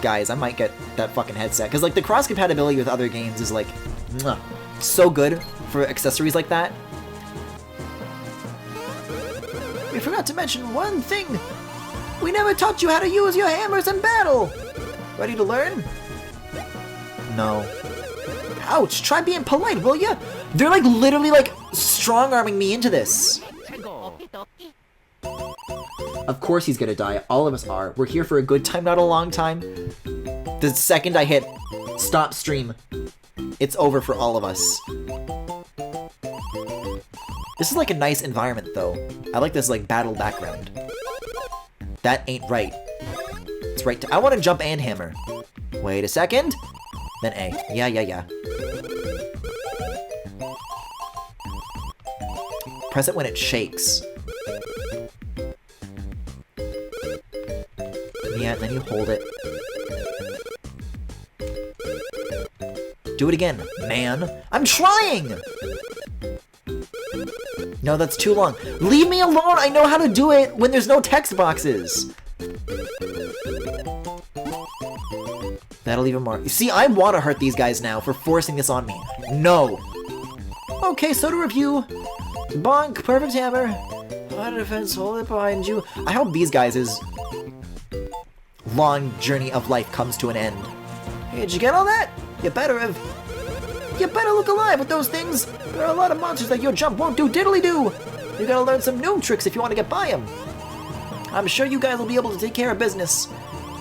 Guys, I might get that fucking headset, because like the cross-compatibility with other games is like, so good for accessories like that. We forgot to mention one thing. We never taught you how to use your hammers in battle. Ready to learn? No. Ouch, try being polite, will ya? They're like literally like strong-arming me into this. Of course he's gonna die, all of us are. We're here for a good time, not a long time. The second I hit stop stream, it's over for all of us. This is like a nice environment though. I like this like battle background. That ain't right. It's right I wanna jump and hammer. Wait a second. Then A. Yeah. Press it when it shakes. Yeah, and then you hold it. Do it again, man. I'm trying! No, that's too long. Leave me alone! I know how to do it when there's no text boxes! That'll even more. You see, I want to hurt these guys now for forcing this on me. No! Okay, so to review. Bonk, perfect hammer. Line of defense, hold it behind you. I hope these guys' long journey of life comes to an end. Hey, did you get all that? You better have. You better look alive with those things. There are a lot of monsters that your jump won't do diddly-do. You gotta learn some new tricks if you want to get by them. I'm sure you guys will be able to take care of business.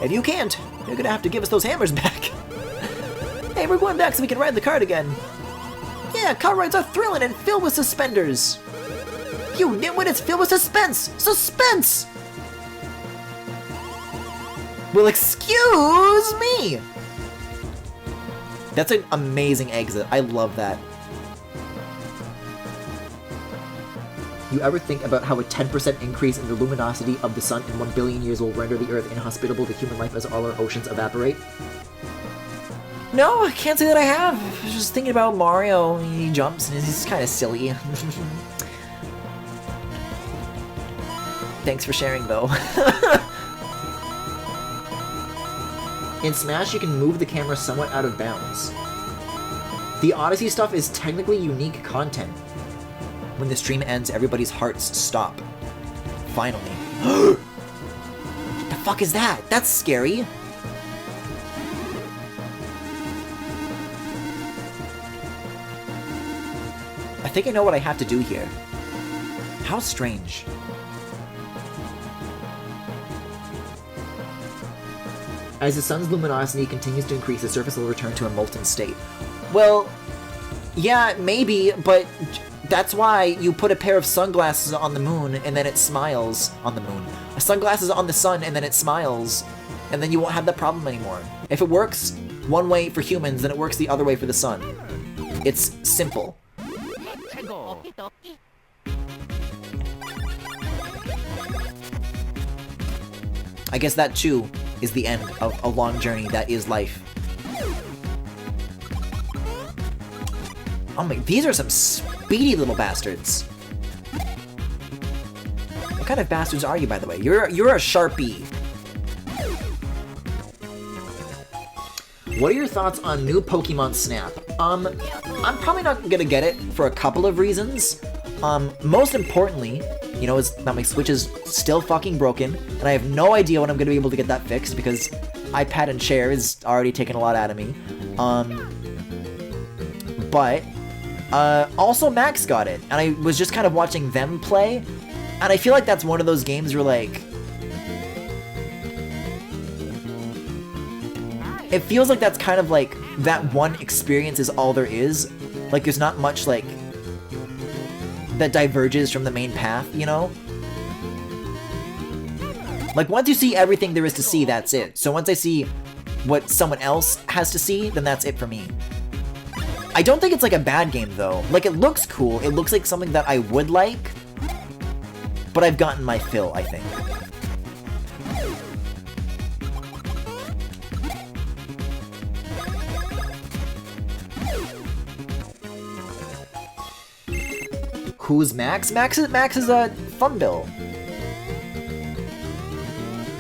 If you can't, you're gonna have to give us those hammers back. Hey, we're going back so we can ride the cart again. Yeah, car rides are thrilling and filled with suspenders. You nitwit, it's filled with suspense! Suspense! Well, excuse me! That's an amazing exit. I love that. You ever think about how a 10% increase in the luminosity of the sun in 1 billion years will render the Earth inhospitable to human life as all our oceans evaporate? No, I can't say that I have. I was just thinking about Mario. He jumps and he's kind of silly. Thanks for sharing, though. In Smash, you can move the camera somewhat out of bounds. The Odyssey stuff is technically unique content. When the stream ends, everybody's hearts stop. Finally. What the fuck is that? That's scary. I think I know what I have to do here. How strange. As the sun's luminosity continues to increase, the surface will return to a molten state. Well, Yeah, maybe, but that's why you put a pair of sunglasses on the moon and then it smiles on the moon. Sunglasses on the sun and then it smiles, and then you won't have that problem anymore. If it works one way for humans, then it works the other way for the sun. It's simple. I guess that too is the end of a long journey that is life. Oh my, these are some speedy little bastards. What kind of bastards are you, by the way? You're a Sharpie. What are your thoughts on new Pokemon Snap? I'm probably not gonna get it for a couple of reasons. Most importantly, you know, is that my Switch is still fucking broken, and I have no idea when I'm gonna be able to get that fixed because iPad and chair is already taking a lot out of me. Also Max got it, and I was just kind of watching them play, and I feel like that's one of those games where, like, it feels like that's kind of like, that one experience is all there is. Like, there's not much, like, that diverges from the main path, you know? Like, once you see everything there is to see, that's it. So once I see what someone else has to see, then that's it for me. I don't think it's like a bad game though. Like, it looks cool, it looks like something that I would like, but I've gotten my fill, I think. Who's Max? Max is a fun bill.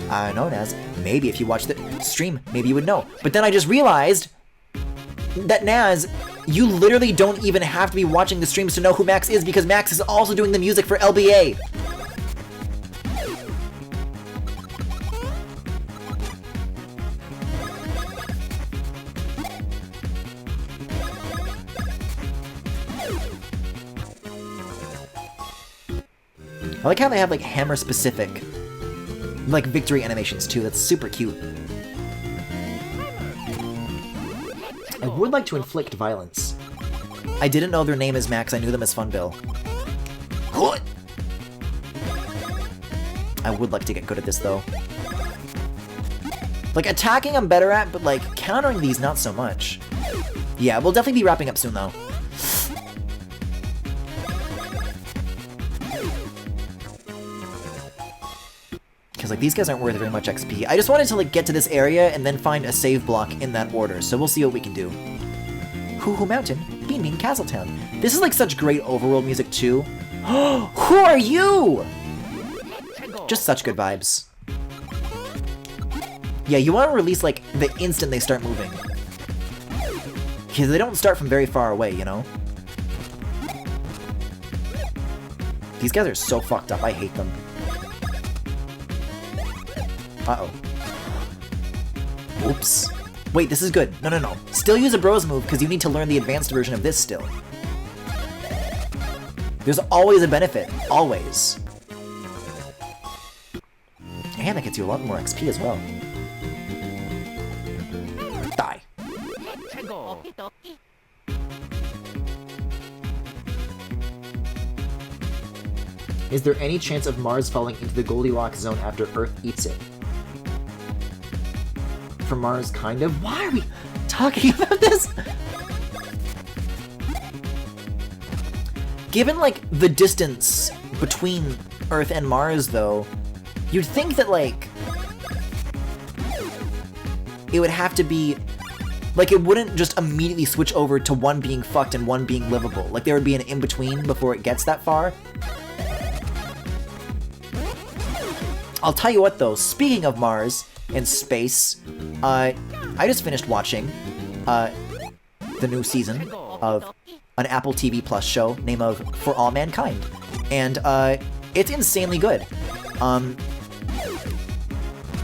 Known as, maybe if you watch the stream, maybe you would know. But then I just realized that Naz, you literally don't even have to be watching the streams to know who Max is, because Max is also doing the music for LBA. I like how they have, like, hammer-specific, like, victory animations, too. That's super cute. I would like to inflict violence. I didn't know their name is Max. I knew them as Funbill. What? I would like to get good at this, though. Like, attacking I'm better at, but, like, countering these not so much. Yeah, we'll definitely be wrapping up soon, though. Because, like, these guys aren't worth very much XP. I just wanted to, like, get to this area and then find a save block in that order, so we'll see what we can do. Hoo Hoo Mountain, Bean Bean Castletown. This is, like, such great overworld music, too. Who are you? Just such good vibes. Yeah, you want to release, like, the instant they start moving. Because they don't start from very far away, you know? These guys are so fucked up, I hate them. Uh-oh. Oops. Wait, this is good. No. Still use a bros move, because you need to learn the advanced version of this still. There's always a benefit. Always. And that gets you a lot more XP as well. Die. Is there any chance of Mars falling into the Goldilocks zone after Earth eats it? For Mars, kind of. Why are we talking about this? Given, like, the distance between Earth and Mars, though, you'd think that, like, it would have to be, like, it wouldn't just immediately switch over to one being fucked and one being livable. Like, there would be an in-between before it gets that far. I'll tell you what, though, speaking of Mars and space, I just finished watching the new season of an Apple TV Plus show named For All Mankind, and it's insanely good.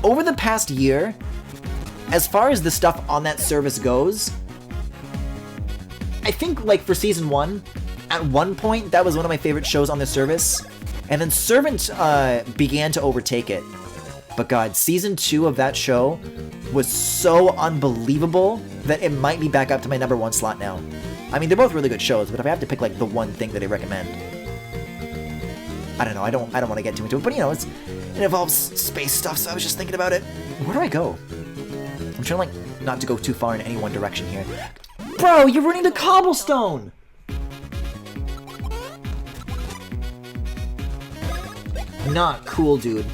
Over the past year, as far as the stuff on that service goes, I think, like, for season 1, at one point, that was one of my favorite shows on the service, and then Servant began to overtake it. But god, season 2 of that show was so unbelievable that it might be back up to my #1 slot now. I mean, they're both really good shows, but if I have to pick like the one thing that I recommend, I don't know. I don't want to get too into it, but you know, it involves space stuff, so I was just thinking about it. Where do I go? I'm trying like not to go too far in any one direction here. Bro, you're running the cobblestone! Not cool, dude.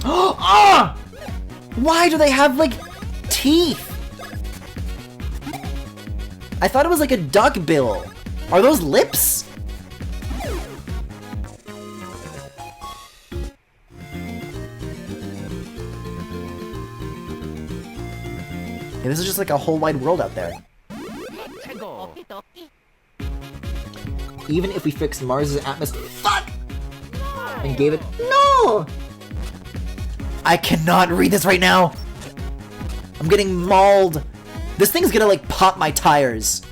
Ah! Why do they have, like, teeth? I thought it was like a duck bill. Are those lips? Yeah, this is just like a whole wide world out there. Even if we fixed Mars's atmosphere, fuck, and gave it no. I cannot read this right now. I'm getting mauled. This thing's gonna like pop my tires.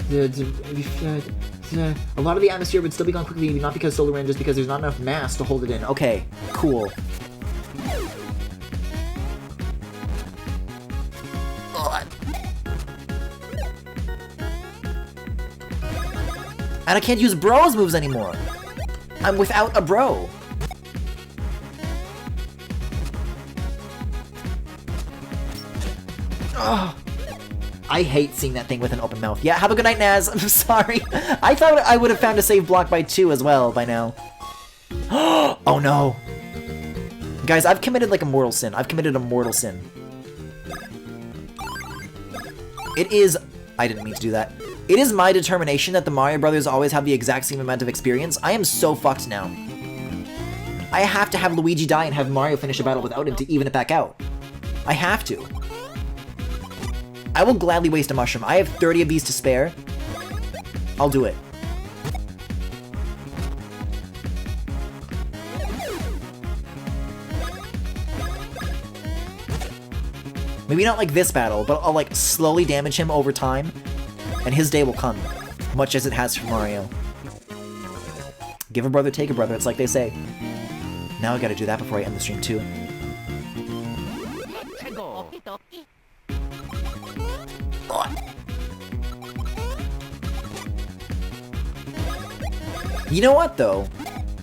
A lot of the atmosphere would still be gone quickly, not because solar wind, just because there's not enough mass to hold it in. Okay, cool. And I can't use bro's moves anymore. I'm without a bro. Ugh. I hate seeing that thing with an open mouth. Yeah, have a good night, Naz. I'm sorry. I thought I would have found a save block by 2 as well by now. Oh no. Guys, I've committed like a mortal sin. I've committed a mortal sin. It is... I didn't mean to do that. It is my determination that the Mario Brothers always have the exact same amount of experience. I am so fucked now. I have to have Luigi die and have Mario finish a battle without him to even it back out. I have to. I will gladly waste a mushroom. I have 30 of these to spare. I'll do it. Maybe not like this battle, but I'll like slowly damage him over time, and his day will come, much as it has for Mario. Give a brother, take a brother, it's like they say. Now I gotta do that before I end the stream too. You know what though?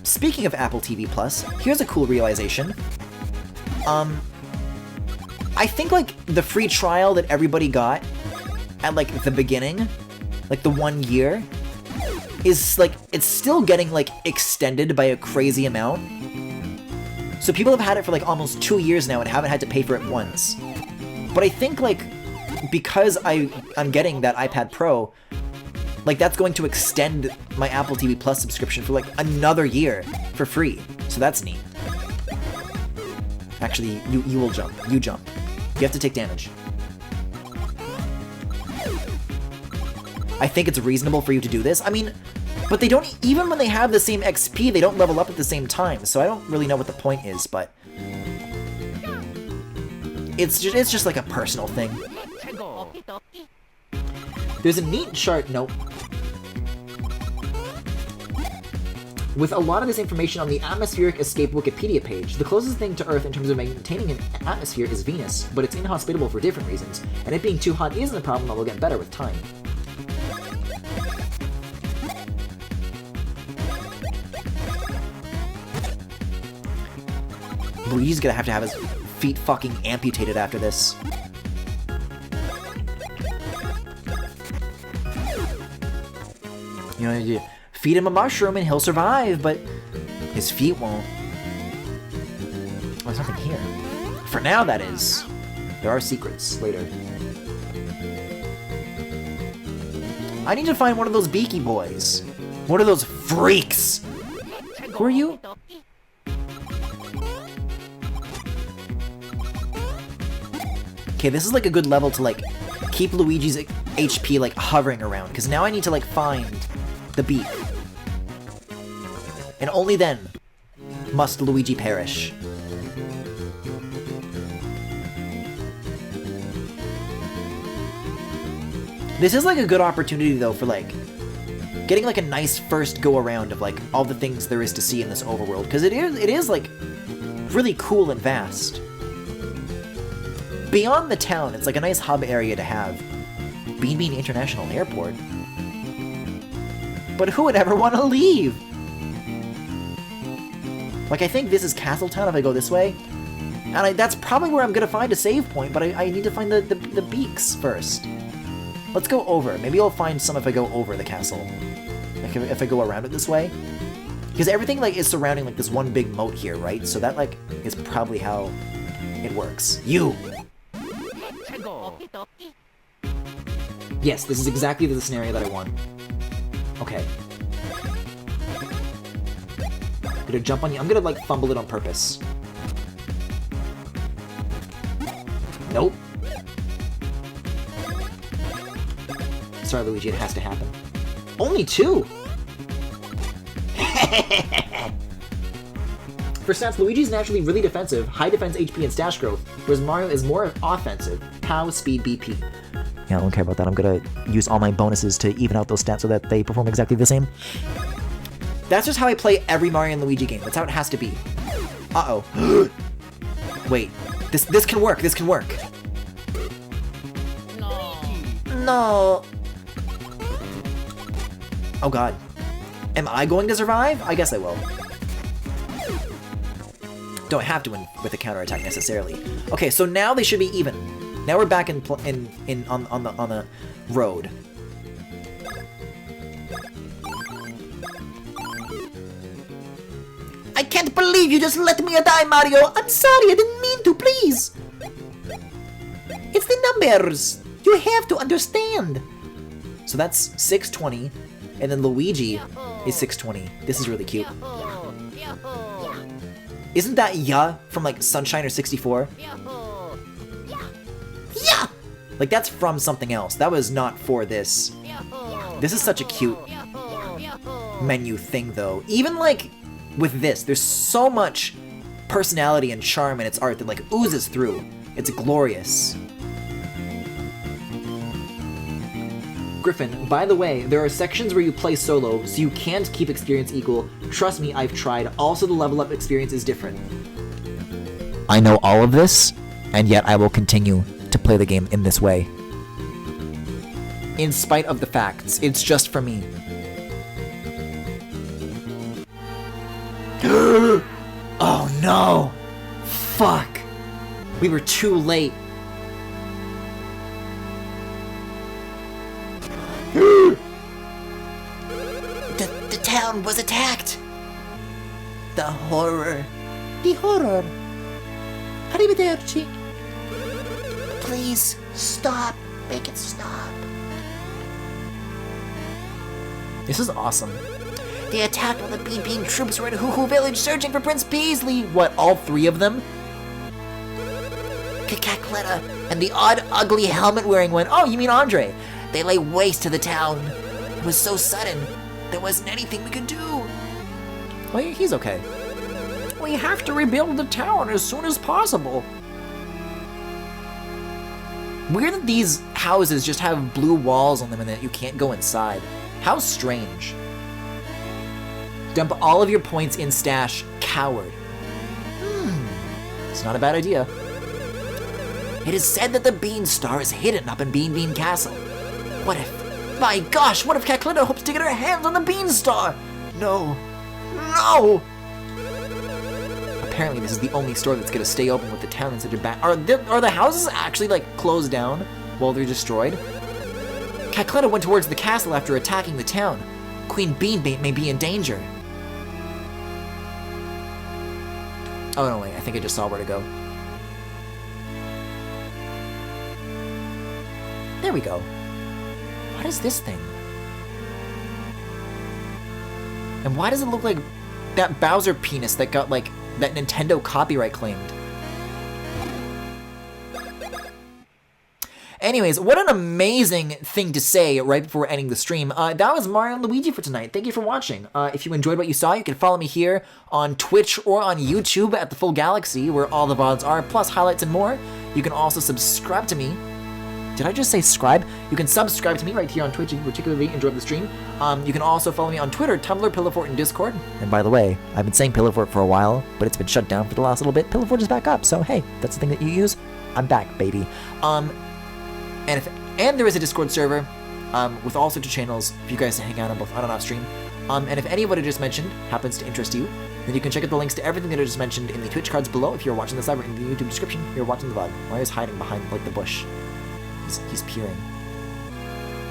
Speaking of Apple TV Plus, here's a cool realization. I think like the free trial that everybody got at like the beginning, like the 1 year, is like, it's still getting like extended by a crazy amount. So people have had it for like almost 2 years now and haven't had to pay for it once. But I think like, because I'm getting that iPad Pro, like that's going to extend my Apple TV Plus subscription for like another year for free. So that's neat. Actually, you will jump. You jump. You have to take damage. I think it's reasonable for you to do this. I mean, but they don't, even when they have the same XP, they don't level up at the same time, so I don't really know what the point is, but it's just like a personal thing. There's a neat chart note with a lot of this information on the Atmospheric Escape Wikipedia page. The closest thing to Earth in terms of maintaining an atmosphere is Venus, but it's inhospitable for different reasons, and it being too hot isn't a problem that will get better with time. Luigi's gonna have to have his feet fucking amputated after this. You know, you feed him a mushroom and he'll survive, but his feet won't. There's nothing here. For now, that is. There are secrets later. I need to find one of those beaky boys. One of those freaks. Who are you? Okay, this is like a good level to like keep Luigi's HP like hovering around, because now I need to like find the beak. And only then must Luigi perish. This is like a good opportunity though for like getting like a nice first go around of like all the things there is to see in this overworld, because it is like really cool and vast. beyond the town, it's like a nice hub area to have. Bean Bean International Airport. But who would ever want to leave? Like, I think this is Castletown if I go this way. And that's probably where I'm going to find a save point, but I need to find the beaks first. Let's go over. Maybe I'll find some if I go over the castle. Like, if I go around it this way. Because everything, like, is surrounding, like, this one big moat here, right? So that, like, is probably how it works. You! Yes, this is exactly the scenario that I want. Okay. I'm gonna jump on you. I'm gonna, like, fumble it on purpose. Nope. Sorry, Luigi, it has to happen. Only 2! For stats, Luigi's naturally really defensive, high defense HP and stash growth, whereas Mario is more offensive, POW, speed, BP. Yeah, I don't care about that. I'm gonna use all my bonuses to even out those stats so that they perform exactly the same. That's just how I play every Mario and Luigi game. That's how it has to be. Uh-oh. Wait. This can work. This can work. No. Oh god. Am I going to survive? I guess I will. Don't have to win with a counterattack necessarily. Okay, so now they should be even. Now we're back on the road. I can't believe you just let me die, Mario! I'm sorry, I didn't mean to, please! It's the numbers! You have to understand! So that's 620, and then Luigi is 620. This is really cute. Isn't that Ya from, like, Sunshiner 64? Yeah! Like, that's from something else. That was not for this. This is such a cute menu thing, though. Even, like, with this, there's so much personality and charm in its art that, like, oozes through. It's glorious. Griffin, by the way, there are sections where you play solo, so you can't keep experience equal. Trust me, I've tried. Also, the level up experience is different. I know all of this, and yet I will continue to play the game in this way. In spite of the facts, it's just for me. Oh no! Fuck! We were too late. The town was attacked! The horror. The horror. Arrivederci. Please, stop. Make it stop. This is awesome. They attacked while the Bean Bean troops were in Hoo-Hoo Village searching for Prince Peasley. What, all 3 of them? Cacacletta and the odd, ugly helmet-wearing one. Oh, you mean Andre? They lay waste to the town. It was so sudden. There wasn't anything we could do. Well, he's okay. We have to rebuild the town as soon as possible. Weird that these houses just have blue walls on them and that you can't go inside. How strange. Dump all of your points in stash, coward. It's not a bad idea. It is said that the Bean Star is hidden up in Bean Bean Castle. What if... My gosh, what if Cacletta hopes to get her hands on the Bean Star? No. No! Apparently this is the only store that's gonna stay open with the town in such a bad... Are the houses actually, like, closed down while they're destroyed? Cacletta went towards the castle after attacking the town. Queen Beanbait may be in danger. Oh, no, wait, I think I just saw where to go. There we go. What is this thing? And why does it look like that Bowser penis that got, like, that Nintendo copyright claimed? Anyways, what an amazing thing to say right before ending the stream. That was Mario and Luigi for tonight. Thank you for watching. If you enjoyed what you saw, you can follow me here on Twitch or on YouTube at The Full Galaxy, where all the VODs are, plus highlights and more. You can also subscribe to me Did I just say subscribe? You can subscribe to me right here on Twitch if you particularly enjoyed the stream. You can also follow me on Twitter, Tumblr, Pillowfort, and Discord. And by the way, I've been saying Pillowfort for a while, but it's been shut down for the last little bit. Pillowfort is back up, so hey, that's the thing that you use. I'm back, baby. And there is a Discord server with all sorts of channels for you guys to hang out on both on and off stream. And if any of what I just mentioned happens to interest you, then you can check out the links to everything that I just mentioned in the Twitch cards below if you're watching this live, or in the YouTube description if you're watching the VOD. Mario's hiding behind, like, the bush. He's peering.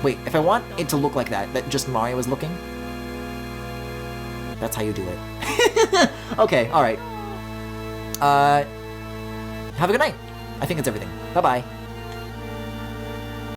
Wait, if I want it to look like that just Mario is looking, that's how you do it. Okay, alright. Have a good night. I think that's everything. Bye-bye.